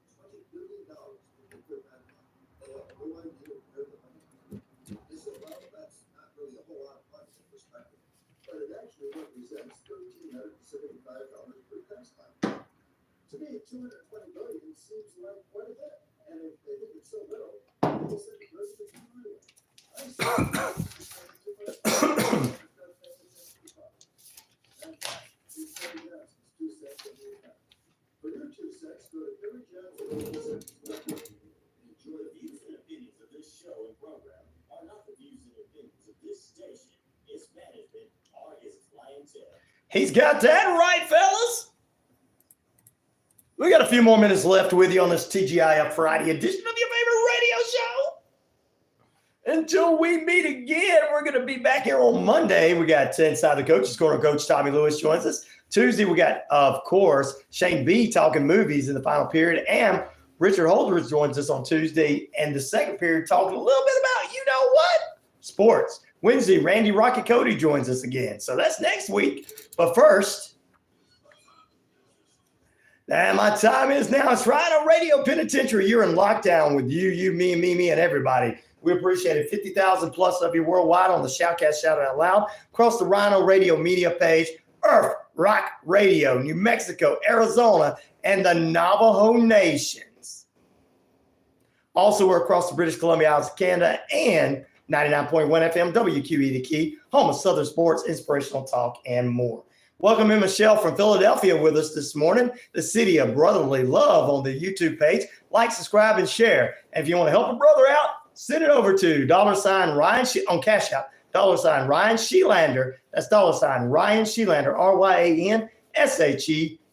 C: billion to put that on. They have no idea where the money came from. They said, well, that's not really a whole lot of money in perspective. But it actually represents $1,375 per tax filer. To me, $220 billion seems like quite a bit. And if they think it's so little, they said the president can do it. I say too much. For your 2 cents, go to Billy Johnson.
B: Enjoy the views and opinions of this show and program are not the views and opinions of this station, its management, or its clientele.
F: He's got that right, fellas. We got a few more minutes left with you on this TGIF Friday edition of your favorite radio show. until we meet again. We're going to be back here on Monday. We got Inside the Coaches Corner. Coach Tommy Lewis joins us. Tuesday, we got, of course, Shane B talking movies in the final period. And Richard Holders joins us on Tuesday. And the second period talking a little bit about, you know what? Sports. Wednesday, Randy Rocket Cody joins us again. So that's next week. But first, and my time is now. It's RyanORadio Penitentiary. You're in lockdown with you, me, and everybody. We appreciate it. 50,000 plus of you worldwide on the Shoutcast Shout It Out Loud. Across the RyanORadio media page, Earth Rock Radio, New Mexico, Arizona, and the Navajo Nations. Also, we're across the British Columbia Isles of Canada and 99.1 FM, WQEE The Key, home of Southern sports, inspirational talk, and more. Welcome in Michelle from Philadelphia with us this morning, the city of brotherly love on the YouTube page. Like, subscribe, and share. And if you want to help a brother out, send it over to $Ryan on Cash App, $RyanShelander. That's $RyanShelander,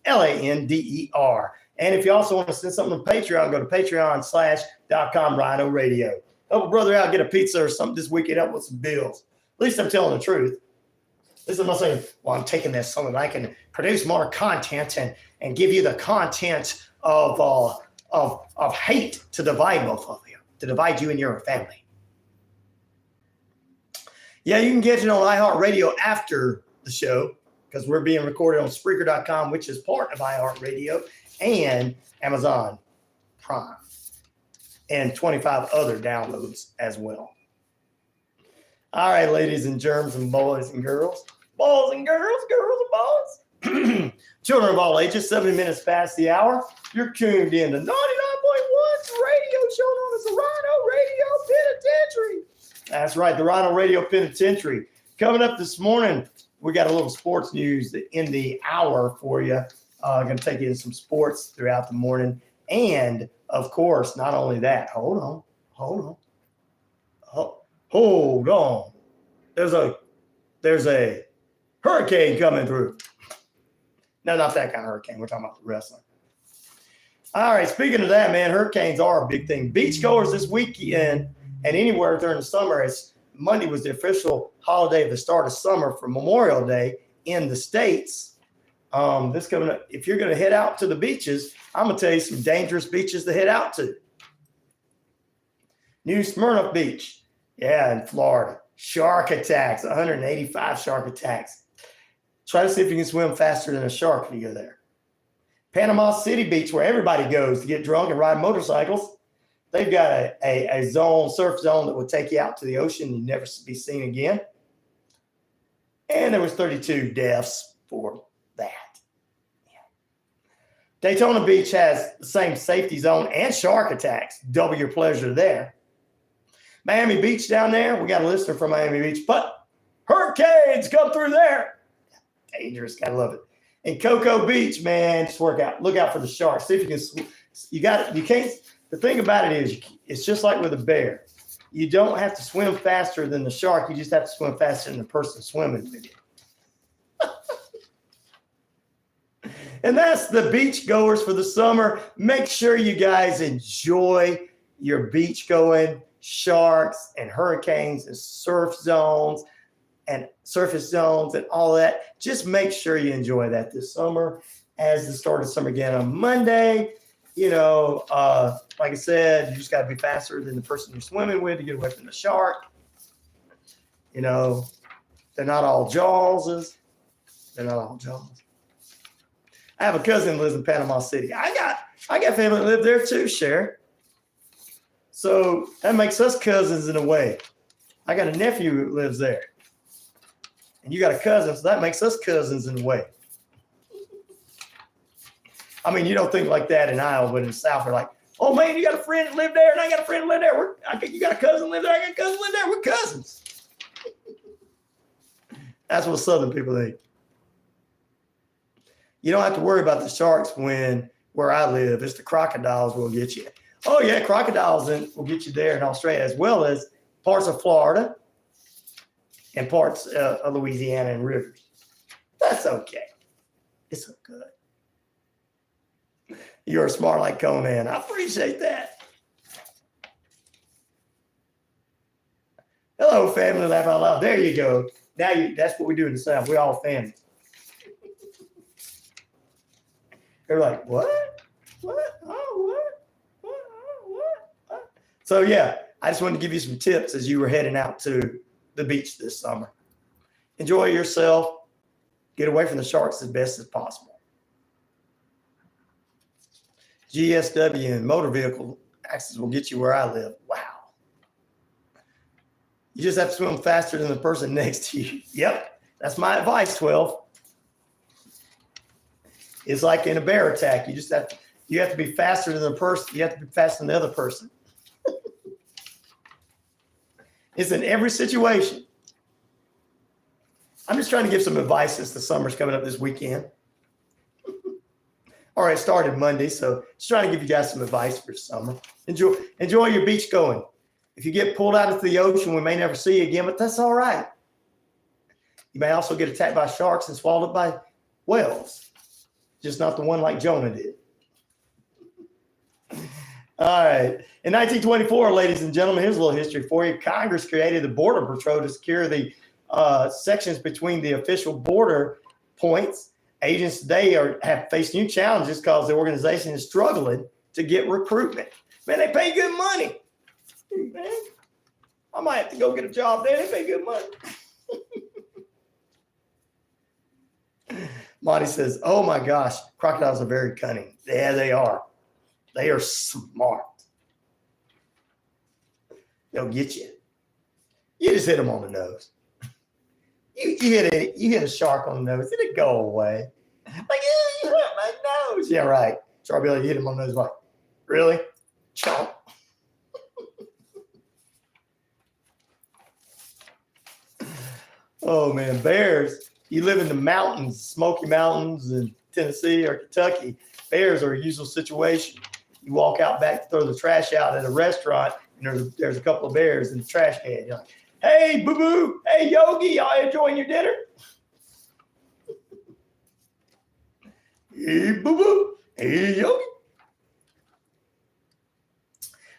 F: RyanShelander. And if you also want to send something to Patreon, go to patreon.com/RyanORadio. Help a brother out, get a pizza or something this weekend, up with some bills. At least I'm telling the truth. At least I'm not saying, well, I'm taking this so that I can produce more content and give you the content of hate to divide both of you, to divide you and your family. Yeah, you can get it on iHeartRadio after the show because we're being recorded on Spreaker.com, which is part of iHeartRadio, and Amazon Prime, and 25 other downloads as well. All right, ladies and germs and boys and girls, girls and boys, children of all ages, 70 minutes past the hour. You're tuned in to 99.1's radio show known as the RyanORadio Penitentiary. That's right, the RyanORadio Penitentiary. Coming up this morning, we got a little sports news in the hour for you. Going to take you into some sports throughout the morning. And, of course, not only that, hold on. There's a hurricane coming through. No, not that kind of hurricane. We're talking about the wrestling. All right, speaking of that, man, hurricanes are a big thing. Beachgoers this weekend and anywhere during the summer, Monday was the official holiday of the start of summer for Memorial Day in the States. This coming up, if you're going to head out to the beaches, I'm going to tell you some dangerous beaches to head out to. New Smyrna Beach, in Florida. Shark attacks, 185 shark attacks. Try to see if you can swim faster than a shark when you go there. Panama City Beach, where everybody goes to get drunk and ride motorcycles. They've got a surf zone that will take you out to the ocean and never be seen again. And there was 32 deaths for that. Yeah. Daytona Beach has the same safety zone and shark attacks. Double your pleasure there. Miami Beach down there, we got a listener from Miami Beach, but hurricanes come through there. Dangerous, gotta love it. And Cocoa Beach, man, just look out for the sharks. See if you can. You can't. The thing about it is, it's just like with a bear. You don't have to swim faster than the shark. You just have to swim faster than the person swimming with you. And that's the beach goers for the summer. Make sure you guys enjoy your beach going, sharks and hurricanes and surface zones and all that. Just make sure you enjoy that this summer as the start of summer again on Monday. Like I said, you just got to be faster than the person you're swimming with to get away from the shark. They're not all Jawses. I have a cousin who lives in Panama City. I got family that live there too, Cher. So that makes us cousins in a way. I got a nephew who lives there. And you got a cousin, so that makes us cousins in a way. I mean, you don't think like that in Iowa, but in the South, they're like, oh, man, you got a friend that live there, and I got a friend that live there. You got a cousin live there, I got a cousin live there. We're cousins. That's what Southern people think. You don't have to worry about the sharks where I live. It's the crocodiles will get you. Oh, yeah, crocodiles will get you there in Australia, as well as parts of Florida and parts of Louisiana and rivers. That's okay. It's good. You're smart like Conan. I appreciate that. Hello, family. Laugh out loud. There you go. That's what we do in the South. We all family. They're like, what? What? Oh, what? What? Oh, what? So, yeah, I just wanted to give you some tips as you were heading out to the beach this summer. Enjoy yourself. Get away from the sharks as best as possible. GSW and motor vehicle accidents will get you where I live. Wow. You just have to swim faster than the person next to you. Yep, that's my advice, 12. It's like in a bear attack. You have to be faster than the person. You have to be faster than the other person. It's in every situation. I'm just trying to give some advice as the summer's coming up this weekend. All right, it started Monday, so just trying to give you guys some advice for summer. Enjoy your beach going. If you get pulled out into the ocean, we may never see you again, but that's all right. You may also get attacked by sharks and swallowed by whales, just not the one like Jonah did. All right. In 1924, ladies and gentlemen, here's a little history for you. Congress created the Border Patrol to secure the sections between the official border points. Agents today have faced new challenges because the organization is struggling to get recruitment. Man, they pay good money. Man, I might have to go get a job there. They pay good money. Monty says, oh my gosh, crocodiles are very cunning. Yeah, they are. They are smart. They'll get you. You just hit them on the nose. You hit a shark on the nose. It'll go away. Like, yeah, you hit my nose. Yeah, right. Shark will hit him on the nose like, really? Chomp. Oh, man, bears. You live in the mountains, Smoky Mountains in Tennessee or Kentucky. Bears are a usual situation. You walk out back to throw the trash out at a restaurant, and there's a couple of bears in the trash can. You're like, hey, boo-boo. Hey, Yogi, y'all enjoying your dinner? Hey, boo-boo. Hey, Yogi.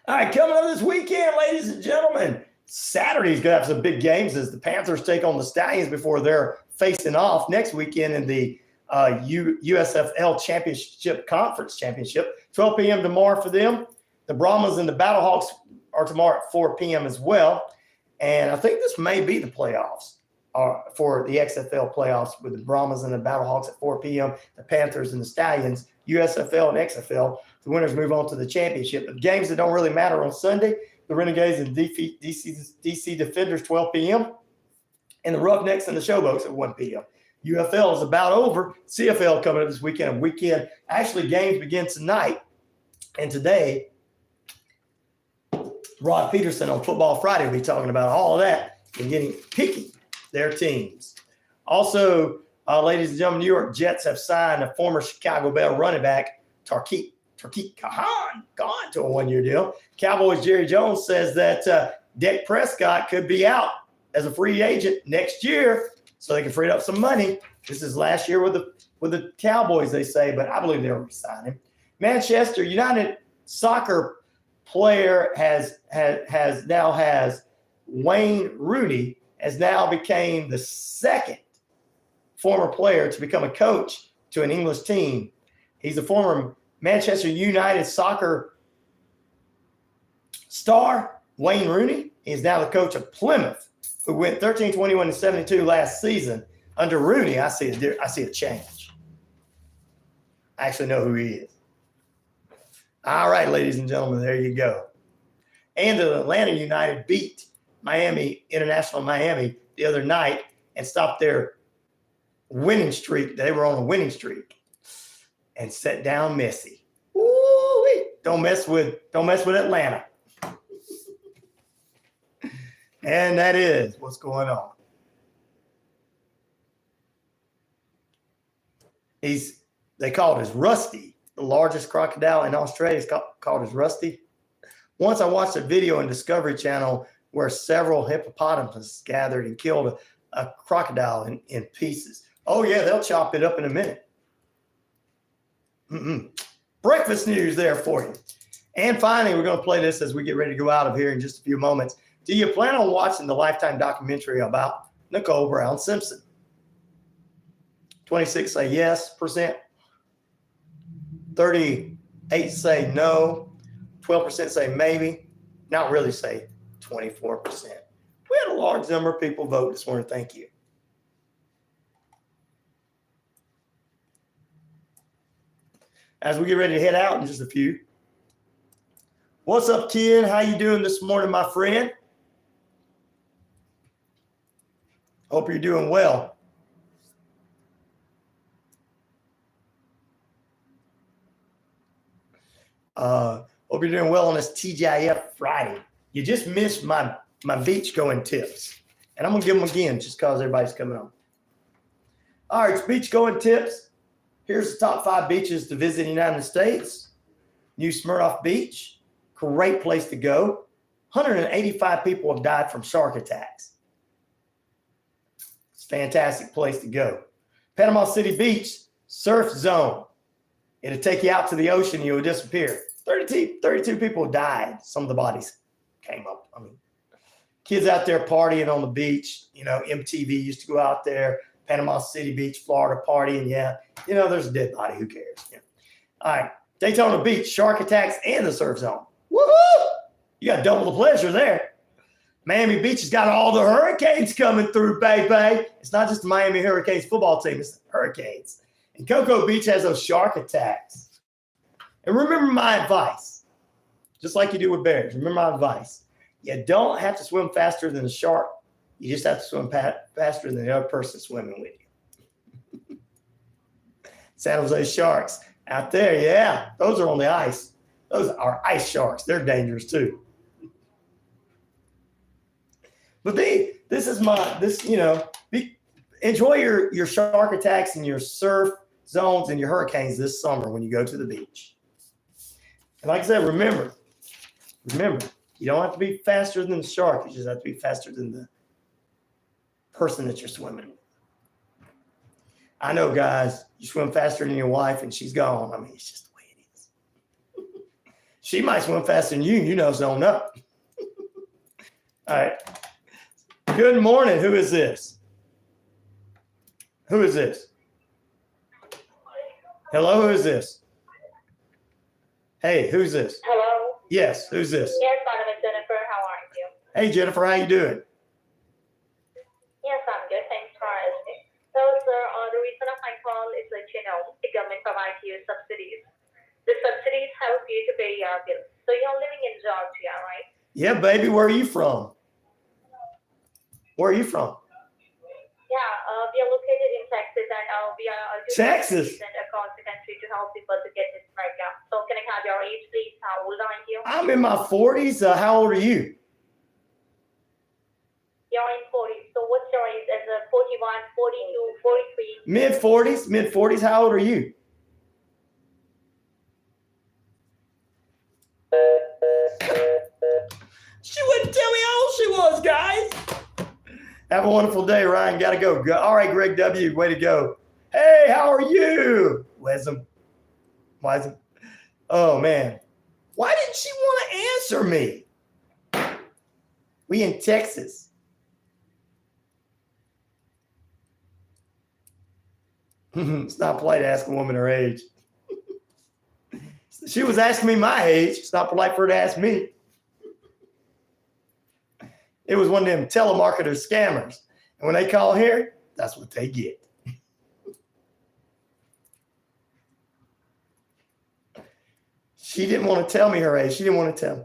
F: All right, coming up this weekend, ladies and gentlemen, Saturday's going to have some big games as the Panthers take on the Stallions before they're facing off next weekend in the USFL Championship Conference Championship. 12 p.m. tomorrow for them. The Brahmas and the Battlehawks are tomorrow at 4 p.m. as well. And I think this may be the playoffs for the XFL playoffs with the Brahmas and the Battlehawks at 4 p.m., the Panthers and the Stallions, USFL and XFL. The winners move on to the championship. The games that don't really matter on Sunday, the Renegades and DC Defenders, 12 p.m., and the Roughnecks and the Showboats at 1 p.m. UFL is about over. CFL coming up this weekend. Actually, games begin tonight and today. Rod Peterson on Football Friday will be talking about all of that and picking their teams. Also, ladies and gentlemen, New York Jets have signed a former Chicago Bear running back, Tarkit Kahan, gone to a one-year deal. Cowboys' Jerry Jones says that Dak Prescott could be out as a free agent next year, so they can free up some money. This is last year with the Cowboys, they say, but I believe they'll resign him. Manchester United soccer player has Wayne Rooney has now became the second former player to become a coach to an English team. He's a former Manchester United soccer star, Wayne Rooney. He's now the coach of Plymouth, who went 13, 21, and 72 last season. Under Rooney, I see a change. I actually know who he is. All right, ladies and gentlemen, there you go. And the Atlanta United beat International Miami the other night and stopped their winning streak. They were on a winning streak and set down Messi. Ooh-wee. Don't mess with Atlanta. And that is what's going on. They call it as Rusty. The largest crocodile in Australia is called as Rusty. Once I watched a video on Discovery Channel where several hippopotamuses gathered and killed a crocodile in pieces. Oh, yeah, they'll chop it up in a minute. Breakfast news there for you. And finally, we're going to play this as we get ready to go out of here in just a few moments. Do you plan on watching the Lifetime documentary about Nicole Brown Simpson? 26 say yes %. 38 say no. 12% say maybe. Not really say 24%. We had a large number of people vote this morning. Thank you. As we get ready to head out in just a few. What's up, Ken? How you doing this morning, my friend? Hope you're doing well. Hope you're doing well on this TGIF Friday. You just missed my beach going tips. And I'm going to give them again just because everybody's coming on. All right, it's beach going tips. Here's the top 5 beaches to visit in the United States. New Smirnoff Beach, great place to go. 185 people have died from shark attacks. It's a fantastic place to go. Panama City Beach, surf zone. It'll take you out to the ocean, you'll disappear. 32 people died. Some of the bodies came up. I mean, kids out there partying on the beach. You know, MTV used to go out there. Panama City Beach, Florida partying. Yeah, you know, there's a dead body. Who cares? Yeah. All right, Daytona Beach, shark attacks and the surf zone. Woohoo! You got double the pleasure there. Miami Beach has got all the hurricanes coming through, baby. It's not just the Miami Hurricanes football team, it's the Hurricanes. And Cocoa Beach has those shark attacks. And remember my advice, just like you do with bears. Remember my advice. You don't have to swim faster than the shark. You just have to swim faster than the other person swimming with you. San Jose Sharks out there, yeah. Those are on the ice. Those are ice sharks. They're dangerous too. But enjoy your shark attacks and your surf zones and your hurricanes this summer when you go to the beach. And like I said, remember, you don't have to be faster than the shark. You just have to be faster than the person that you're swimming with. I know, guys, you swim faster than your wife and she's gone. I mean, it's just the way it is. She might swim faster than you. You know, zone up. All right. Good morning. Who is this? Who is this? Hello, who is this? Hey, who's this?
J: Hello?
F: Yes, who's this?
J: Yes, my name is Jennifer. How are you?
F: Hey, Jennifer, how you doing?
J: Yes, I'm good. Thanks for asking. So, sir, the reason of my call is let you know the government provides you subsidies. The subsidies help you to pay your bills. So you're living in Georgia, right?
F: Yeah, baby. Where are you from? Where are you from?
J: Yeah, we are located in Texas, and we are doing
F: Texas
J: across the country to help people to get this right now. So can I have your age, please? How old are you?
F: I'm in my 40s. How old are you?
J: You're in 40s. So what's your age? As a 41, 42, 43?
F: Mid-40s. How old are you? She wouldn't tell me how old she was, guys. Have a wonderful day, Ryan. Got to go. All right, Greg W., way to go. Hey, how are you? Wisdom. Oh, man. Why didn't she want to answer me? We in Texas. It's not polite to ask a woman her age. She was asking me my age. It's not polite for her to ask me. It was one of them telemarketer scammers. And when they call here, that's what they get. She didn't want to tell me her age. She didn't want to tell me.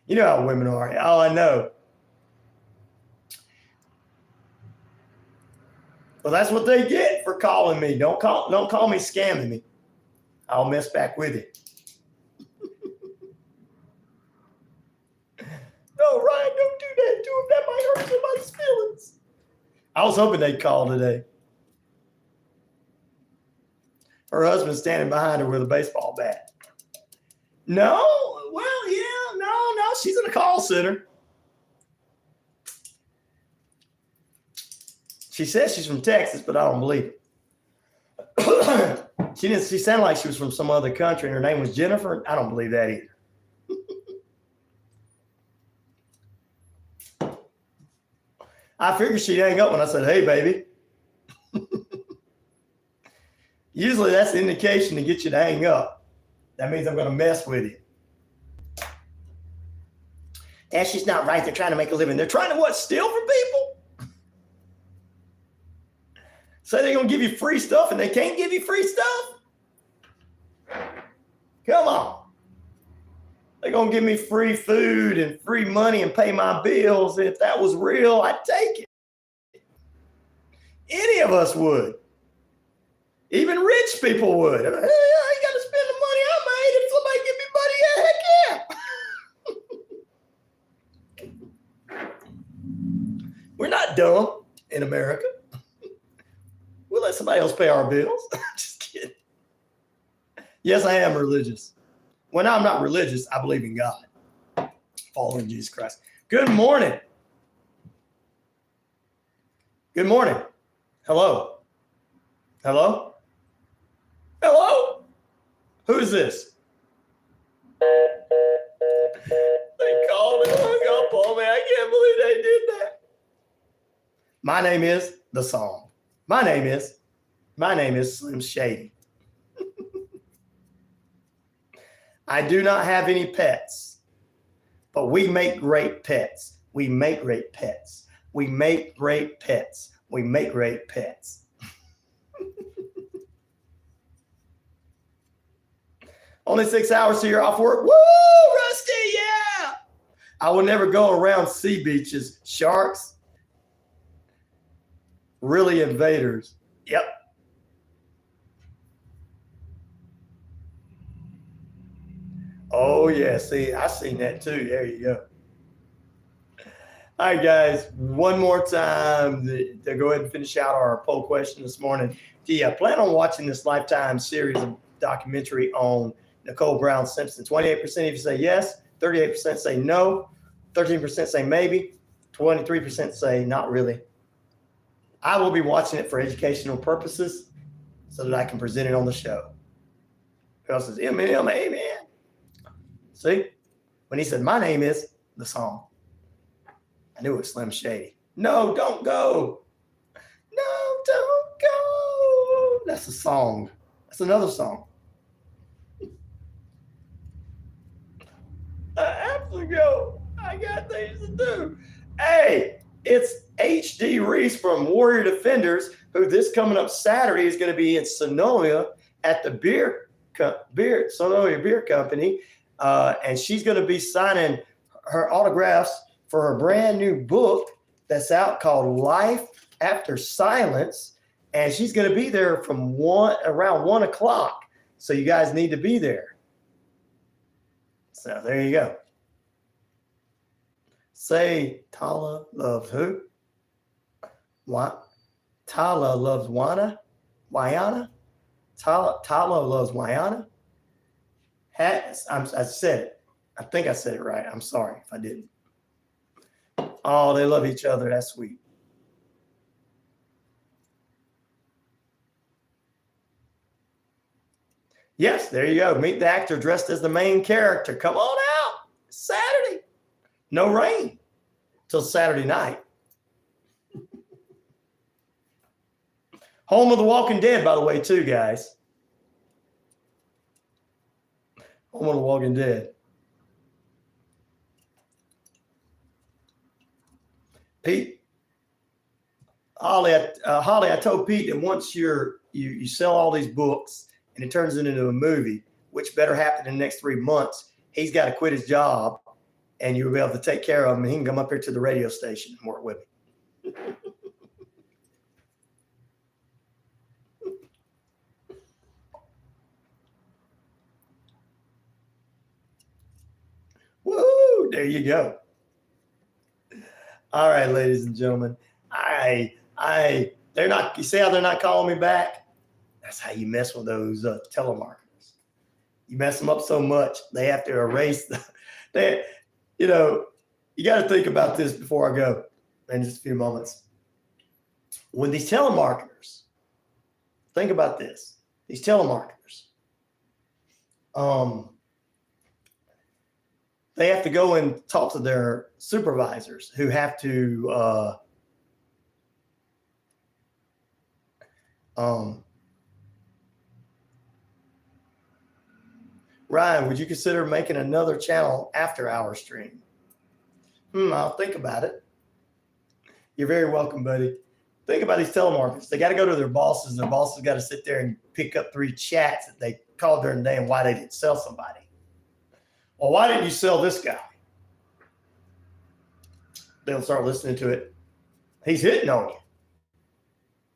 F: You know how women are. Oh, I know. Well, that's what they get for calling me. Don't call me scamming me. I'll mess back with it. No, Ryan, don't do that to him. That might hurt somebody's feelings. I was hoping they'd call today. Her husband's standing behind her with a baseball bat. No? Well, yeah, no. She's in a call center. She says she's from Texas, but I don't believe it. She sounded like she was from some other country and her name was Jennifer. I don't believe that either. I figured she'd hang up when I said, hey, baby. Usually that's the indication to get you to hang up. That means I'm going to mess with you. That's just not right. They're trying to make a living. They're trying to what? Steal from people? Say they're going to give you free stuff and they can't give you free stuff? Come on. They're going to give me free food and free money and pay my bills. If that was real, I'd take it. Any of us would. Even rich people would. Hey, I ain't got to spend the money I made. If somebody give me money, yeah, heck yeah. We're not dumb in America. We'll let somebody else pay our bills. Just kidding. Yes, I am religious. When I'm not religious, I believe in God. Following Jesus Christ. Good morning. Good morning. Hello. Hello? Hello? Who is this? They called and hung up on me. I can't believe they did that. My name is The Song. My name is Slim Shady. I do not have any pets, but we make great pets. We make great pets. We make great pets. We make great pets. Only 6 hours till you're off work. Woo, Rusty, yeah. I will never go around sea beaches. Sharks, really invaders. Yep. Oh, yeah. See, I seen that too. There you go. All right, guys. One more time to go ahead and finish out our poll question this morning. Do you plan on watching this Lifetime series of documentary on Nicole Brown Simpson? 28% of you say yes, 38% say no, 13% say maybe, 23% say not really. I will be watching it for educational purposes so that I can present it on the show. Who else says, amen? See? When he said, my name is The Song, I knew it was Slim Shady. No, don't go. No, don't go. That's a song. That's another song. I have to go. I got things to do. Hey, it's H.D. Reese from Warrior Defenders, who this coming up Saturday is going to be in Sonoya at the Sonoya Beer Company. And she's going to be signing her autographs for her brand new book that's out called Life After Silence. And she's going to be there from around 1 o'clock. So you guys need to be there. So there you go. Say Tala loves who? What? Tala loves Wayana? Tala loves Wayana? I said it. I think I said it right. I'm sorry if I didn't. Oh, they love each other. That's sweet. Yes, there you go. Meet the actor dressed as the main character. Come on out. Saturday. No rain till Saturday night. Home of the Walking Dead, by the way, too, guys. Home of the Walking Dead. Pete, Holly, I told Pete that once you sell all these books and it turns it into a movie, which better happen in the next 3 months, he's got to quit his job and you'll be able to take care of him. And he can come up here to the radio station and work with me. Woo! There you go. All right, ladies and gentlemen. They're not, you see how they're not calling me back? That's how you mess with those telemarketers. You mess them up so much, they have to erase you got to think about this before I go in just a few moments. When these telemarketers, think about this, these telemarketers, they have to go and talk to their supervisors who have to Ryan, would you consider making another channel after our stream? I'll think about it. You're very welcome, buddy. Think about these telemarketers. They got to go to their bosses. Their bosses got to sit there and pick up 3 chats that they called during the day and why they didn't sell somebody. Well, why didn't you sell this guy? They'll start listening to it. He's hitting on you.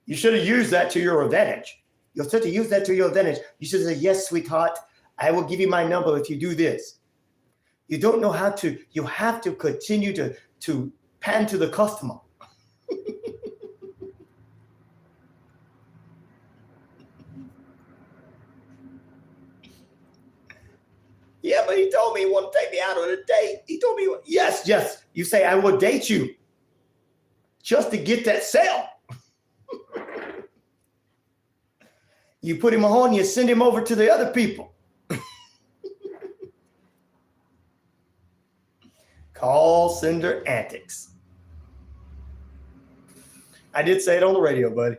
F: You should have used that to your advantage. You should have used that to your advantage. You should have said, yes, sweetheart, I will give you my number if you do this. You don't know how to. You have to continue to pan to the customer. Yeah, but he told me he wanted to take me out on a date. He told me, yes. You say, I will date you just to get that sale. You put him on, you send him over to the other people. Call sender antics. I did say it on the radio, buddy.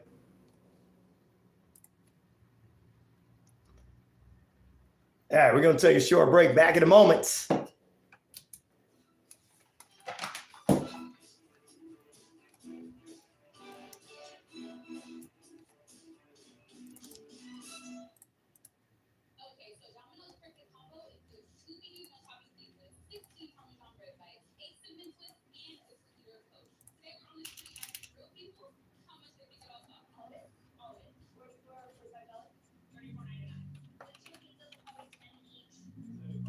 F: All right, we're going to take a short break. Back in a moment.
D: Okay, so Domino's Cricket Combo includes 2 medium wasabi seasonings, 16 Parmesan bread bites, 8 cinnamon twists, and a scooter coat. Today we're on the street asking real people how much they think it all costs. All in. Where's $45? $34.99. The 2 pizzas always 10 each. What if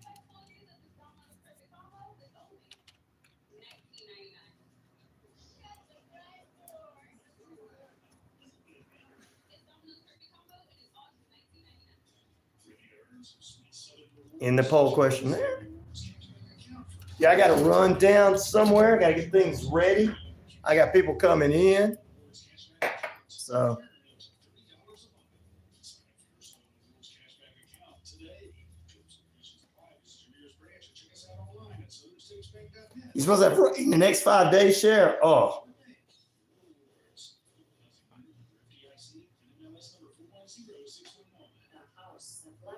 D: I told you that this Domino's Cricket Combo is only $19.99? Shut the front door. It's Domino's Cricket Combo and it's all just $19.99.
F: In the poll question there. Yeah, I got to run down somewhere. Got to get things ready. I got people coming in. So. You're supposed to have in the next 5 days, share. Oh.
O: The House of Light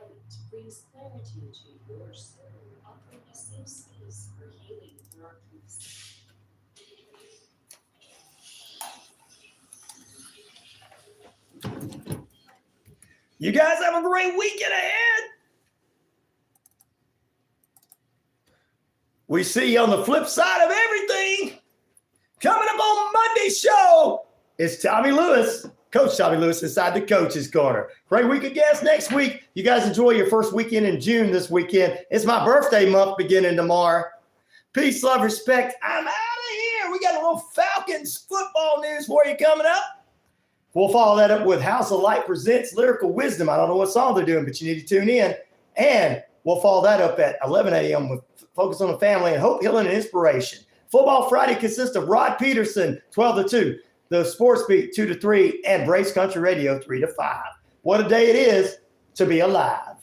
O: brings clarity to your soul, offering a safe space for healing your peace.
F: You guys have a great weekend ahead. We see you on the flip side of everything. Coming up on Monday's show, it's Tommy Lewis, Coach Tommy Lewis inside the Coach's Corner. Great week of guests next week. You guys enjoy your first weekend in June this weekend. It's my birthday month beginning tomorrow. Peace, love, respect. I'm out of here. We got a little Falcons football news for you coming up. We'll follow that up with House of Light Presents Lyrical Wisdom. I don't know what song they're doing, but you need to tune in. And we'll follow that up at 11 a.m. with Focus on the Family and Hope, Healing, and Inspiration. Football Friday consists of Rod Peterson, 12 to 2, the Sports Beat, 2 to 3, and Brace Country Radio, 3 to 5. What a day it is to be alive.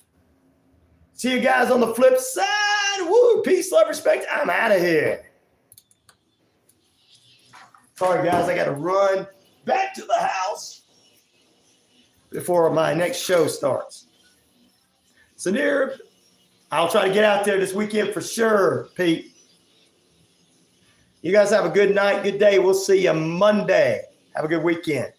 F: See you guys on the flip side. Woo! Peace, love, respect. I'm out of here. Sorry, guys. I got to run back to the house before my next show starts. So, dear, I'll try to get out there this weekend for sure, Pete. You guys have a good night, good day. We'll see you Monday. Have a good weekend.